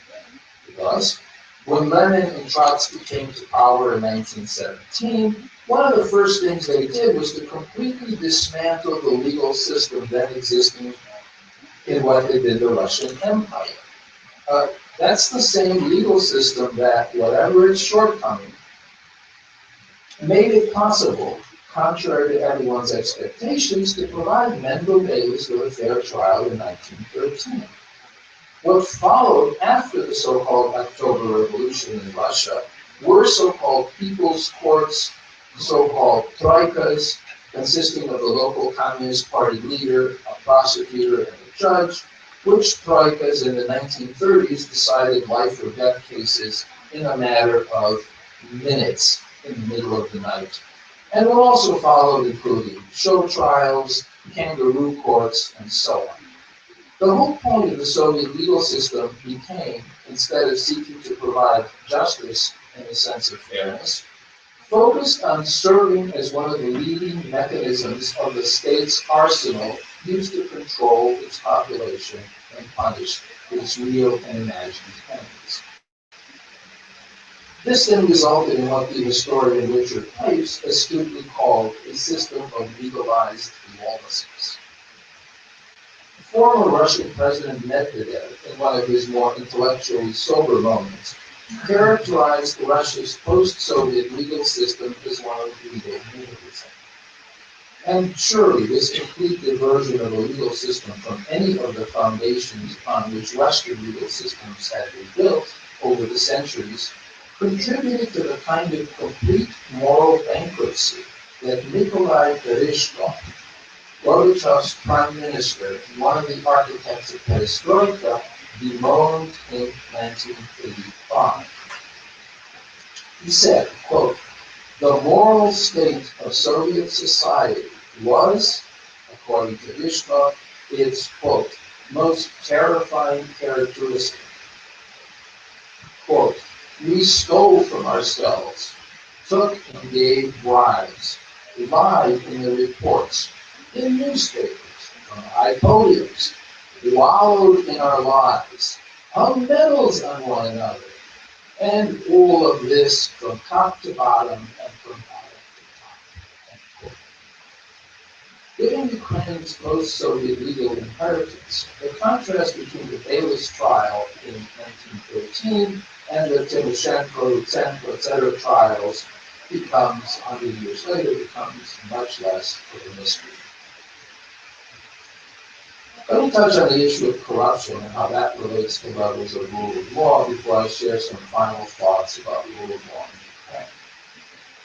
Thus, when Lenin and Trotsky came to power in 1917, one of the first things they did was to completely dismantle the legal system then existing in what had been the Russian Empire. That's the same legal system that, whatever its shortcoming, made it possible, contrary to everyone's expectations, to provide Mendel Bayless with a fair trial in 1913. What followed after the so-called October Revolution in Russia were so-called people's courts, so-called troikas, consisting of the local Communist Party leader, a prosecutor, and a judge, which troikas in the 1930s decided life or death cases in a matter of minutes in the middle of the night. And what also followed included show trials, kangaroo courts, and so on. The whole point of the Soviet legal system became, instead of seeking to provide justice and a sense of fairness, focused on serving as one of the leading mechanisms of the state's arsenal used to control its population and punish its real and imagined enemies. This then resulted in what the historian Richard Pipes astutely called a system of legalized lawlessness. Former Russian President Medvedev, in one of his more intellectually sober moments, characterized Russia's post-Soviet legal system as one of legal nihilism. And surely this complete diversion of a legal system from any of the foundations on which Western legal systems had been built over the centuries contributed to the kind of complete moral bankruptcy that Nikolai Tereshkov, Gorbachev's prime minister, one of the architects of perestroika, bemoaned in 1985. He said, quote, "The moral state of Soviet society was, according to Rishkov, its, quote, most terrifying characteristic. Quote, we stole from ourselves, took and gave bribes, lied in the reports, in newspapers, on high podiums, wallowed in our lives, hung medals on one another, and all of this from top to bottom and from bottom to top." End quote. Given Ukraine's post-Soviet legal inheritance, the contrast between the Bayless trial in 1913 and the Timoshenko, Lutsenko, etc. trials becomes, 100 years later, becomes much less of a mystery. Let me touch on the issue of corruption and how that relates to levels of rule of law before I share some final thoughts about rule of law in Ukraine.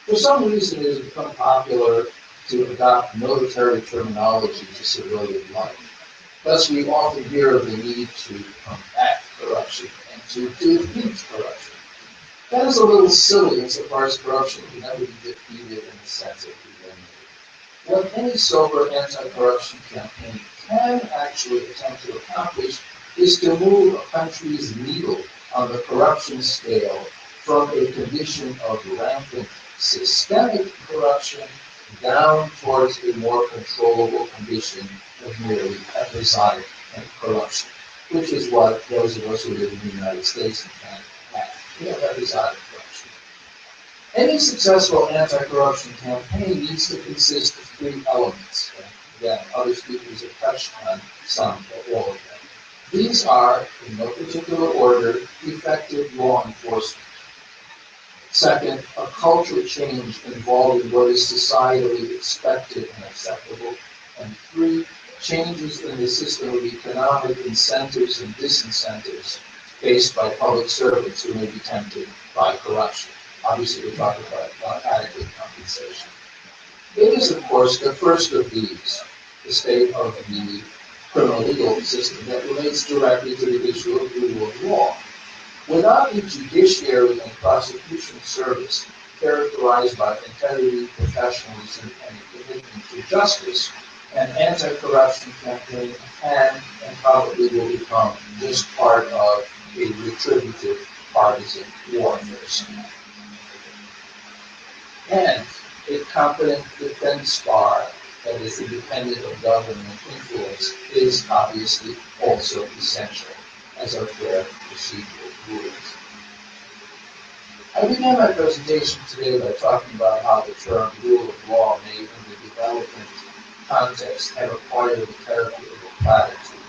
For some reason, it has become popular to adopt military terminology to civilian life. Thus, we often hear of the need to combat corruption and to defeat corruption. That is a little silly insofar as corruption can never be defeated in the sense of eliminated. What any sober anti-corruption campaign can actually attempt to accomplish is to move a country's needle on the corruption scale from a condition of rampant systemic corruption down towards a more controllable condition of merely episodic corruption, which is what those of us who live in the United States and Canada have. Yeah, that is out of corruption. Any successful anti-corruption campaign needs to consist of three elements. And again, other speakers have touched on some or all of them. These are, in no particular order, effective law enforcement. Second, a cultural change involving what is societally expected and acceptable. And three, changes in the system of economic incentives and disincentives faced by public servants who may be tempted by corruption. Obviously, we're talking about adequate compensation. It is, of course, the first of these, the state of the criminal legal system, that relates directly to the issue of rule of law. Without a judiciary and prosecution service characterized by integrity, professionalism, and a commitment to justice, an anti-corruption campaign can and probably will become just part of a retributive partisan warfare. And a competent defense bar that is independent of government influence is obviously also essential, as are fair procedural rules. I began my presentation today by talking about how the term rule of law may, in the development context, have acquired the character of a platitude.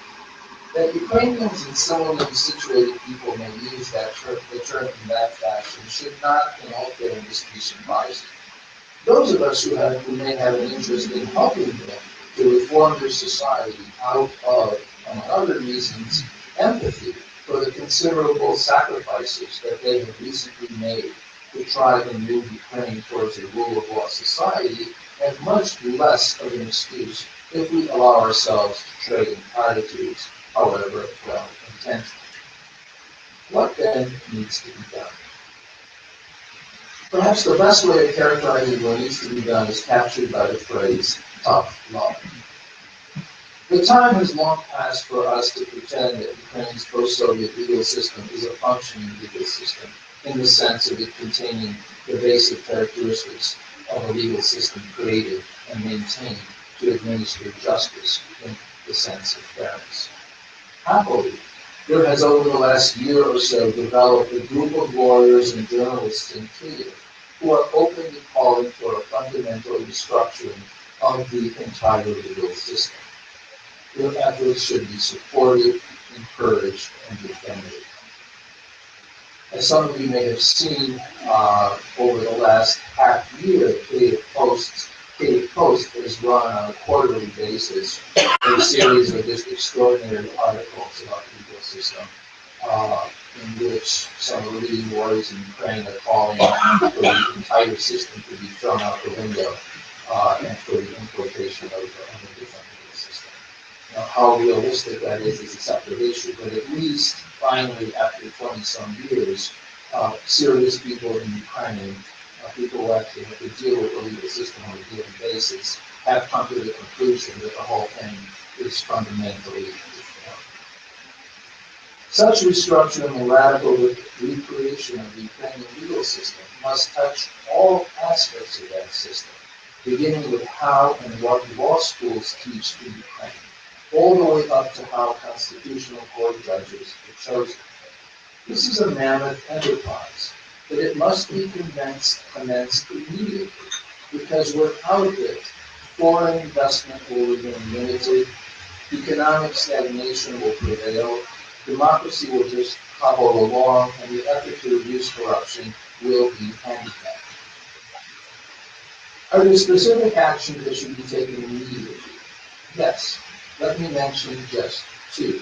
That Ukrainians and similarly situated people may use the term in that fashion should not, in all fairness, be surprising. Those of us who may have an interest in helping them to reform their society out of, among other reasons, empathy for the considerable sacrifices that they have recently made to try and move Ukraine towards a rule of law society, have much less of an excuse if we allow ourselves to trade in platitudes, however well intentioned. What then needs to be done? Perhaps the best way of characterizing what needs to be done is captured by the phrase tough love. The time has long passed for us to pretend that Ukraine's post-Soviet legal system is a functioning legal system in the sense of it containing the basic characteristics of a legal system created and maintained to administer justice in the sense of fairness. Happily, there has over the last year or so developed a group of lawyers and journalists in Kyiv who are openly calling for a fundamental restructuring of the entire legal system. Their efforts should be supported, encouraged, and defended. As some of you may have seen over the last half year, Kyiv Post has run on a quarterly basis a series of just extraordinary articles about the legal system, in which some of the leading lawyers in Ukraine are calling for the entire system to be thrown out the window and for the importation of a different legal system. Now, how realistic that is a separate issue, but at least finally, after 20-some years, serious people in Ukraine, people who actually have to deal with the legal system on a daily basis, have come to the conclusion that the whole thing is fundamentally reformed. Such restructuring and radical recreation of the Ukrainian legal system must touch all aspects of that system, beginning with how and what law schools teach in Ukraine, all the way up to how constitutional court judges are chosen. This is a mammoth enterprise, but it must be commenced immediately, because without it, foreign investment will remain limited, economic stagnation will prevail, democracy will just hobble along, and the effort to reduce corruption will be handicapped. Are there specific actions that should be taken immediately? Yes. Let me mention just two.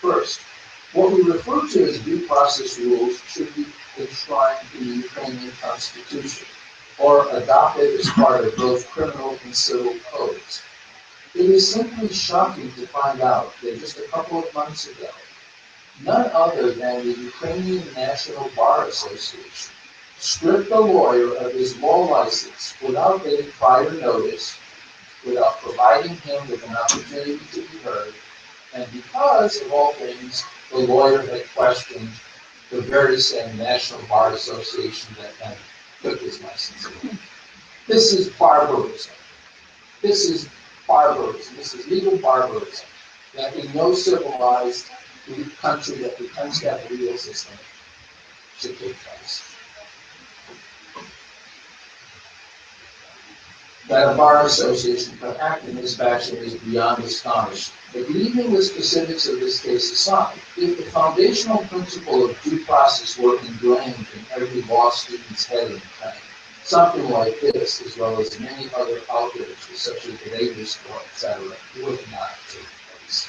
First, what we refer to as due process rules should be enshrined in the Ukrainian constitution or adopted as part of both criminal and civil codes. It is simply shocking to find out that just a couple of months ago, none other than the Ukrainian National Bar Association stripped a lawyer of his law license without getting prior notice, without providing him with an opportunity to be heard, and because, of all things, the lawyer had questioned the very same National Bar Association that then took his license away. This is barbarism. This is barbarism. This is legal barbarism. That in no civilized country that pretends to have a legal system should take place. That a bar association can act in this fashion is beyond astonishing. But leaving the specifics of this case aside, if the foundational principle of due process were ingrained in every law student's head and brain, something like this, as well as many other outrages, such as the neighbor's court, etc., would not take place.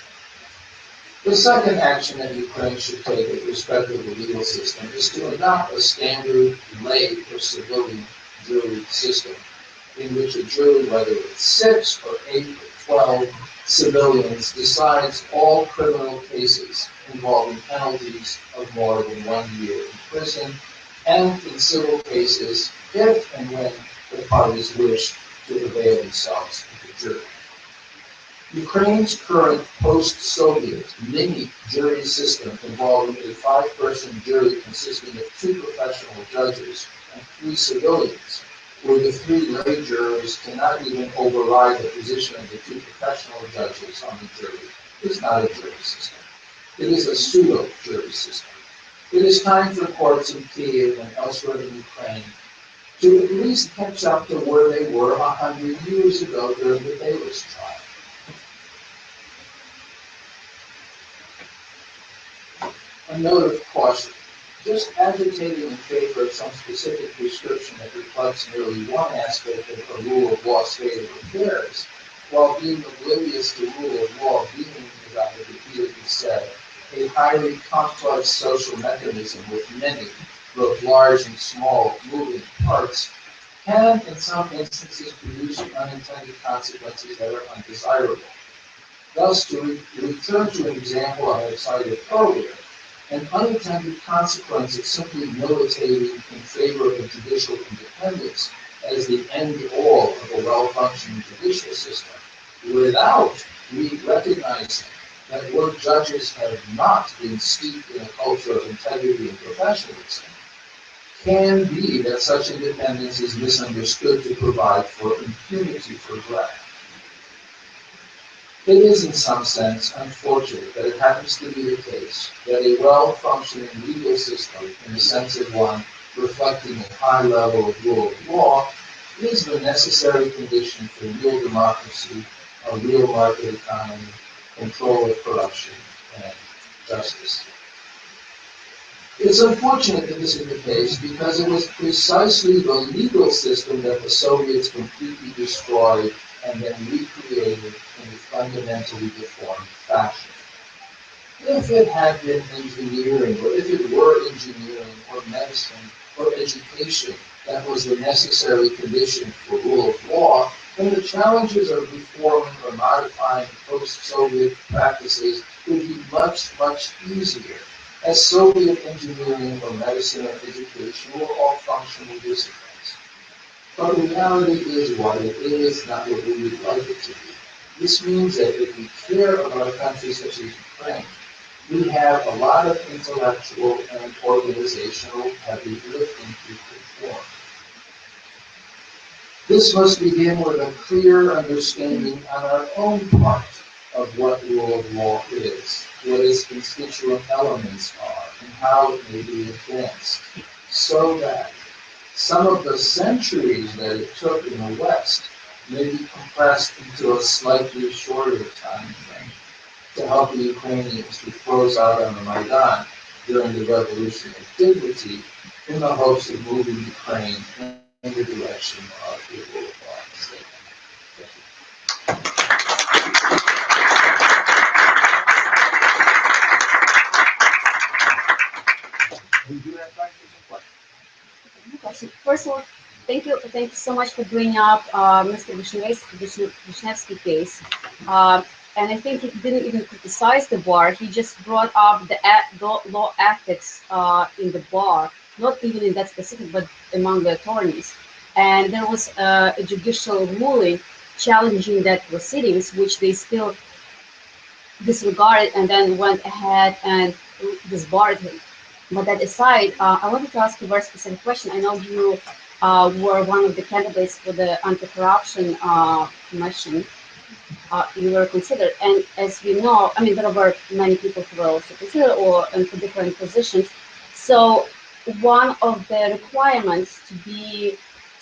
The second action that Ukraine should take with respect to the legal system is to adopt a standard lay or civilian jury system in which a jury, whether it's 6 or 8 or 12 civilians, decides all criminal cases involving penalties of more than 1 year in prison, and in civil cases, if and when the parties wish to avail themselves of the jury. Ukraine's current post-Soviet mini jury system involving a 5-person jury consisting of 2 professional judges and 3 civilians, where the 3 lay jurors cannot even override the position of the 2 professional judges on the jury, is not a jury system. It is a pseudo-jury system. It is time for courts in Kiev and elsewhere in Ukraine to at least catch up to where they were 100 years ago during the Davis trial. A note of caution. Just agitating in favor of some specific prescription that reflects merely one aspect of a rule of law state of affairs, while being oblivious to rule of law being, as I have repeatedly said, a highly complex social mechanism with many, both large and small, moving parts, can in some instances produce unintended consequences that are undesirable. Thus, to return to an example I have cited earlier, an unintended consequence of simply militating in favor of judicial independence as the end-all of a well-functioning judicial system, without recognizing that where judges have not been steeped in a culture of integrity and professionalism, can be that such independence is misunderstood to provide for impunity for graft. It is in some sense unfortunate that it happens to be the case that a well-functioning legal system, in the sense of one reflecting a high level of rule of law, is the necessary condition for real democracy, a real market economy, control of corruption, and justice. It's unfortunate that this is the case because it was precisely the legal system that the Soviets completely destroyed and then recreated in a fundamentally deformed fashion. If it had been engineering, or if it were engineering, or medicine, or education that was the necessary condition for rule of law, then the challenges of reforming or modifying post-Soviet practices would be much, much easier, as Soviet engineering or medicine or education were all functional disciplines. But reality is what it is, not what we would like it to be. This means that if we care about a country such as Ukraine, we have a lot of intellectual and organizational heavy lifting to perform. This must begin with a clear understanding on our own part of what rule of law is, what its constituent elements are, and how it may be advanced, so that some of the centuries that it took in the West may be compressed into a slightly shorter time frame to help the Ukrainians who froze out on the Maidan during the Revolution of Dignity in the hopes of moving Ukraine in the direction of the rule of law state. We do have time for some questions. Question. First of all, thank you so much for bringing up Mr. Vishnevsky case. And I think he didn't even criticize the bar. He just brought up the law ethics in the bar, not even in that specific, but among the attorneys. And there was a judicial ruling challenging that proceedings, which they still disregarded and then went ahead and disbarred him. But that aside, I wanted to ask you a very specific question. I know you were one of the candidates for the anti-corruption commission. You were considered, and as we know, I mean, there were many people who were also considered, or and for different positions. So, one of the requirements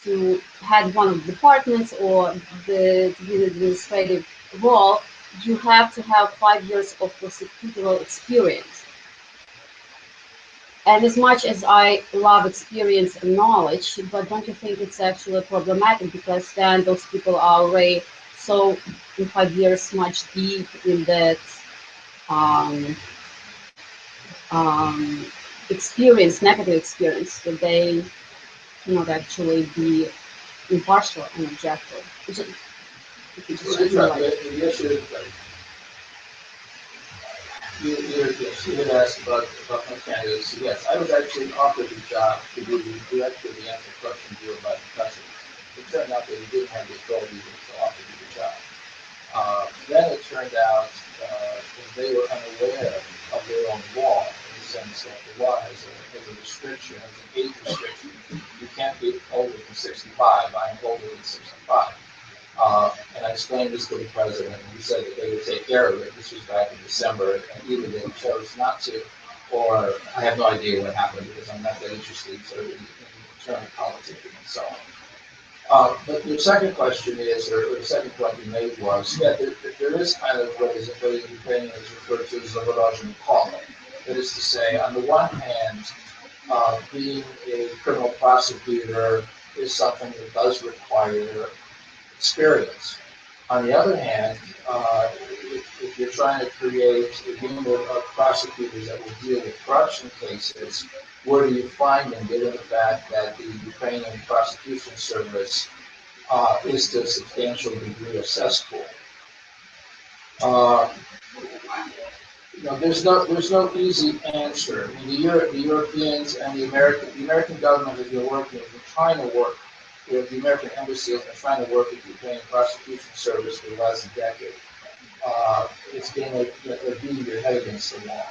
to head one of the departments or to be the administrative role, you have to have 5 years of prosecutorial experience. And as much as I love experience and knowledge, but don't you think it's actually problematic, because then those people are already so in 5 years much deep in that um, experience, negative experience, that they cannot actually be impartial and objective. If you just feel like The issue is that you had asked about my candidates. Yes, I was actually offered the job to be the director of the anti-corruption bureau by the president. It turned out that he didn't have the authority to offer me the job. Then it turned out that they were unaware of their own law, in the sense that the law has a restriction, has an age restriction. You can't be older than 65. I'm older than 65. And I explained this to the president, and he said that they would take care of it. This was back in December, and either they chose not to, or I have no idea what happened, because I'm not that interested sort of in internal politics and so on. But your second question is, or the second point you made was, yeah, there is kind of what in Ukrainian is referred to as a Rodajin call. That is to say, on the one hand, being a criminal prosecutor is something that does require experience. On the other hand, if you're trying to create a unit of prosecutors that will deal with corruption cases, where do you find them, given the fact that the Ukrainian prosecution service is to a substantial degree a cesspool? There's no easy answer. I mean, the Europeans and the American government has been trying to work with the American embassy has been trying to work with the Ukrainian prosecution service for the last decade. It's been like they're beating their head against the wall.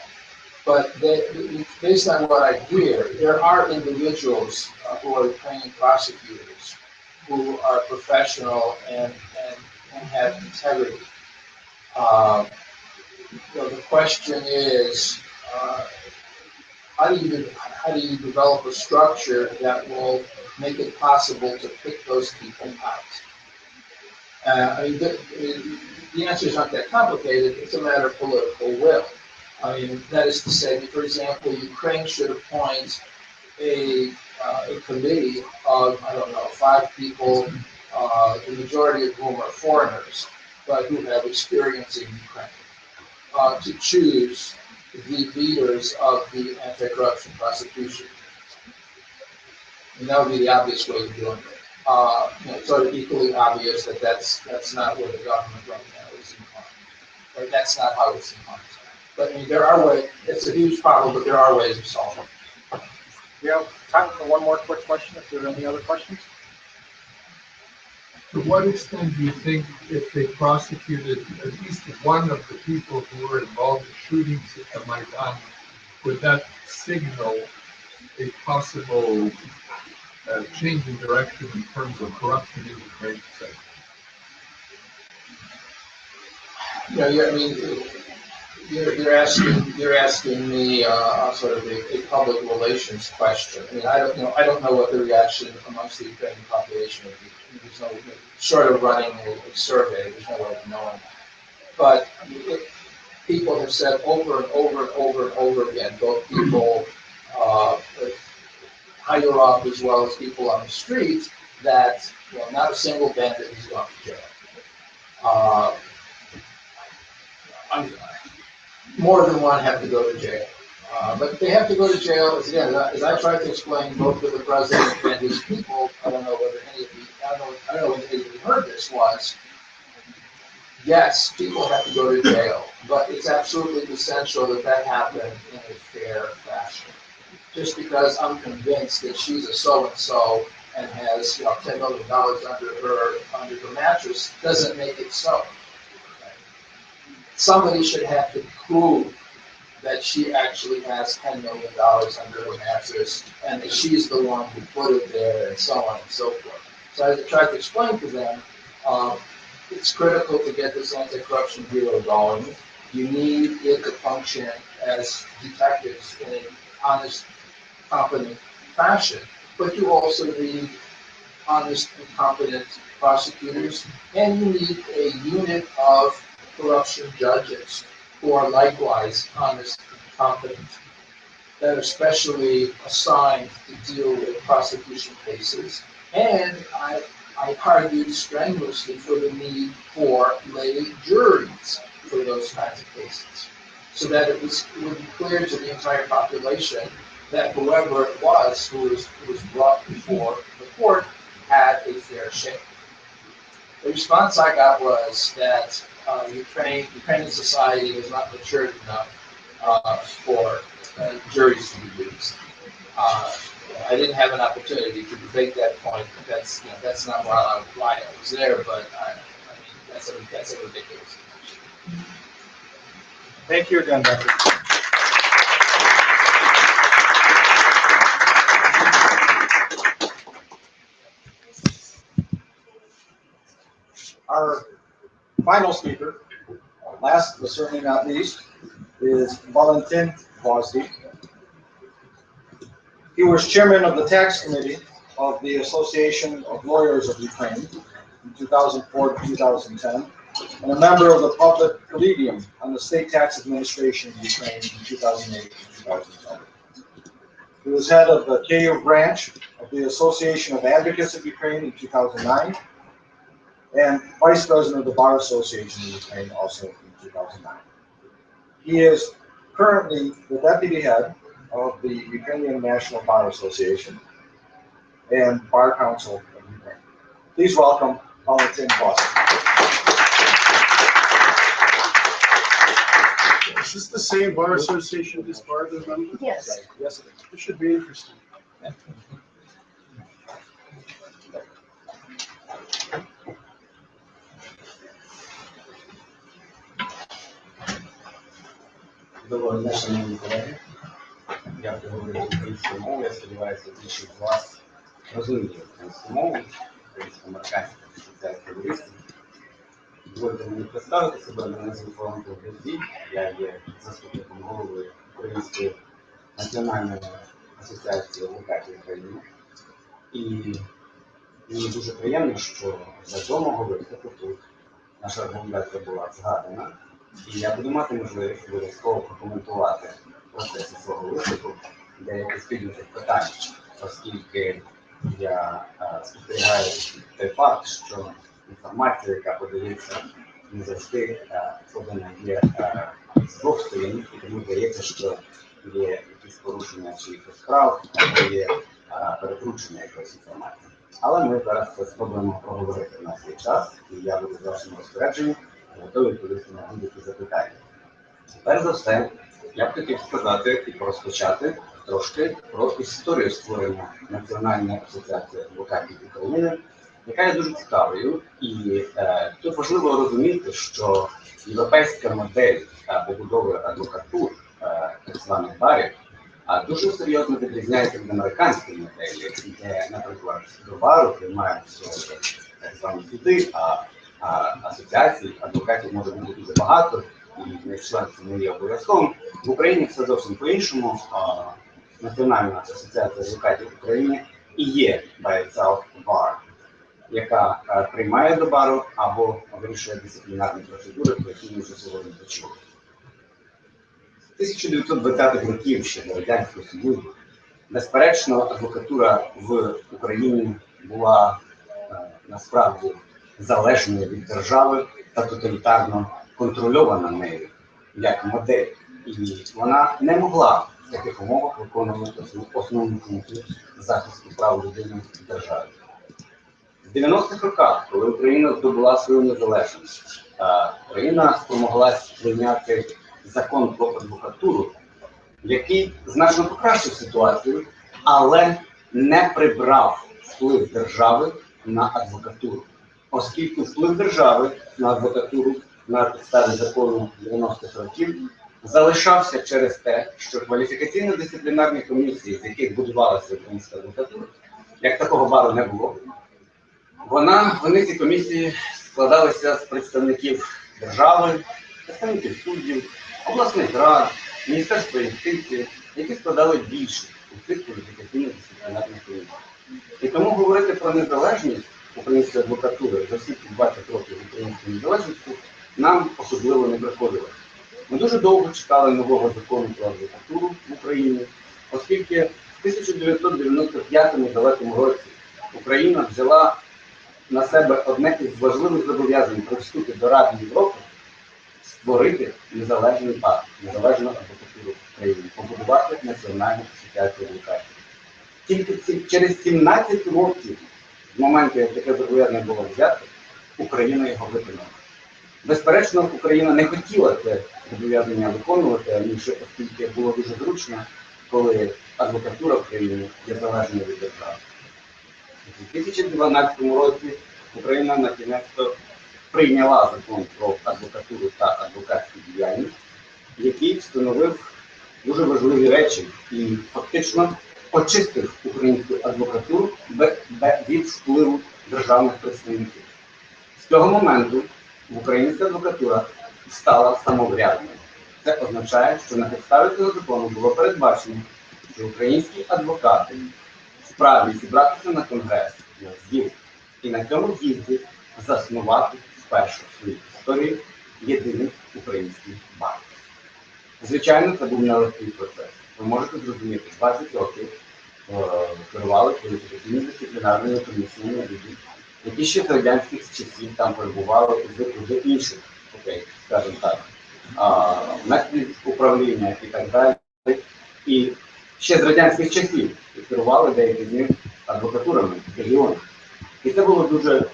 But based on what I hear, there are individuals who are Ukrainian prosecutors who are professional and have integrity. The question is, how do you develop a structure that will make it possible to pick those people out? The answer is not that complicated. It's a matter of political will. I mean, that is to say, for example, Ukraine should appoint a committee of, 5 people, the majority of whom are foreigners, but who have experience in Ukraine, to choose the leaders of the anti-corruption prosecution. And that would be the obvious way of doing it. It's sort of equally obvious that that's not where the government right now is inclined. Right? That's not how it's inclined. But I mean, there are ways. It's a huge problem, but there are ways of solving it. We have time for one more quick question, if there are any other questions. To what extent do you think, if they prosecuted at least one of the people who were involved in shootings at the Maidan, would that signal a possible change in direction in terms of corruption in Ukraine? You're asking me sort of a public relations question. I mean, I don't know what the reaction amongst the Ukrainian population would be. There's no short of running a survey. There's no way of knowing. But people have said over and over and over and over again, both people higher up as well as people on the street, that not a single bandit has gone to jail. More than one have to go to jail. But they have to go to jail, as I tried to explain both to the president and his people. I don't know whether any of you, I don't know whether any of you heard this once. Yes, people have to go to jail, but it's absolutely essential that happen in a fair fashion. Just because I'm convinced that she's a so-and-so and has $10 million under her mattress doesn't make it so. Somebody should have to prove that she actually has $10 million under her mattress and that she's the one who put it there, and so on and so forth. So as I tried to explain to them, it's critical to get this anti-corruption bureau going. You need it to function as detectives in an honest competent fashion, but you also need honest and competent prosecutors, and you need a unit of corruption judges who are likewise honest and competent, that are specially assigned to deal with prosecution cases. And I argued strenuously for the need for lay juries for those kinds of cases, so that it would be clear to the entire population that whoever it was who was brought before the court had a fair shake. The response I got was that Ukrainian society was not matured enough for juries to be used. I didn't have an opportunity to debate that point. That's not why I was there, but I mean that's a ridiculous. Thank you again, Dr. Our final speaker, last but certainly not least, is Valentin Gvozdy. He was chairman of the tax committee of the Association of Lawyers of Ukraine from 2004 to 2010, and a member of the public collegium on the state tax administration of Ukraine from 2008 to 2010. He was head of the KU branch of the Association of Advocates of Ukraine in 2009, and vice president of the Bar Association of Ukraine also in 2009. He is currently the deputy head of the Ukrainian National Bar Association and Bar Council of Ukraine. Please welcome Valentin Gvozdy. Is this the same bar association this bar is a member? Yes. Yes, it is. It should be interesting. Доброго дня, шановні колеги. Дякую говорити українською мовою. Я сподіваюся, більшість з вас розуміє українську мову, українсько-американська асоціація юристів. Дозвольте мені представити себе, мене звуть Валентин Гвоздій. Я є заступником голови Української національної асоціації адвокатів України. І мені дуже приємно, що для мого виступу тут наша організація була згадана. І я буду мати можливість обов'язково прокоментувати в процесі свого виступу деякі спільних питань, оскільки я спостерігаю той факт, що інформація, яка подається, не завжди подана є з двох сторін, і тому здається, що є якісь порушення чиїхось прав, або є перекручення якоїсь інформації. Але ми зараз це спробуємо проговорити на свій час, і я буду з вашим розпорядженням готовий відповісти на будь-які запитання. Перш за все, я б хотів сказати і розпочати трошки про історію створення Національної асоціації адвокатів України, яка є дуже цікавою. І тут важливо розуміти, що європейська модель побудови адвокатур, так званих барів, дуже серйозно відрізняється від американської моделі, де, наприклад, до бару приймаються так звані суди, а асоціацій адвокатів може бути дуже багато, і не членство не є обов'язковим. В Україні все зовсім по-іншому. Національна асоціація адвокатів України і є by itself bar, яка приймає до бару або вирішує дисциплінарні процедури, про які ми вже сьогодні почули. З 1920-х років ще до Радянського Союзу, безперечно, адвокатура в Україні була насправді залежною від держави та тоталітарно контрольована нею як модель. І вона не могла в таких умовах виконувати основну функцію захисту прав людини в державі. В 90-х роках, коли Україна здобула свою незалежність, Україна спромоглась прийняти закон про адвокатуру, який значно покращив ситуацію, але не прибрав вплив держави на адвокатуру. Оскільки вплив держави на адвокатуру на підставі закону 90-х років залишався через те, що кваліфікаційно-дисциплінарні комісії, з яких будувалася українська адвокатура, як такого бару не було, вони ці комісії складалися з представників держави, представників суддів, обласних рад, Міністерства юстиції, які складали більшість у цих кваліфікаційно-дисциплінарних комісій. І тому говорити про незалежність української адвокатури за всі 20 років української незалежності нам особливо не приходилось. Ми дуже довго чекали нового закону про адвокатуру в Україні, оскільки в 1995 далекому році Україна взяла на себе одне із важливих зобов'язань при вступі до Ради Європи створити незалежний ПАД, незалежну адвокатуру в країні, побудувати Національну асоціацію адвокатів. Тільки через 17 років з моменту, як таке зобов'язання було взято, Україна його виконала. Безперечно, Україна не хотіла це зобов'язання виконувати раніше, оскільки було дуже зручно, коли адвокатура в країні є залежною від держави. У 2012 році Україна накінець-то прийняла закон про адвокатуру та адвокатську діяльність, який встановив дуже важливі речі і фактично очистив українську адвокатуру від впливу державних представників. З того моменту українська адвокатура стала самоврядною. Це означає, що на підставі цього закону було передбачено, що українські адвокати вправі зібратися на конгрес, на з'їзд, і на цьому з'їзді заснувати вперше в своїй історії єдиний український бар. Звичайно, це був нелегкий процес. Ви можете зрозуміти, 20 років керували кваліфікаційно-дисциплінарними комісіями людей, які ще з радянських часів там перебували і звикли до інших, скажімо так, методів управління і так далі. І ще з радянських часів керували деякі з них адвокатурами регіону. І це було дуже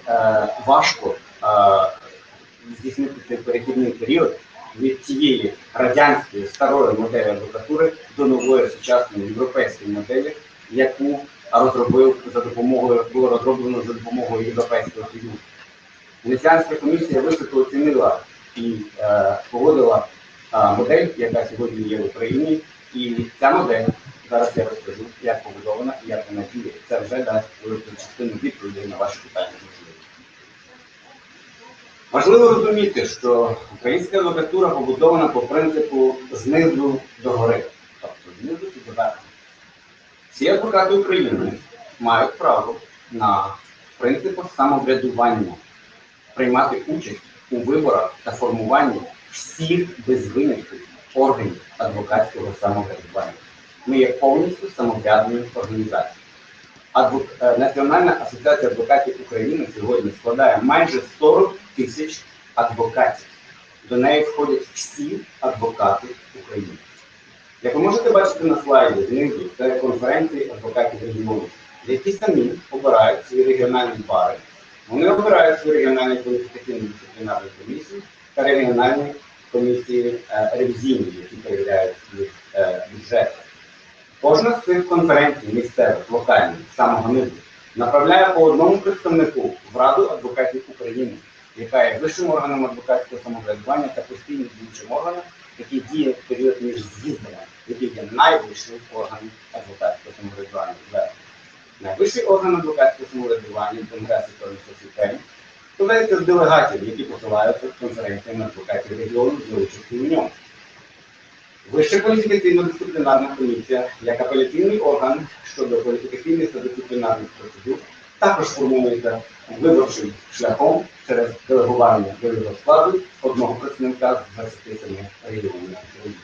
важко здійснити цей перехідний період від тієї радянської старої моделі адвокатури до нової сучасної європейської моделі, яку було розроблено за допомогою Європейського Союзу. Венеціанська комісія високо оцінила і погодила модель, яка сьогодні є в Україні. І ця модель, зараз я розкажу, як побудована і як вона діє. Це вже дасть велику частину відповідей на ваші питання. Важливо розуміти, що українська адвокатура побудована по принципу знизу до гори, тобто знизу до верху. Всі адвокати України мають право на принципах самоврядування, приймати участь у виборах та формуванні всіх без винятку органів адвокатського самоврядування. Ми є повністю самоврядною організацією. Національна асоціація адвокатів України сьогодні складає майже 40 тисяч адвокатів. До неї входять всі адвокати України. Як ви можете бачити на слайді, знизу це конференції адвокатів регіону, які самі обирають свої регіональні бари. Вони обирають свої регіональні кваліфікаційно-дисциплінарні комісії та регіональні комісії ревізійні, які перевіряють їх бюджети. Кожна з цих конференцій місцевих, локальних, самого низу, направляє по одному представнику в Раду адвокатів України, яка є вищим органом адвокатського самоврядування та постійним діючим органом, який діє в період між з'їздами, який є найвищим органом адвокатського самоврядування. Найвищий орган адвокатського самоврядування, Конгрес Соціальних, складається з делегатів, які посилаються конференціями адвокатів регіону для участі у ньому. Вища кваліфікаційно-дисциплінарна комісія, як апеляційний орган щодо кваліфікаційних та дисциплінарних процедур, також формується виборчим шляхом через делегування до його складу одного представника з 27 регіонів України.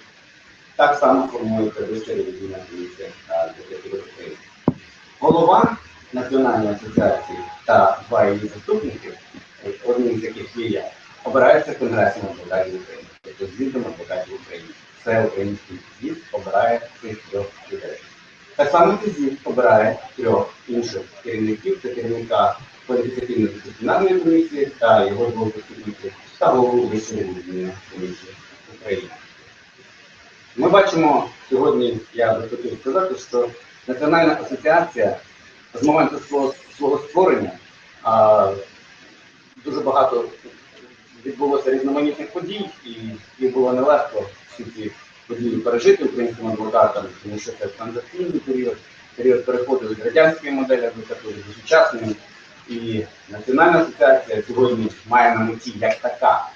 Так само формується Вища ревізійна комісія адвокатів України. Голова Національної асоціації та два її заступники, одним з яких є я, обираються Конгресом адвокатів України, тобто з'їздом адвокатів України. Це український з'їзд обирає цих трьох людей. Так само цей з'їзд обирає трьох інших керівників, це керівника кваліфікаційно-дисциплінарної комісії та його двох заступників, та голову Вищої ревізійної комісії України. Ми бачимо сьогодні, я би хотів сказати, що Національна асоціація з моменту свого створення дуже багато відбулося різноманітних подій, і їх було нелегко всі ці події пережити українським адвокатам, тому що це транзакційний період переходу від радянської моделі адвокатури до сучасної. І Національна асоціація сьогодні має на меті як така,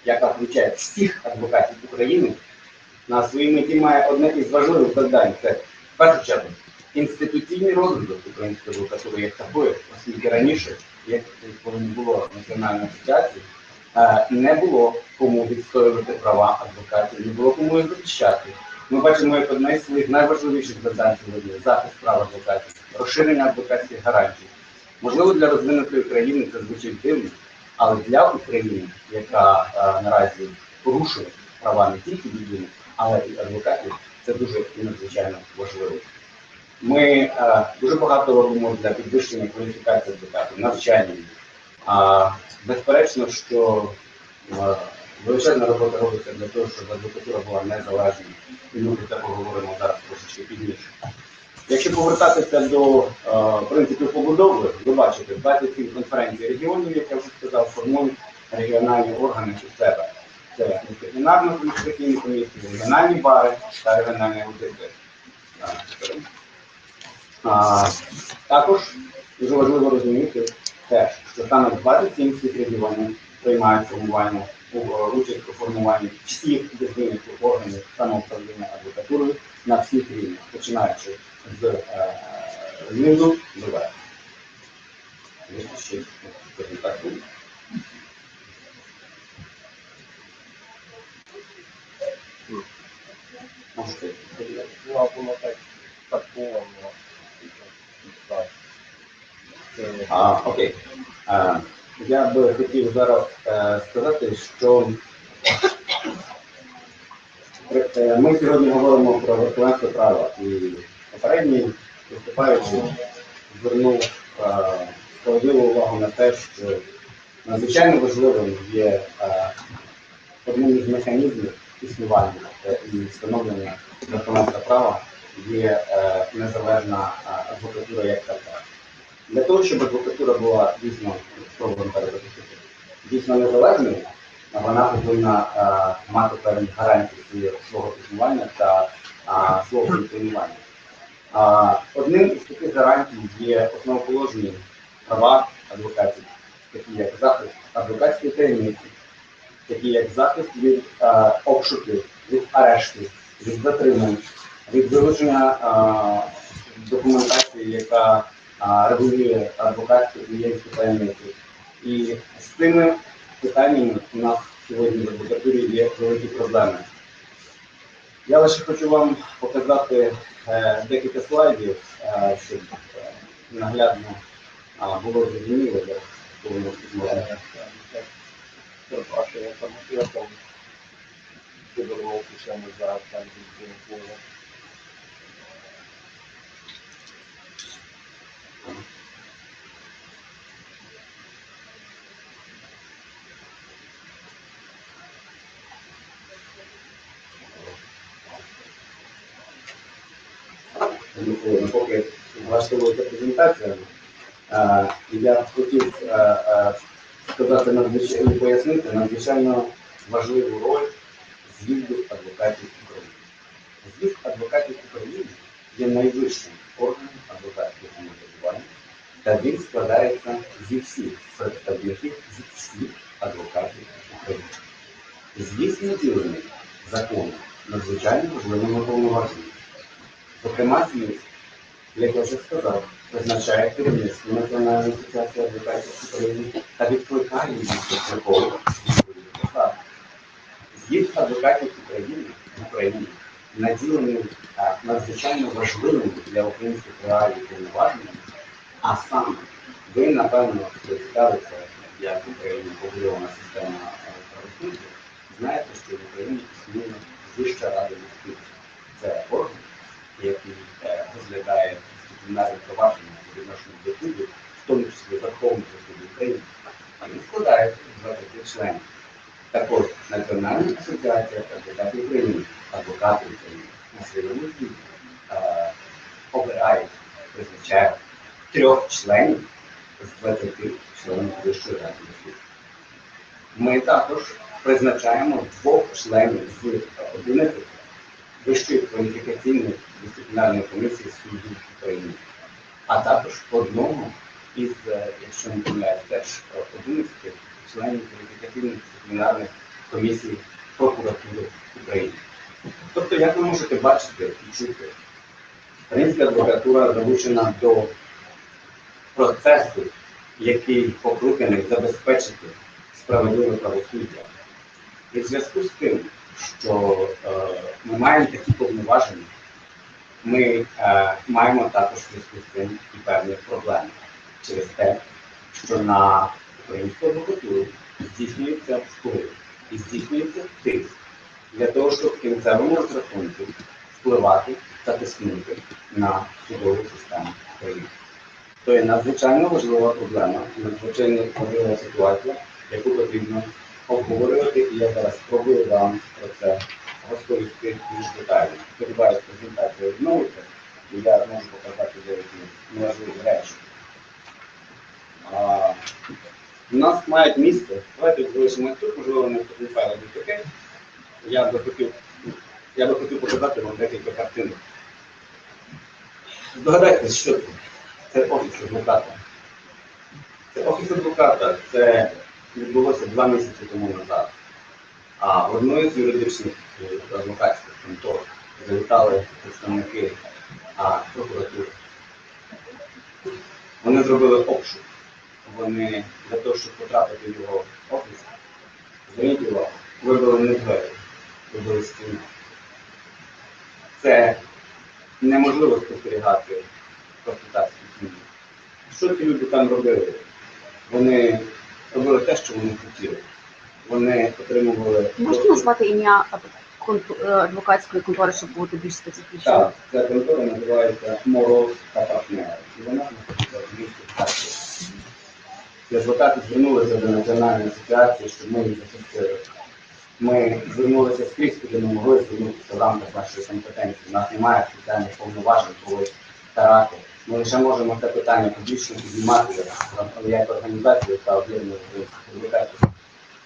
яка включає всіх адвокатів України, на своїй меті має одне із важливих завдань – це В першу чергу, інституційний розвиток української адвокатури як такої, оскільки раніше, як коли не було національної асоціації, не було кому відстоювати права адвокатів, не було кому їх захищати. Ми бачимо, як одна із своїх найважливіших завдань сьогодні – захист прав адвокатів, розширення адвокатських гарантій. Можливо, для розвинутої країни це звучить дивно, але для України, яка наразі порушує права не тільки людини, але і адвокатів, це дуже і надзвичайно важливо. Ми дуже багато робимо для підвищення кваліфікації адвокатів, навчання. Безперечно, що величезна робота робиться для того, щоб адвокатура була незалежною. І ми про це поговоримо зараз трошечки пізніше. Якщо повертатися до принципів побудови, ви бачите, 27 конференцій регіонів, як я вже сказав, формують регіональні органи у себе. Це дисциплінарно адміністративні комісії, регіональні бари та регіональні аудити. Також дуже важливо розуміти те, що саме 27 цих регіонів приймають участь у формуванні всіх дисциплінарних органів самоуправління адвокатурою на всіх рівнях, починаючи з знизу до верху. Окей. Я би хотів зараз сказати, що ми сьогодні говоримо про верховенство права. І попередній виступаючий звернув справедливу увагу на те, що надзвичайно важливим є одним із механізмів існування і встановлення верховенства права є незалежна адвокатура як така. Для того, щоб адвокатура була дійсно, дійсно незалежною, вона повинна мати певні гарантії свого існування та свого функціонування. Одним із таких гарантій є основоположні права адвокатів, такі як захист адвокатської таємниці, такі як захист від обшуків, від арештів, від затримань, від вилучення документації, яка регулює адвокатську клієнтську таємницю. І з цими питаннями у нас сьогодні в адвокатурі є великі проблеми. Я лише хочу вам показати декілька слайдів, щоб наглядно було зрозуміло, як повинно змогти. Поки влаштовується презентація, я б хотів сказати і пояснити надзвичайно важливу роль з'їзду адвокатів України. З'їзд адвокатів України є найвищим органом адвокатського самоврядування, та він складається зі всіх представників зі всіх адвокатів України. З'їзд наділений законом надзвичайно важливими повноваженнями. Зокрема, з'їзд, як я вже сказав, призначає керівництво Національної асоціації адвокатів України та відкликає їх достроково відповідних посад. З'їзд адвокатів України в Україні наділений надзвичайно важливими для українських реалій повноваженнями, а саме ви, напевно, хто цікавиться, як в Україні побудована система правосуддя, знаєте, що в Україні існує Вища рада юстиції. Це орган, який розглядає дисциплінарні провадження по відношенню до суддів, в тому числі Верховного суду України. Він складається з 20 членів. Також Національна асоціація адвокатів України, адвокати України на своєму звіті обирають, призначають 3 членів з 20 членів Вищої ради юстиції. Ми також призначаємо 2 членів з 11 Вищої кваліфікаційної дисциплінарної комісії суддів України, а також одного із, якщо не помиляюсь, теж 11 членів кваліфікаційних дисциплінарних комісій прокуратури України. Тобто, як ви можете бачити і чути, Українська адвокатура залучена до процесу, який покликаний забезпечити справедливе правосуддя. І в зв'язку з тим, що ми маємо такі повноваження, ми маємо також в зв'язку з цим і певні проблеми через те, що на українську адвокатуру здійснюється вплив і здійснюється тиск для того, щоб в кінцевому розрахунку впливати та тиснути на судову систему України. То є надзвичайно важлива проблема, надзвичайно важлива ситуація, яку потрібно обговорювати, і я зараз спробую вам про це розповісти більш детально. Сподіваюся, презентація відновиться, і я можу показати деякі неважливі речі. У нас мають місце, давайте залишимо тут, можливо, не файли буде таке. Я би хотів показати вам декілька картинок. Здогадайтесь, що це? Це офіс адвоката. Це офіс адвоката, це відбулося 2 місяці тому назад. А в одної з юридичних адвокатських контор завітали представники прокуратури. Вони зробили обшук. Вони для того, щоб потрапити в його офіс, зверніть увагу, вибили не двері, вибили стіну. Це неможливо спостерігати просто так спокійно. Що ці люди там робили? Вони робили те, що вони хотіли. Вони отримували... Можете назвати ім'я адвокатської контори, щоб бути більш специфічним? Так, ця контора називається Мороз та партнери. І вона знаходиться в місті Харкові. І адвокати звернулися до Національної асоціації, щоб ми їх захистили. Ми звернулися скрізь, куди ми могли звернутися в рамках нашої компетенції. У нас немає спеціальних повноважень когось карати. Ми лише можемо це питання публічно піднімати як організацію, яка об'єднує українських адвокатів.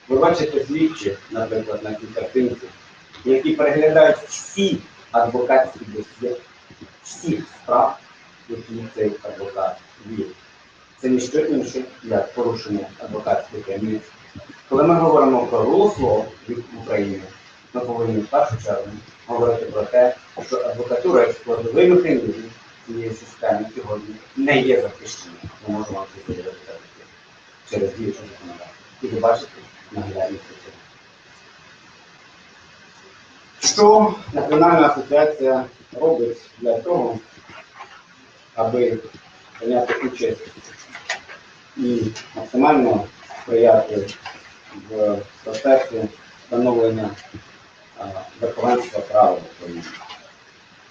Ви бачите слідчі, наприклад, на цій картинці, які переглядають всі адвокатські досьє, всіх справ, які цей адвокат вів. Це ніщо інше, як порушення адвокатської таємниці. Коли ми говоримо про rule of law в Україні, ми повинні в першу чергу говорити про те, що адвокатура як складовий механізм цієї системи сьогодні не є захищеною. Ми можемо вам це зробити через діючу законодавство. І ви бачите наглядність цього. Що Національна асоціація робить для того, аби прийняти участь і максимально сприяти в процесі встановлення верховенства права в Україні?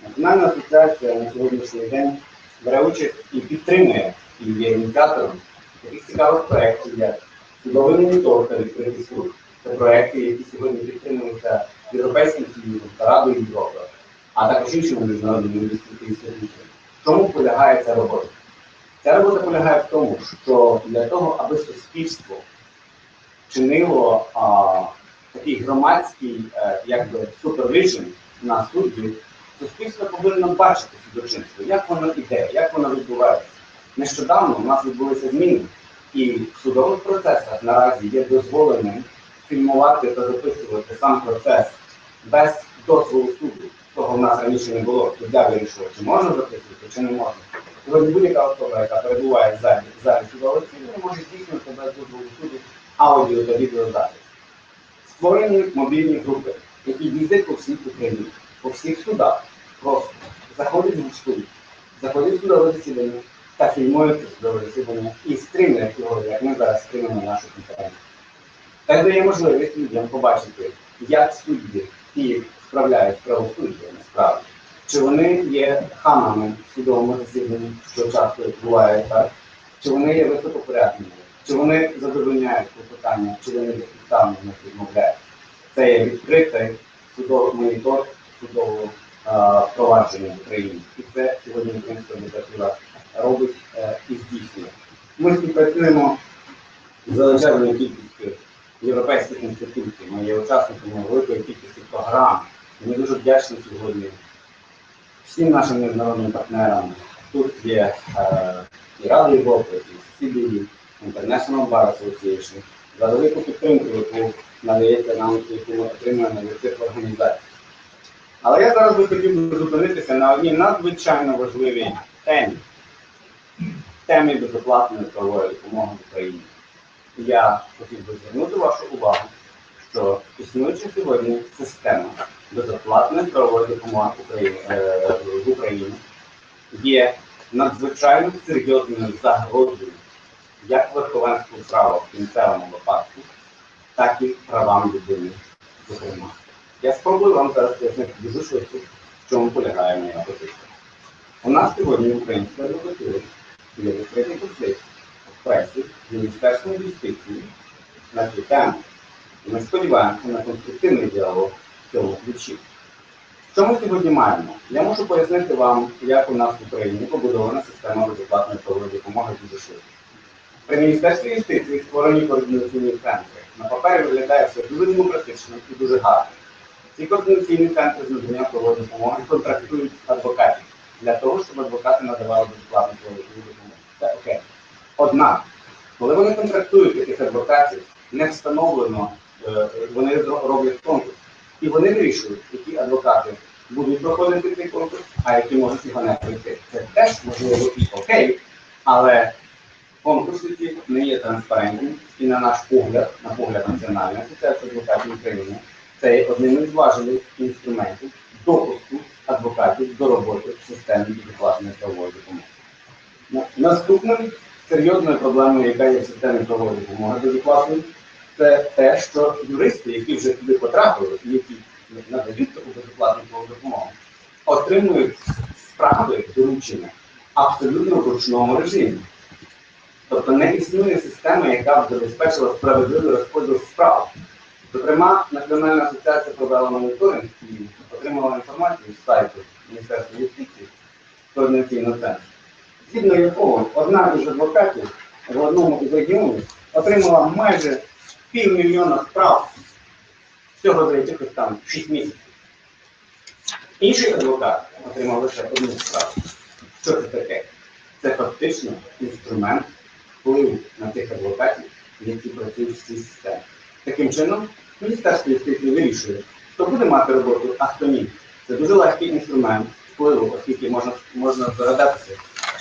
Національна асоціація на сьогоднішній день бере участь і підтримує, і є ініціатором таких цікавих проєктів, як судовий монітор та відкритий суд. Це проєкти, які сьогодні підтримуються Європейським Союзом та Радою Європи, а також іншими міжнародними інституціями. В чому полягає ця робота? Ця робота полягає в тому, що для того, аби суспільство чинило такий громадський супервіжн на суддів, суспільство повинно бачити судочинство, як воно йде, як воно відбувається. Нещодавно у нас відбулися зміни, і в судових процесах наразі є дозволеним фільмувати та записувати сам процес без дозволу суду. Того в нас раніше не було. Суддя вирішував, чи можна записувати, чи не можна. Сьогодні будь-яка особа, яка перебуває в залі судових засідань, може здійснювати без дозволу суду аудіо та відеозапис. Створені мобільні групи, які їздять по всій Україні, по всіх судах, просто заходять в суд, заходять в судове засідання та фільмують судове засідання і стримують його, як ми зараз стримуємо нашу конференцію. Так дає можливість людям побачити, як судді і справляють правосуддя насправді. Чи вони є хамами в судовому засіданні, що часто буває так, чи вони є високопорядними, чи вони задовольняють клопотання, чи вони безпідставно не відмовляють. Це є відкритий судовий монітор судового провадження в Україні. І це сьогодні українська адвокатура робить і здійснює. Ми співпрацюємо з величезною кількістю європейських інституцій. Ми є учасниками великої кількості програм. Ми дуже вдячні сьогодні всім нашим міжнародним партнерам. Тут є і Рада Європи, і CBE, International Bar Association, за велику підтримку, яку надається нам, яку ми отримуємо від цих організацій. Але я зараз би хотів би зупинитися на одній надзвичайно важливій темі безоплатної правової допомоги в Україні. Я хотів би звернути вашу увагу, що існуюча сьогодні система безоплатної правової допомоги в Україні є надзвичайно серйозною загрозою як верховенству права в кінцевому випадку, так і правам людини, зокрема. Я спробую вам зараз пояснити дуже швидко, в чому полягає моя позиція. У нас сьогодні в українській адвокатурі є відкритий конфлікт в пресі з Міністерством юстиції на цю тему. І ми сподіваємося на конструктивний діалог в цьому ключі. Що ми сьогодні маємо? Я можу пояснити вам, як у нас в Україні побудована система безоплатної правової допомоги дуже швидко. При Міністерстві юстиції створені координаційні центри. На папері виглядає все дуже демократично і дуже гарно. Ці координаційні центри з надання правової допомоги контрактують адвокатів для того, щоб адвокати надавали безоплатну правову допомогу. Це окей. Однак, коли вони контрактують таких адвокатів, не встановлено, вони роблять конкурс. І вони вирішують, які адвокати будуть проходити цей конкурс, а які можуть його не пройти. Це теж можливо і окей, але конкурси ці не є транспарентні, і на наш погляд, на погляд Національної асоціації адвокатів України, це є одним із важливих інструментів допуску адвокатів до роботи в системі безоплатної правової допомоги. Наступною серйозною проблемою, яка є в системі правової допомоги безоплатної, це те, що юристи, які вже туди потрапили, і які надають таку безоплатну правову допомогу, отримують справи доручення абсолютно в ручному режимі. Тобто не існує система, яка б забезпечила справедливий розподіл справ. Зокрема, Національна асоціація провела моніторинг і отримала інформацію з сайту Міністерства юстиції координаційного центру, згідно якого одна із адвокатів в одному із регіонів отримала майже 500 000 справ всього за якихось там 6 місяців. Інший адвокат отримав лише одну справу. Що це таке? Це фактично інструмент впливу на тих адвокатів, які працюють в цій системі. Таким чином, Міністерство юстиції вирішує, хто буде мати роботу, а хто ні. Це дуже легкий інструмент впливу, оскільки можна здогадатися,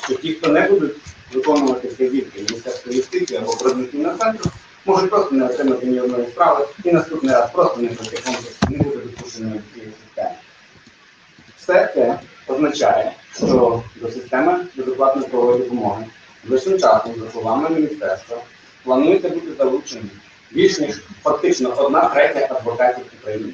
що ті, хто не будуть виконувати вказівки Міністерства юстиції або координаційного центру, можуть просто не отримати ні одної справи і наступний раз просто не пройти конкурс, не буде допущеної до цієї системи. Все це означає, що до системи безоплатної правової допомоги ближчим часом, за словами міністерства, планується бути залучені більш ніж фактично 1/3 адвокатів України.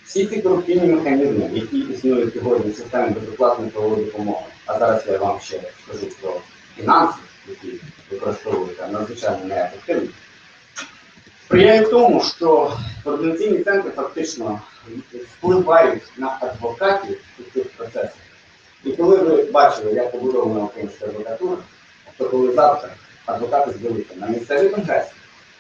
Всі ці корупційні механізми, які існують сьогодні в системі безоплатної правової допомоги, а зараз я вам ще скажу про фінанси, які використовуються надзвичайно неефективно, сприяє тому, що координаційні центри фактично впливають на адвокатів у цих процесах. І коли ви бачили, як побудована українська адвокатура, то коли завтра адвокати зберуться на місцеві конгреси,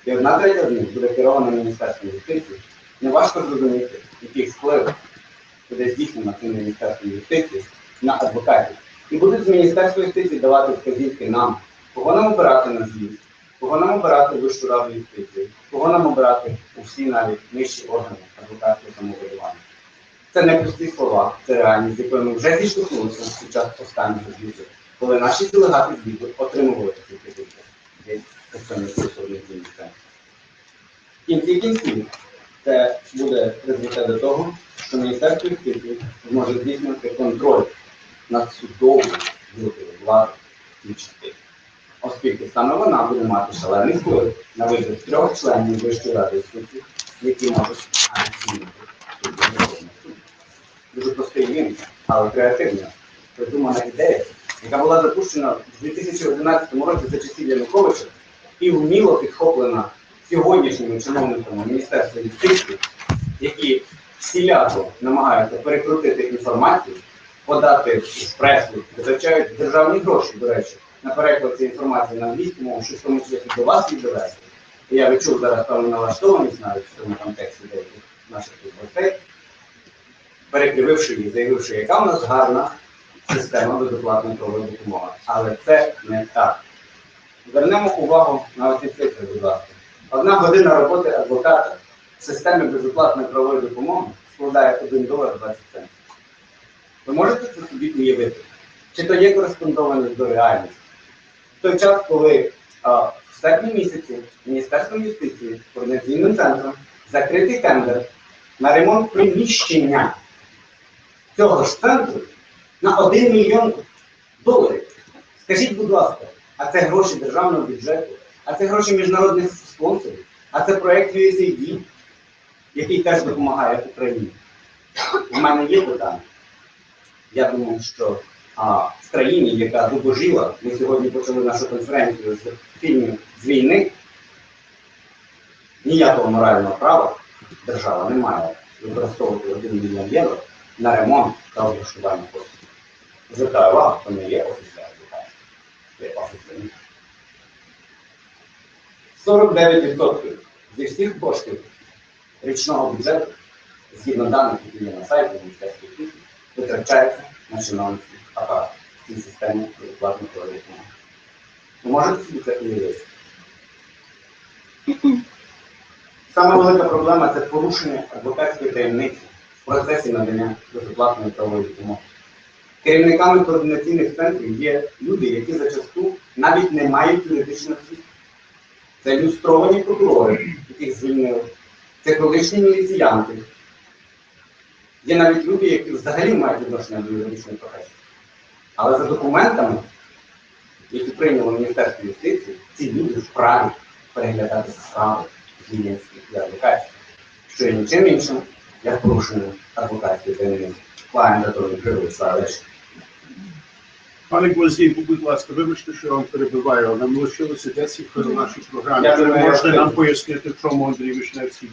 і 1/3 з них буде керована Міністерством юстиції, неважко зрозуміти, який вплив буде здійснено цим Міністерством юстиції на адвокатів. І будуть з Міністерства юстиції давати вказівки нам, кого нам обирати на з'їзд, кого нам обирати в Вищу раду юстиції, кого нам обирати у всі навіть нижчі органи адвокатського самоврядування. Це не пусті слова, це реальність, з якою ми вже зіштовхнулися під час останніх звітів, коли наші делегати звіту отримували такі вказівки від представників координаційних центрів. В кінці кінців це буде призвести до того, що Міністерство юстиції зможе здійснювати контроль над судовою гілкою влади і частини. Оскільки саме вона буде мати шалений вплив на вибір 3 членів Вищої ради юстиції, які можуть змінити судді. Дуже простий він, але креативна, придумана ідея, яка була запущена в 2011 році за часів Януковича і вміло підхоплена сьогоднішніми чиновниками Міністерства юстиції, які всіляко намагаються перекрутити інформацію, подати в пресу, витрачають державні гроші, до речі, на переклад цієї інформації на англійську мову, що в тому числі до вас віддавається. І я відчув зараз певну налаштованість навіть в цьому контексті деяких наших гостей, перекрививши її, заявивши, яка в нас гарна система безоплатної правової допомоги. Але це не так. Звернемо увагу на оці цифри, будь ласка. 1 година роботи адвоката в системі безоплатної правової допомоги складає $1.20. Ви можете це собі уявити? Чи то є кореспондованість до реальності? В той час, коли в серпні місяці Міністерством юстиції координаційним центром закритий тендер на ремонт приміщення цього ж центру на $1 мільйон. Скажіть, будь ласка, а це гроші державного бюджету, а це гроші міжнародних спонсорів, а це проєкт UABA, який теж допомагає Україні. У мене є питання. Я думаю, що в країні, яка зубожіла, ми сьогодні почали нашу конференцію з фільмів з війни, ніякого морального права держава не має використовувати $1 мільйон на ремонт та облаштування коштів. Звертаю увагу, що не є офіцер адвокатів. Це офіцер. 49% зі всіх коштів річного бюджету, згідно даних, які є на сайті Міністерства юстиції, витрачається на чиновницький апарат в цій системі безоплатної правової допомоги. Ви можете собі це уявити? Саме велика проблема – це порушення адвокатської таємниці в процесі надання безоплатної правової допомоги. Керівниками координаційних центрів є люди, які зачасту навіть не мають юридичних освіти. Це ілюстровані прокурори, яких звільнили. Це колишні міліціянти. Є навіть люди, які взагалі мають відношення до юридичної професії. Але за документами, які прийняло Міністерство юстиції, ці люди вправі переглядати справи клієнтських і адвокатів, що є нічим іншим, як порушення адвокатської таємниці. Пане Анатолій, привід, слава речі. Пане Гвоздій, будь ласка, вибачте, що я вам перебиваю, але нам лишилося 10 хвилин нашій програмі. Я Чи думаю, можете я нам пояснити, в чому Андрій Вишневський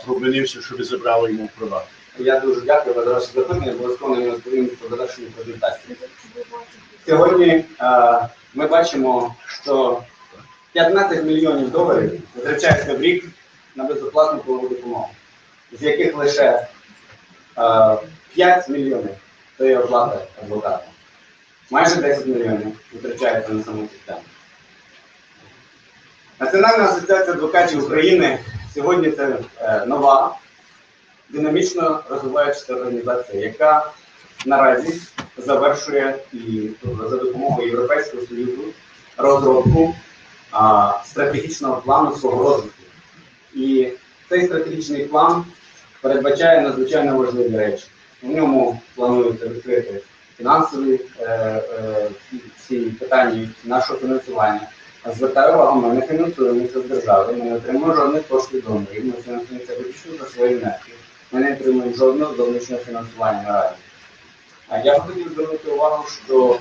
провинився, що ви забрали йому права? Я дуже дякую за ваше запитання, обов'язково не розповім по завершенню презентації. Сьогодні ми бачимо, що $15 мільйонів витрачається в рік на безоплатну правову допомогу, з яких лише 5 мільйонів – це є оплата адвоката. Майже 10 мільйонів витрачається на саму систему. Національна асоціація адвокатів України сьогодні це нова, динамічно розвиваюча організація, яка наразі завершує і за допомогою Європейського Союзу розробку стратегічного плану свого розвитку. І цей стратегічний план передбачає надзвичайно важливі речі. У ньому планується відкрити фінансові всі питання нашого фінансування. Звертаю увагу, ми не фінансуємося з держави, ми не отримуємо жодних коштів донорів, ми фінансуємося виключно за свої внески. Ми не отримуємо жодного зовнішнього фінансування наразі. Я б хотів звернути увагу, що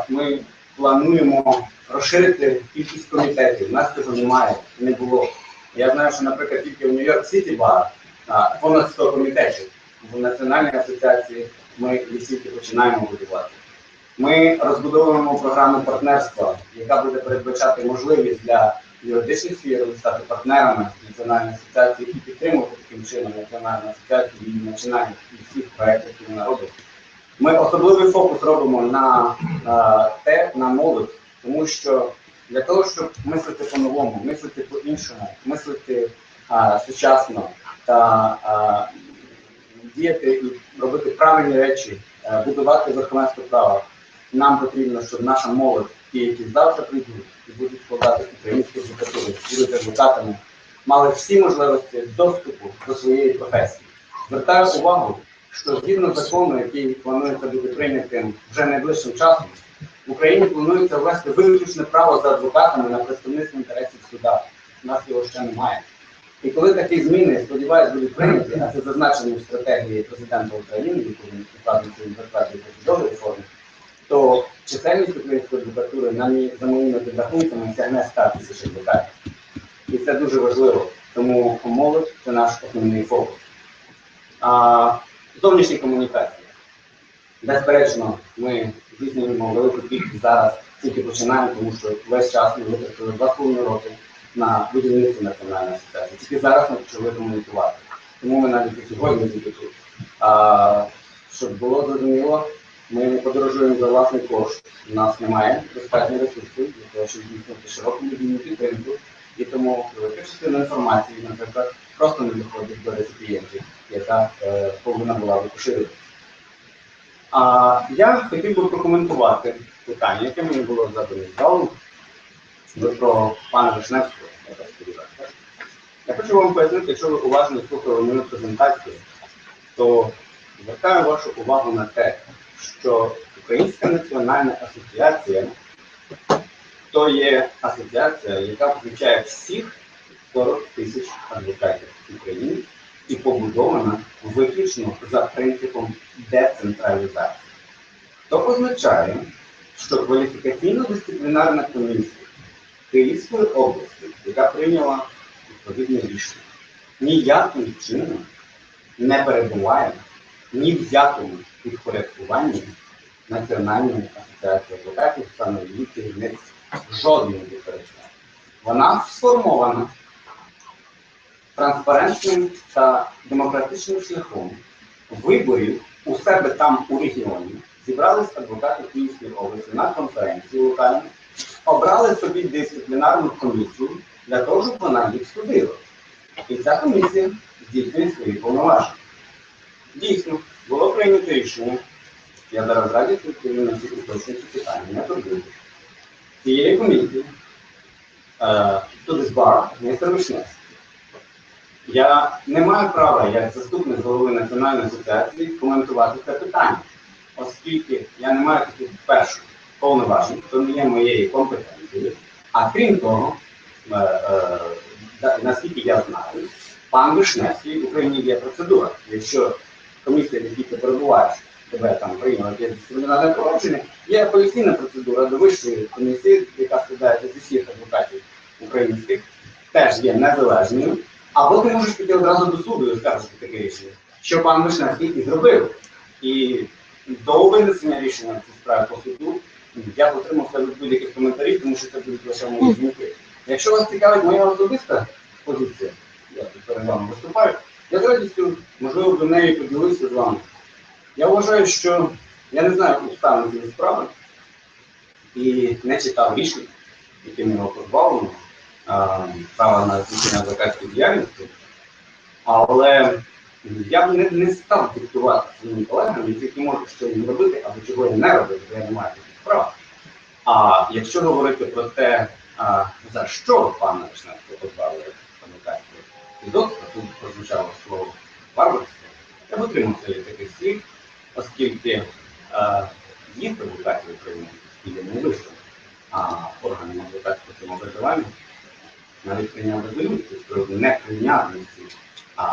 ми плануємо розширити кількість комітетів. У нас цього немає, не було. Я знаю, що, наприклад, тільки в Нью-Йорк-Сіті бар понад 100 комітетів. В Національній асоціації ми їх тільки починаємо будувати. Ми розбудовуємо програму партнерства, яка буде передбачати можливість для юридичних фірм стати партнерами Національної асоціації і підтримувати таким чином Національну асоціацію і починання всіх проєктів, які вона робить. Ми особливий фокус робимо на молодь, тому що для того, щоб мислити по-новому, мислити по-іншому, мислити сучасно та діяти і робити правильні речі, будувати верховенство права, нам потрібно, щоб наша молодь, ті, які завтра прийдуть і будуть складати українські адвокатури, будуть адвокатами, мали всі можливості доступу до своєї професії. Звертаю увагу, що згідно закону, який планується бути прийнятим вже найближчим часом, в Україні планується ввести виключне право за адвокатами на представництво інтересів в судах. У нас його ще немає. І коли такі зміни, сподіваюся, будуть прийняті, а це зазначено в стратегії президента України, яку він затвердив у судовій реформі, то чисельність української адвокатури, за моїми підрахунками, сягне 100 тисяч адвокатів. І це дуже важливо, тому молодь – це наш основний фокус. Зовнішні комунікації. Безперечно, ми здійснюємо велику кількість зараз, тільки починаємо, тому що весь час ми витратили 2,5 роки на будівництво Національної асоціації. Тільки зараз ми почали комунікувати. Тому ми навіть і сьогодні тільки тут. Щоб було зрозуміло, ми не подорожуємо за власний кошт. У нас немає достатньо ресурсів для того, щоб здійснити широку медійну підтримку І тому велика частина інформації, наприклад, просто не доходить до реципієнтів, яка повинна була б поширюватися. А я хотів би прокоментувати питання, яке мені було задано з залу, про пана Вишневського, я так сподіваюся. Я хочу вам пояснити, якщо ви уважно слухали мою презентацію, то звертаю вашу увагу на те, що Українська національна асоціація то є асоціація, яка включає всіх 40 тисяч адвокатів України і побудована виключно за принципом децентралізації. То означає, що кваліфікаційно-дисциплінарна комісія Київської області, яка прийняла відповідне рішення, ніяким чином не перебуває ні в якому підпорядкуванні Національної асоціації адвокатів, саме її керівництва. Жодної підпорядкування. Вона сформована транспарентним та демократичним шляхом виборів у себе там у регіоні. Зібрались адвокати Київської області на конференції локальні, обрали собі дисциплінарну комісію для того, щоб вона їх судила. І ця комісія здійснює свої повноваження. Дійсно, було прийнято рішення, я зараз радісно відповім на ці уточнюючі питання, не турбуйтесь. Цієї комісії Тудисбар, містер Вишневський. Я не маю права, як заступник голови Національної асоціації, коментувати це питання, оскільки я не маю таких перших повноважень, то не є моєю компетенцією. А крім того, наскільки я знаю, пан Вишневський, в Україні є процедура. Якщо комісія, в якій ти перебуваєш, тебе там прийняла дисциплінарне провадження, є апеляційна процедура до вищої комісії, яка складається з усіх адвокатів українських, теж є незалежною, або ти можеш піти одразу до суду і скажеш таке рішення, що пан Вишневський і зробив. І до винесення рішення в цій справі по суду я отримав себе будь-яких коментарів, тому що це будуть лише мої думки. Якщо вас цікавить моя особиста позиція, я тут перед вами виступаю, я з радістю, можливо, до неї поділився з вами. Я вважаю, що я не знаю обставин цієї справи і не читав рішень, яким його позбавлено права на здійснення адвокатської діяльності, але я б не став диктувати своїм колегам, які можуть щось робити або чого не робити, бо я не маю таких прав. А якщо говорити про те, за що пана Вишневського позбавили адвокатського підозру, тут прозвучало слово варварство, я б отримався від таких слів, оскільки їх адвокатів України є найвищим, а органи адвокатського самоврядування навіть прийняли резолюцію з приводу неприйнятності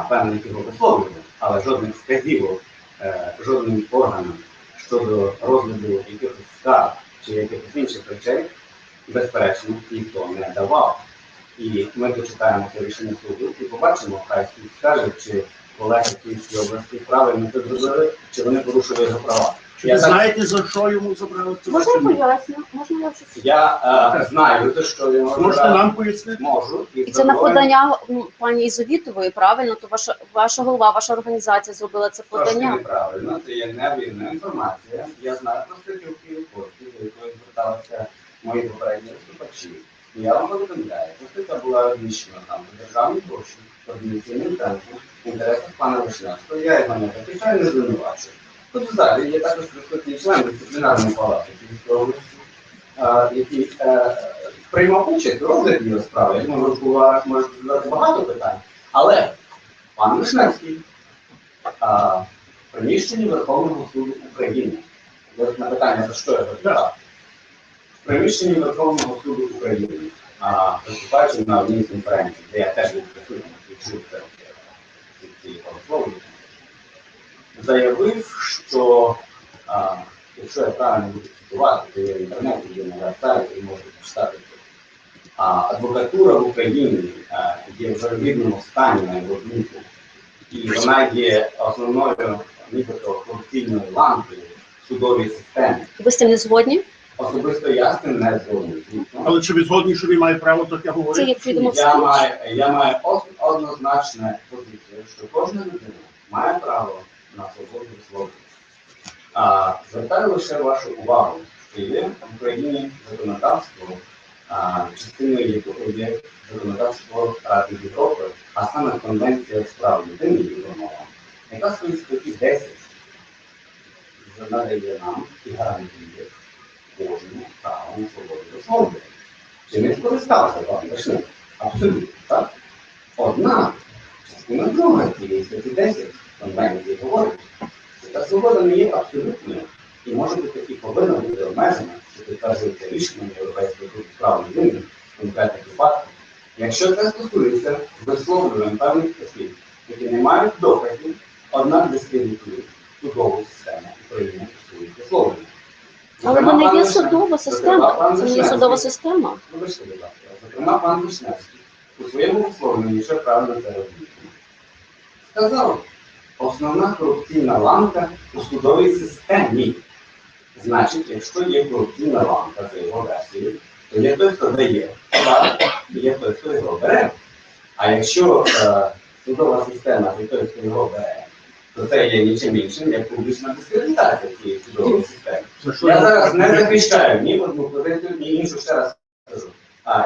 певних його висловлювань, але жодних вказівок, жодним органам щодо розгляду якихось скарг чи якихось інших речей, безперечно, ніхто не давав. І ми дочитаємо це рішення суду і побачимо, хай суд скаже, чи колеги Київської області правильно це зробили, чи вони порушили його права. Ви знаєте, за що йому забрали це? Можна я поясню? Можна я щось? Я знаю, за що його Можете забрали. нам пояснити? Можу. І це на подання пані Ізовітової, правильно? То ваша голова, ваша організація зробила це Трошки подання. неправильно, це є невірна інформація. Я знаю про статтю Київпошти, до якої зверталися мої попередні виступачі. І я вам повідомляю, що стаття була розміщена там у державній площі, організаційним центром, в інтересах пана Вишневського. Я його не захищаю, не звинувачую. Тут в залі є також присутній член дисциплінарної палати Київської області, який приймав участь у розгляді його справи. Я думаю, може задати багато питань. Але пан Вишневський в приміщенні Верховного суду України. На питання, за що я запитав. В приміщенні Верховного суду України, виступаючи на одній конференції, де я теж був присутній, і чув ці слови, заявив, що, якщо я правильно буду цитувати, то є в інтернеті, є на сайті, і можете почитати це. Адвокатура в Україні є в жалюгідному стані, на його думку, і вона є основною, нібито, корупційною ланкою в судовій системі. Ви з цим не згодні? Особисто я з цим не згодний. Але чи ви згодні, що він має право таке Це говорити? як відомо Я маю однозначне позицію, що кожна людина має право на свободу слова. Звертаю лише вашу увагу, що є в Україні законодавство частиною якого є законодавство Ради Європи, а саме Конвенція з прав людини Євромова, яка в своїй статті 10 надає нам і гарантує кожному право на свободу висловлювання. Чи не скористався пан Вишневський? Абсолютно, так. Однак, частина друга цієї статті 10 Конвенції говорить, що та свобода не є абсолютною і може бути і повинна бути обмежена, що підтверджується рішенням Європейського суду з прав людини в конкретних випадках, якщо це стосується висловлювань певних осіб, які не мають доказів, однак дискредитують судову систему України у своїх висловлюваннях. Але вона є судова система. Це не є судова система. Вибачте, будь ласка. Зокрема, пан Вишневський у своєму висловленні, що правильно це розуміє, сказав, основна корупційна ланка у судовій системі. Значить, якщо є корупційна ланка за його версією, то є той, хто дає так, і є той, хто його бере. А якщо судова система є той, хто його бере, то це є нічим іншим, як публічна дискредитація цієї судової системи. Я зараз не захищаю ні одну позицію, ні іншу, ще раз кажу.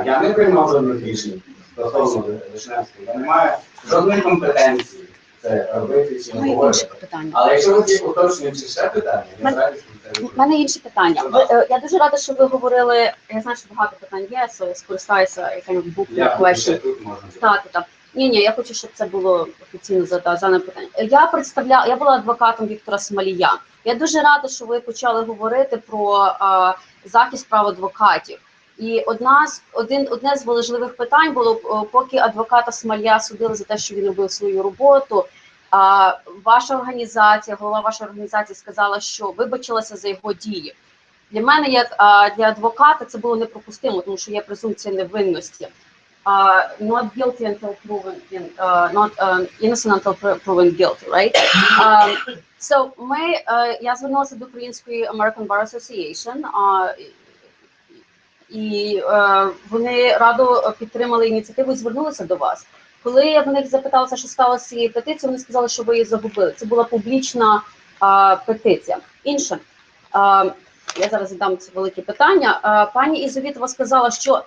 Я не приймав жодних рішень стосовно Вишневського. Я не маю жодної компетенції це робити чи не говорити. Але якщо ви є уточнюючи ще питання, я радий, що це У мене інше питання. Я дуже рада, що ви говорили, я знаю, що багато питань є, скористаюся яким book question. Так. Ні, я хочу, щоб це було офіційно задане питання. Я була адвокатом Віктора Смолія. Я дуже рада, що ви почали говорити про захист прав адвокатів. І одне з важливих питань було, поки адвоката Смолія судили за те, що він робив свою роботу, ваша організація, голова вашої організації сказала, що вибачилася за його дії. Для мене, як для адвоката, це було неприпустимо, тому що є презумпція невинності. Not guilty until proven, not innocent until proven guilty, right? So я звернулася до Української American Bar Association, і вони радо підтримали ініціативу і звернулися до вас. Коли я в них запиталася, що сталося з цією петицією, вони сказали, що ви її загубили. Це була публічна петиція. Інше, я зараз задам це велике питання. Пані Ізовітова сказала, що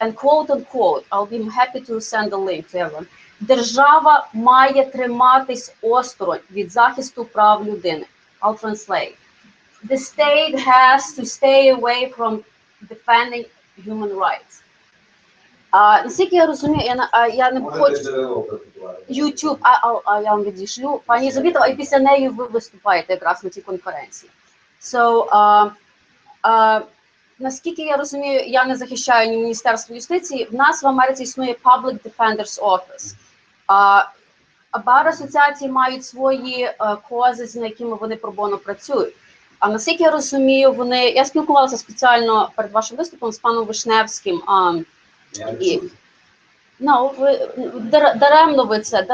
and quote-unquote, I'll be happy to send a link to everyone. Держава має триматись осторонь від захисту прав людини. I'll translate. The state has to stay away from defending human rights. Наскільки я розумію, я не хочу... YouTube, я вам відійшлю. Пані Ізовітова, і після неї ви виступаєте якраз на цій конференції. So, наскільки я розумію, я не захищаю ні Міністерство юстиції, в нас в Америці існує Public Defender's Office. Бар-асоціації мають свої кози, на якими вони пробоно працюють. А наскільки я розумію, я спілкувалася спеціально перед вашим виступом з паном Вишневським. Даремно ви це.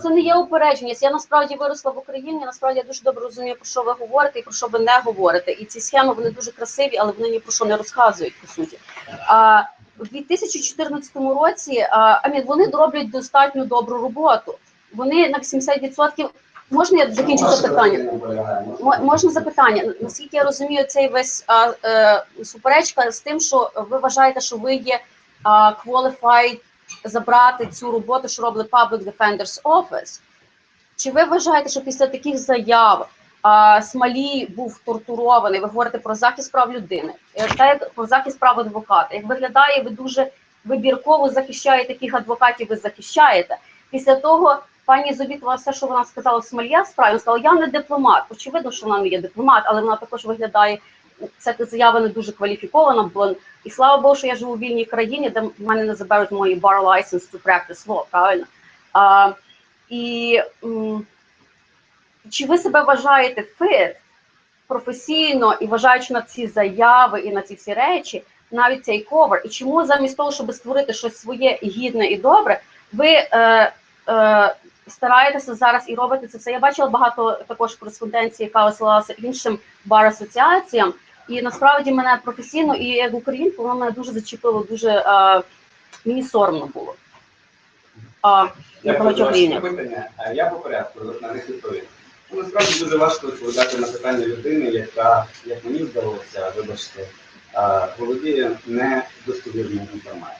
Це не є упередженість. Я насправді виросла в Україні, насправді я дуже добре розумію, про що ви говорите і про що ви не говорите. І ці схеми, вони дуже красиві, але вони ні про що не розказують, по суті. У 2014 році вони роблять достатньо добру роботу. Вони на 80%... Можна я закінчу це питання? Можна запитання? Наскільки я розумію, цей весь суперечка з тим, що ви вважаєте, що ви є qualified забрати цю роботу, що робили Public Defender's Office. Чи ви вважаєте, що після таких заяв Смолій був тортурований, ви говорите про захист прав людини, про захист прав адвоката? Як виглядає, ви дуже вибірково захищаєте таких адвокатів, ви захищаєте. Після того пані Зобітова, все, що вона сказала Смолія справді, сказала, я не дипломат. Очевидно, що вона не є дипломат, але вона також виглядає, ця заява не дуже кваліфікована, бо і слава Богу, що я живу у вільній країні, де в мене не заберуть мої bar license to practice law, правильно? Чи ви себе вважаєте fit, професійно і вважаючи на ці заяви і на ці всі речі, навіть цей ковер, і чому замість того, щоб створити щось своє гідне і добре, ви стараєтеся зараз і робите це все? Я бачила багато також кореспонденції, яка висилалася іншим бар-асоціаціям, і насправді мене професійно, і як українку, воно мене дуже зачепило, дуже мені соромно було. Я по порядку на них відповім. Насправді дуже важко відповідати на питання людини, яка, як мені здалося, вибачте, володіє недостовірною інформацією.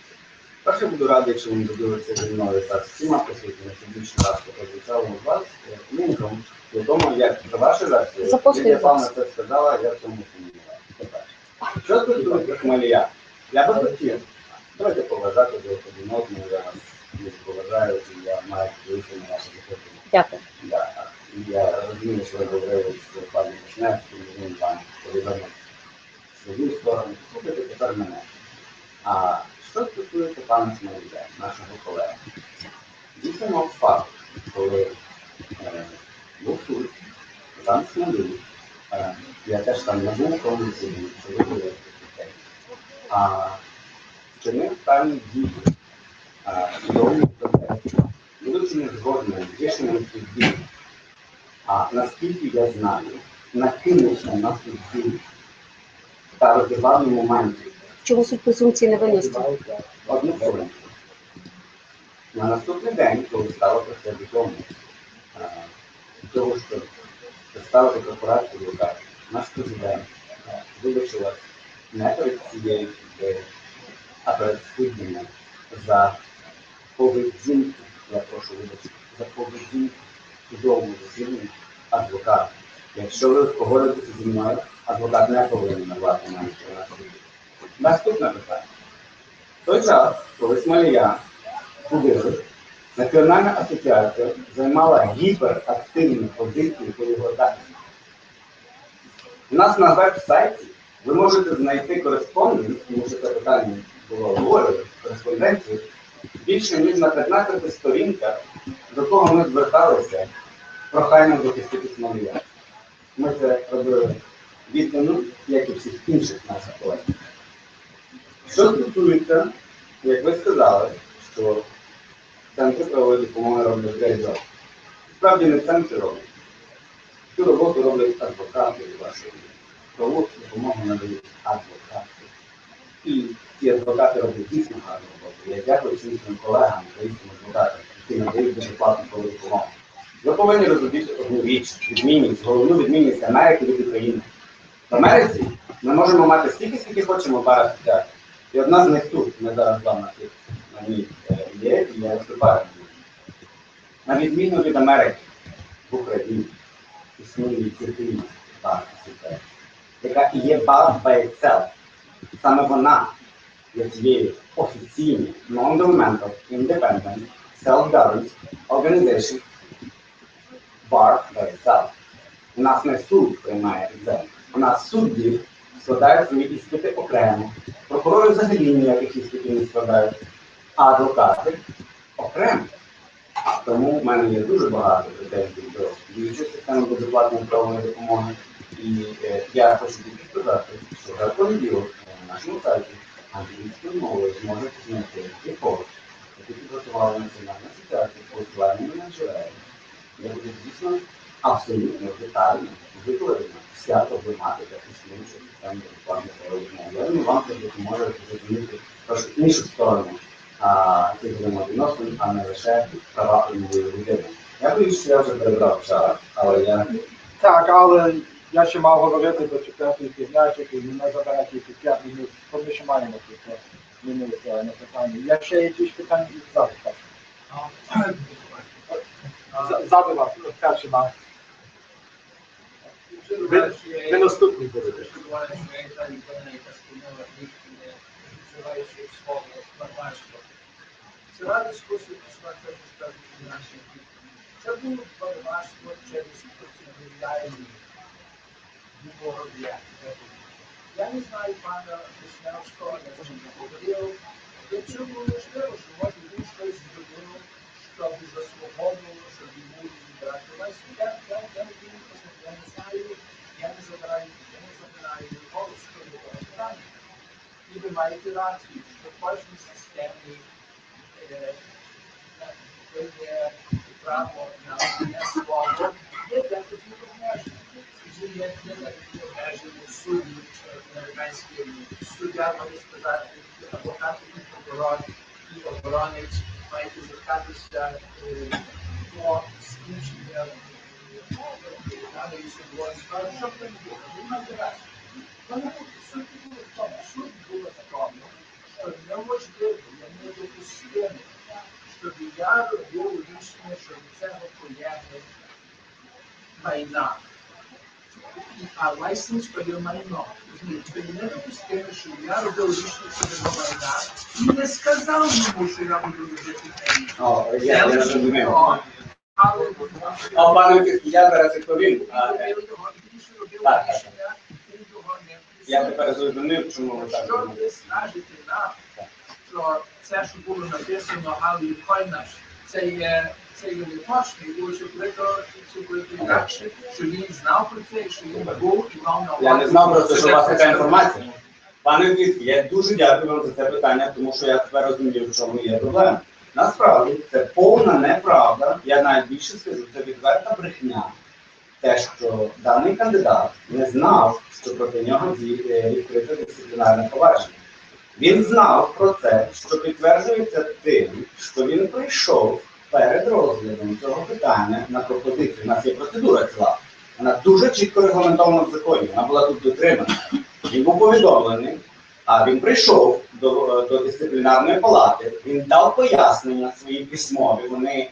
Перше, буду радий, якщо ви поділитися зі мною так всіма присутніми, щоб більше раз прозвучало у вас лінком до того, як за вашу версію, Лідія Павлівна це сказала, я в цьому сумніваюся. Що стосується Хмелія, я би хотів, давайте поважати до один одного, я вас дуже поважаю, і я маю дивитися на ваше запитання. Дякую. Я розумію, що ви говорили, що пані Вишневський, він вам повідомив свою сторону, слухайте тепер мене. А що стосується пана Смолія, нашого колеги? Дійсно факт, коли був суд, пан Смолій, я теж там не був в тому суді, що ви були дітей, вчинив певні дії, судовому процесі, будучи не згодним з рішенням судді. А наскільки я знаю, накинувся на судді та розірвав моменті. Чому суд презумпції невинності? Одну хвилинку. На наступний день, коли стало про це відомо, того, що представити корпорацію ВК, наш президент вибачила не перед цією суддею, а перед суддями за поведінку, я прошу вибачити, за поведінку судовому засіданні адвоката. Якщо ви погодитеся зі мною, адвокат не повинен назвати мене на суді. Наступне питання. В той час, коли Смолія судили, Національна асоціація займала гіперактивну позицію по його захисту. У нас на веб-сайті ви можете знайти кореспонденцію, тому що це питання було обговорено, кореспонденцію, більше ніж на 15 сторінках, до кого ми зверталися проханням захистити Смолія. Ми це робили віддану, як і всіх інших наших колег. Що стосується, як ви сказали, що центри правової допомоги роблять грейдзон. Справді не центри роблять. Цю роботу роблять адвокати вашої. Правову допомогу надають адвокати. І ці адвокати роблять дійсно гарну роботу. Я дякую всім своїм колегам, українським адвокатам, які надають безоплатну правову допомогу. Ви повинні розуміти одну річ, відмінність, головну відмінність Америки від України. В Америці ми можемо мати скільки хочемо бар асоціацій. І одна з них тут, ми зараз вам на ній є, і я виступаю. На відміну від Америки, в Україні існує тільки бар асоціацій, яка і є бар by itself. Саме вона є цією офіційною, non-governmental, independent, self-governed organization, bar by itself. У нас не суд приймає екзамен. У нас судді складають свої іспити окремо. Прокурори взагалі ніяких іспитів не складають, а адвокати окремо. Тому в мене є дуже багато претензій до діючої системи безоплатної правової допомоги. І я хочу тільки сказати, що за понеділок на нашому сайті англійською мовою зможете знайти репорт, який підготувала Національна асоціація по посиланню на джерела. Я буду дійсно абсолютно детально викладено вся проблематика існуючої системи безоплатної правової допомоги. Я думаю, вам це допоможе зрозуміти трошки іншу сторону цих взаємовідносин, а не лише права однієї людини. Я боюсь, що я вже перебрав час, але я... Так, але я ще мав говорити до 4:15, і мене забере тільки 5 минут, бо ми ще маємо кілька минут на питання. Я ще якісь питання і ззаду. Ззаду вас, перший мав. Ви наступний будете. Ціла дискусія пішла теж наші. Це було важко через процедуральні вимоги. Я не знаю пана Вишневського, я з ним не говорив. Для цього можливо, що може він щось зробив, щоб заслуговувало, щоб йому відбирати власне. Я не знаю, я не забираю голос з того питання. І ви маєте рацію, що в кожній системі право на свободу є декотрі обмеження. Є декотрі обмеження судді, американські суддя може сказати, адвокат і оборонець мають звертатися до скінчення Далі судової справи, що б не було, він найкраще. Вона суть була в тому, суть була в тому, що неможливо, недопустимо, щоб я робив рішення, що від цього поєднання майна. А лайсенс то є майно. Це недопустимо, щоб я робив рішення щодо майна і не сказав йому, що я буду робити майно. Я не розумію. Але Пане Фіски, я зараз відповім. Так. Я тепер зрозумів, чому ви так що робите. ви скажете нам, що це, що було написано Галію Койнаш, це є неточно, і було, що інакше, що він знав про це, що він був і мав на увазі. Я не знав просто, що у вас така інформація. Пане Фіски, я дуже дякую вам за це питання, тому що я тепер розумію, в чому є проблема. Насправді, це повна неправда, я навіть більше скажу, це відверта брехня. Те, що даний кандидат не знав, що проти нього відкрите дисциплінарне провадження. Він знав про це, що підтверджується тим, що він прийшов перед розглядом цього питання на пропозицію. У нас є процедура ціла. Вона дуже чітко регламентована в законі, вона була тут дотримана. Він був повідомлений, а він прийшов до дисциплінарної палати, він дав пояснення свої письмові, вони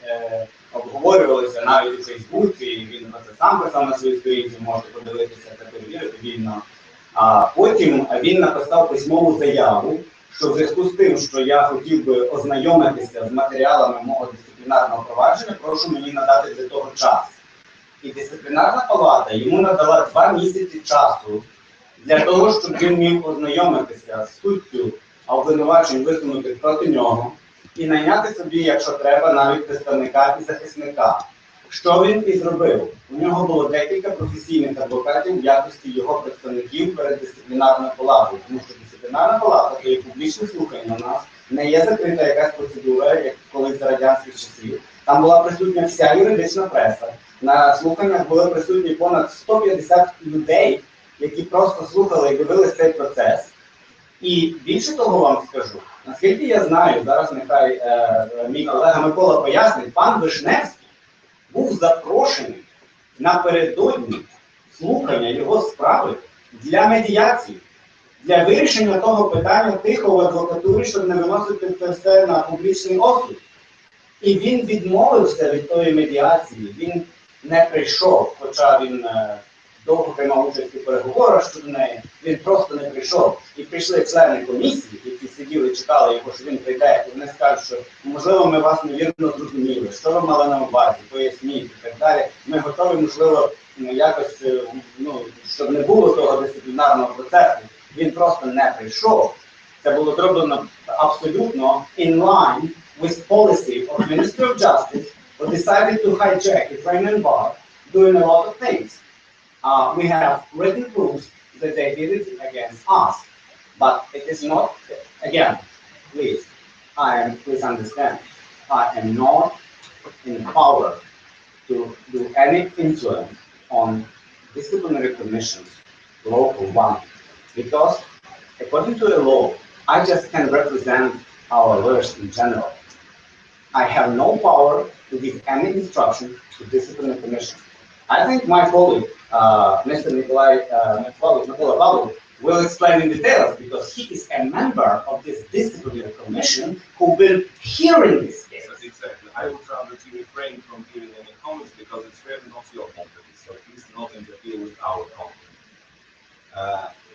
обговорювалися навіть у Фейсбуці, він про це сам писав на своїй сторінці, можете подивитися та перевірити вільно. А потім він написав письмову заяву, що в зв'язку з тим, що я хотів би ознайомитися з матеріалами мого дисциплінарного провадження, прошу мені надати для того час. І дисциплінарна палата йому надала 2 місяці часу для того, щоб він міг ознайомитися з суттю обвинувачень, висунутих проти нього, і найняти собі, якщо треба, навіть представника і захисника. Що він і зробив? У нього було декілька професійних адвокатів в якості його представників перед дисциплінарною палатою, тому що дисциплінарна палата, це є публічне слухання у нас, не є закрита якась процедура, як колись за радянських часів. Там була присутня вся юридична преса. На слуханнях були присутні понад 150 людей, які просто слухали і дивилися цей процес. І більше того вам скажу, наскільки я знаю, зараз нехай мій колега Микола пояснить, пан Вишневський був запрошений напередодні слухання його справи для медіації, для вирішення того питання тихо в адвокатурі, щоб не виносити це все на публічний осуд. І він відмовився від тої медіації, він не прийшов, хоча він довго приймав участь у переговорах щодо неї, він просто не прийшов. І прийшли члени комісії, які сиділи, чекали його, що він прийде, і вони скажуть, що можливо ми вас невірно зрозуміли, що ви мали на увазі, поясніть і так далі. Ми готові, можливо, якось, щоб не було того дисциплінарного процесу. Він просто не прийшов. Це було зроблено абсолютно in line with policy of Ministry of Justice, who decided to hijack the Ukrainian bar, doing a lot of things. We have written proofs that they did it against us, but it is not, again, please understand, I am not in power to do any influence on disciplinary commissions, local one, because according to the law, I just can represent our lawyers in general. I have no power to give any instruction to disciplinary commission. I think my colleague, Mr. Nikolai Pavlov, will explain in details because he is a member of this disciplinary commission who will hearing this case. Yes, exactly. I would rather to refrain from giving any comments because it's really not your company, so please not interfere with our company.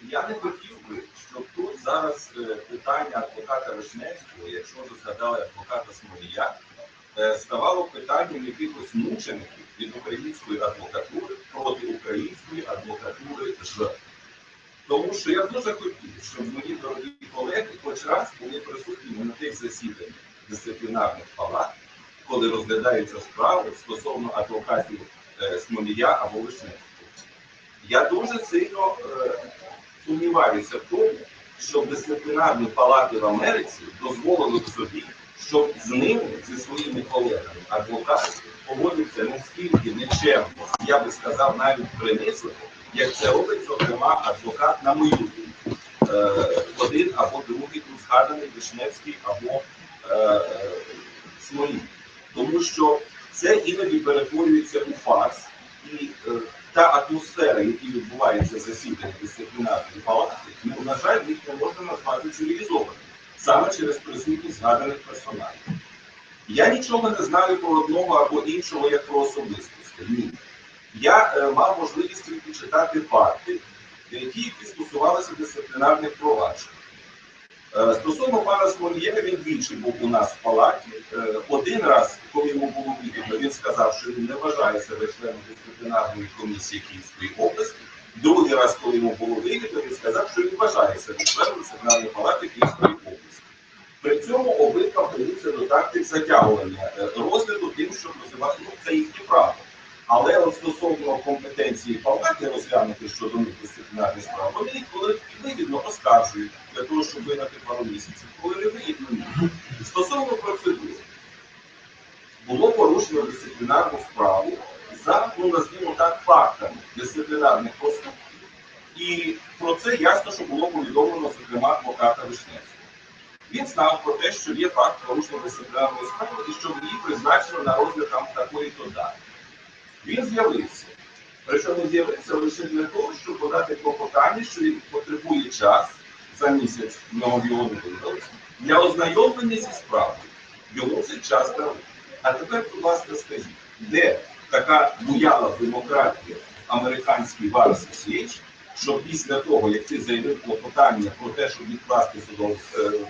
Я не хотів би, щоб тут зараз питання адвоката Вишневського, якщо ви згадали адвоката Смолія, ставало питанням якихось мучеників від української адвокатури проти української адвокатури жертв. Тому що я дуже хотів, щоб мої дорогі колеги хоч раз були присутні на тих засіданнях дисциплінарних палат, коли розглядаються справи стосовно адвокатів Смолія або Вишневського. Я дуже сильно сумніваюся в тому, щоб дисциплінарні палати в Америці дозволили собі, щоб з ними, зі своїми колегами, адвокати поводяться настільки нечемно, я би сказав, навіть принизливо, як це робить, зокрема, адвокат на мою думку. Один або другий тут згаданий Вишневський або Смолій. Тому що це іноді перетворюється у фарс, і та атмосфера, в якій відбувається засідання дисциплінарної палати, ну, на жаль, їх не можна назвати цивілізованим, саме через присутність згаданих персонажів. Я нічого не знаю про одного або іншого як про особистості. Ні. Я мав можливість тільки читати факти, які стосувалися дисциплінарних проваджень. Стосовно пана Смолієва, він двічі був у нас в палаті. Один раз, коли йому було вигідно, він сказав, що він не вважає себе членом дисциплінарної комісії Київської області. Другий раз, коли йому було вигідно, він сказав, що він вважає себе членом дисциплінарної палати Київської області. При цьому обидва вдаються до тактик затягування розгляду тим, що називають, ну, це їхнє право. Але от стосовно компетенції палати розглянути щодо них дисциплінарні справи, вони їх коли вигідно оскаржують для того, щоб вигнати пару місяців, коли не вигідно ні. Стосовно процедури, було порушено дисциплінарну справу за, ну, назвімо так, фактами дисциплінарних поступків. І про це ясно, що було повідомлено, зокрема, адвоката Вишневського. Він знав про те, що є факт порушення дисциплінарної справи і що її призначено на розгляд там такої-то дати. Він з'явився. Причому з'явився лише для того, щоб подати клопотання, що він потребує час за місяць, його не видалося, для ознайомлення зі справою. Йому цей час дали. А тепер, будь ласка, скажіть, де така буяла демократія американській Bar Association, що після того, як ти заявив клопотання про те, щоб відкласти судову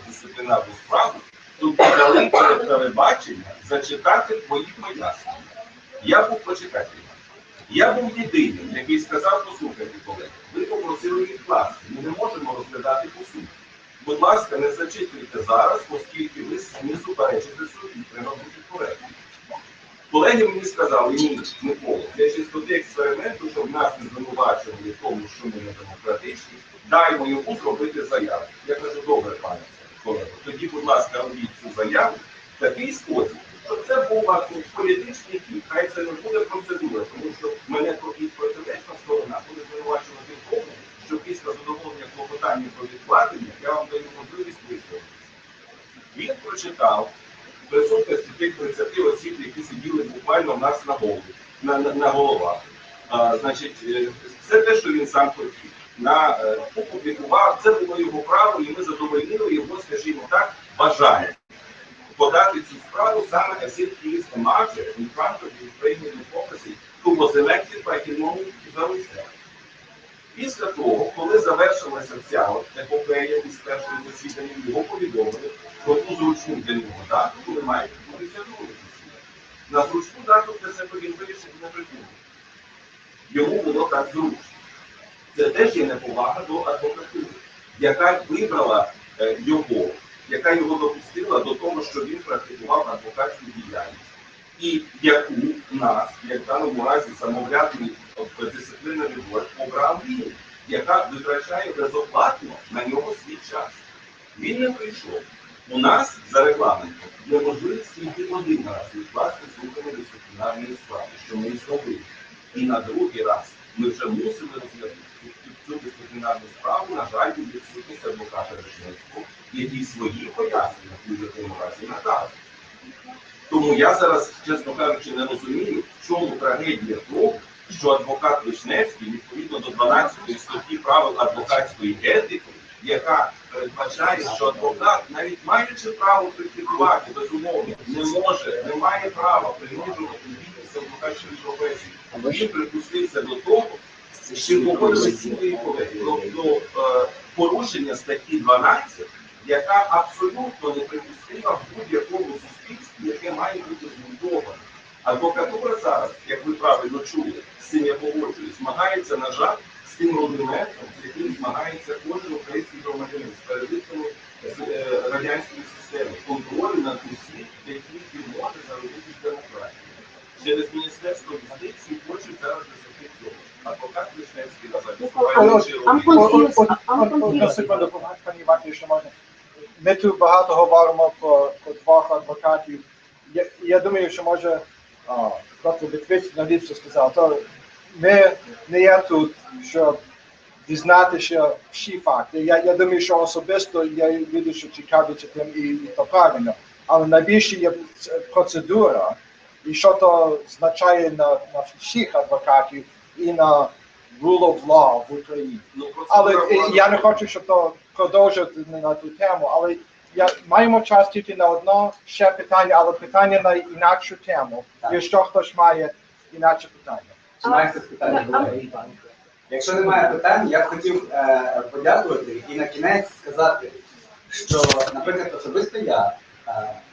дисциплінарну справу, тут дали передбачення зачитати твої пояснення. Я був почекати. Я був єдиним, який сказав, послухайте, колеги, ви попросили відкласти, ми не можемо розглядати по суті. Будь ласка, не зачитуйте зараз, оскільки ви самі суперечите суді, треба бути коректним. Колеги мені сказали, ні, Микола, для чистоти експерименту, щоб нас не звинувачували в тому, що ми не демократичні, даймо йому зробити заяву. Я кажу, добре, пане колего, тоді, будь ласка, робіть цю заяву в такий спосіб, щоб це був політичний хід. Хай це не буде процедура, тому що мене протилежна сторона буде звинувачувати в тому, що після задоволення клопотання про відкладення я вам даю можливість висловитися. Він прочитав присутності тих 30 осіб, які сиділи буквально в нас на головах. Значить, це те, що він сам хотів. Опублікував, це було його право, і ми задовольнили його, скажімо так, бажання подати цю справу саме as if he is a martyr in front of the Ukrainian democracy who was elected by his own voters. Після того, коли завершилася ця епопея із першим засіданням, його повідомили про ту зручну для нього дату, коли має відбутися друге засідання. На зручну дату для себе він вирішив не придумати. Йому було так зручно. Це теж є неповага до адвокатури, яка вибрала його, яка його допустила до того, що він практикував адвокатську діяльність. І яку нас, як в даному разі самоврядний дисциплінарний борг, обрав він, яка витрачає безоплатно на нього свій час. Він не прийшов. У нас за регламентом є можливість тільки один раз відкласти слухання дисциплінарної справи, що ми і зробили. І на другий раз ми вже мусили розглядати цю дисциплінарну справу, на жаль, від відсутність адвоката Вишневського, який свої пояснення в будь-якому разі надав. Тому я зараз, чесно кажучи, не розумію, в чому трагедія того, що адвокат Вишневський, відповідно до 12 статті правил адвокатської етики, яка передбачає, що адвокат, навіть маючи право критикувати, безумовно, не має права принижувати відповідь адвокатської професії. Він припустився до того, що говорили цілої колеги, до порушення статті 12, яка абсолютно неприпустима в будь-якому суспільстві, яке має бути збудоване. Адвокатура зараз, як ви правильно чули, з цим я погоджуюсь, змагається, на жаль, з тим рудиментом, з яким змагається кожен український громадянин з передвищеною радянської системи, контролю над усім, який може заробити демократію. Через Міністерство юстиції хочуть зараз досягти цього. Адвокат Вишневський, на жаль, Одну секунду, пані Івані, що можна. Ми тут багато говоримо про двох адвокатів. Я думаю, що може доктор Битвицький навіть сказав, то ми не є тут, щоб дізнатися всі факти. Я думаю, що особисто я більше цікавиться тим і то правильно. Але найбільше є процедура, і що то означає на всіх адвокатів і на rule of law в Україні. Але я не хочу, щоб то продовжити на ту тему, але маємо час тільки на одне ще питання, але питання на інакшу тему. Якщо хтось має інакше питання. Чи має хтось питання? Якщо немає питань, я б хотів подякувати і на кінець сказати, що, наприклад, особисто я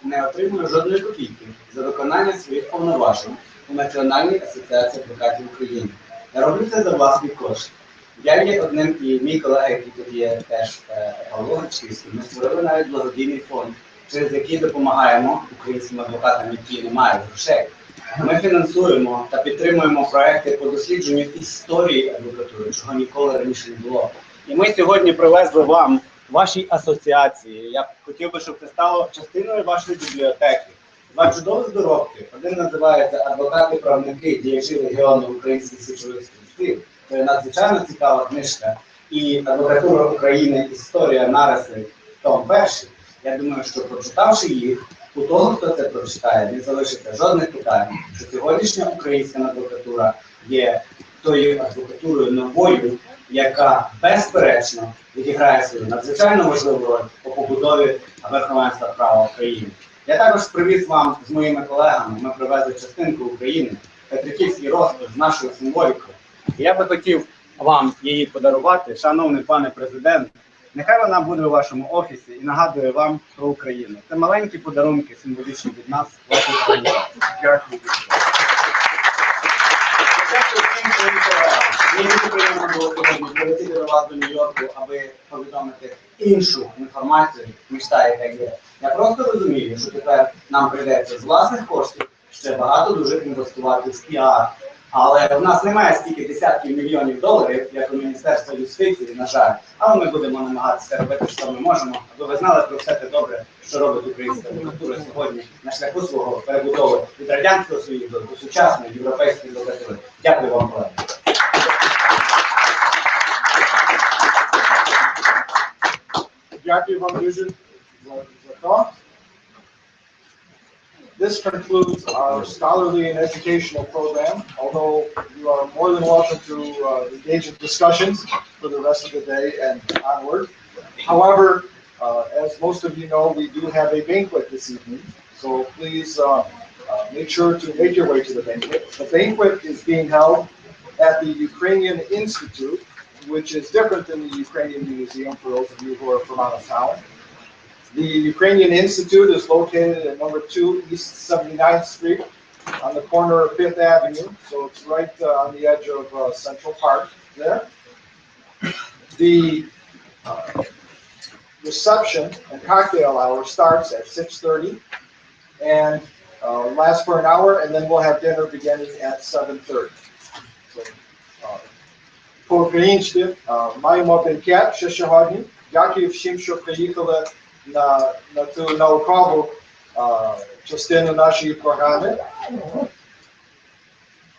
не отримую жодної копійки за виконання своїх повноважень у Національній асоціації адвокатів України. Я роблю це за власний кошт. Я є одним, і мій колега, який тут є теж Павло Гачківський, ми створили навіть благодійний фонд, через який допомагаємо українським адвокатам, які не мають грошей. Ми фінансуємо та підтримуємо проекти по дослідженню історії адвокатури, чого ніколи раніше не було. І ми сьогодні привезли вам, вашій асоціації, я хотів би, щоб це стало частиною вашої бібліотеки. Два чудові здоровки. Один називається «Адвокати-правники, діячі регіону українських січових стрільців». Це надзвичайно цікава книжка. І «Адвокатура України. Історія, нариси. Том 1». Я думаю, що прочитавши їх, у того, хто це прочитає, не залишиться жодних питань, що сьогоднішня українська адвокатура є тою адвокатурою новою, яка безперечно відіграє свою надзвичайно важливу роль у побудові верховенства права України. Я також привіз вам з моїми колегами, ми привезли частинку України, Петриківський розпис з нашою символікою. І я би хотів вам її подарувати, шановний пане президент. Нехай вона буде у вашому офісі і нагадує вам про Україну. Це маленькі подарунки, символічні від нас, вашої організації. Дякую. Дякую всім своїм колегам. Мені дуже приємно було сьогодні прилетіти до вас до Нью-Йорку, аби повідомити іншу інформацію, ніж та, яка є. Я просто розумію, що тепер нам прийдеться з власних коштів ще багато дуже інвестувати в піар. Але в нас немає стільки десятків мільйонів доларів, як у Міністерства юстиції, на жаль. Але ми будемо намагатися робити, що ми можемо, аби ви знали про все те добре, що робить українська адвокатура сьогодні на шляху свого перебудови від Радянського Союзу до сучасної європейської адвокатури. Дякую вам, колеги. Дякую вам дуже за то. This concludes our scholarly and educational program, although you are more than welcome to engage in discussions for the rest of the day and onward. However, as most of you know, we do have a banquet this evening, so please make sure to make your way to the banquet. The banquet is being held at the Ukrainian Institute, which is different than the Ukrainian Museum for those of you who are from out of town. The Ukrainian Institute is located at number 2 East 79th Street on the corner of 5th Avenue, so it's right on the edge of Central Park there. The reception and cocktail hour starts at 6:30 and lasts for an hour, and then we'll have dinner beginning at 7:30. So, по-українськи маємо бенкет ще сьогодні. Дякую всім, що приїхали на цю наукову частину нашої програми.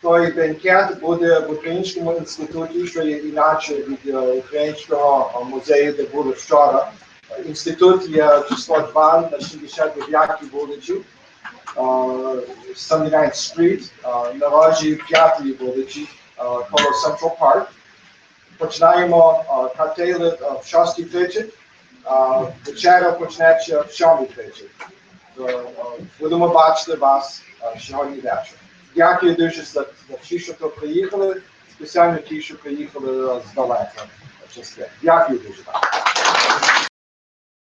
Той бенкет буде в Українському інституті, що є інакше від Українського музею, де були вчора. Інститут є число 2 на 79-й вулиці, 79th Street, на рожі 5-ї вулиці, коло Central Park. Починаємо коктейли в 6:30. Вечеря почнеться в 7:30. Будемо бачити вас сьогодні ввечері. Дякую дуже за всі, що приїхали, спеціально ті, що приїхали здалека. Дякую дуже.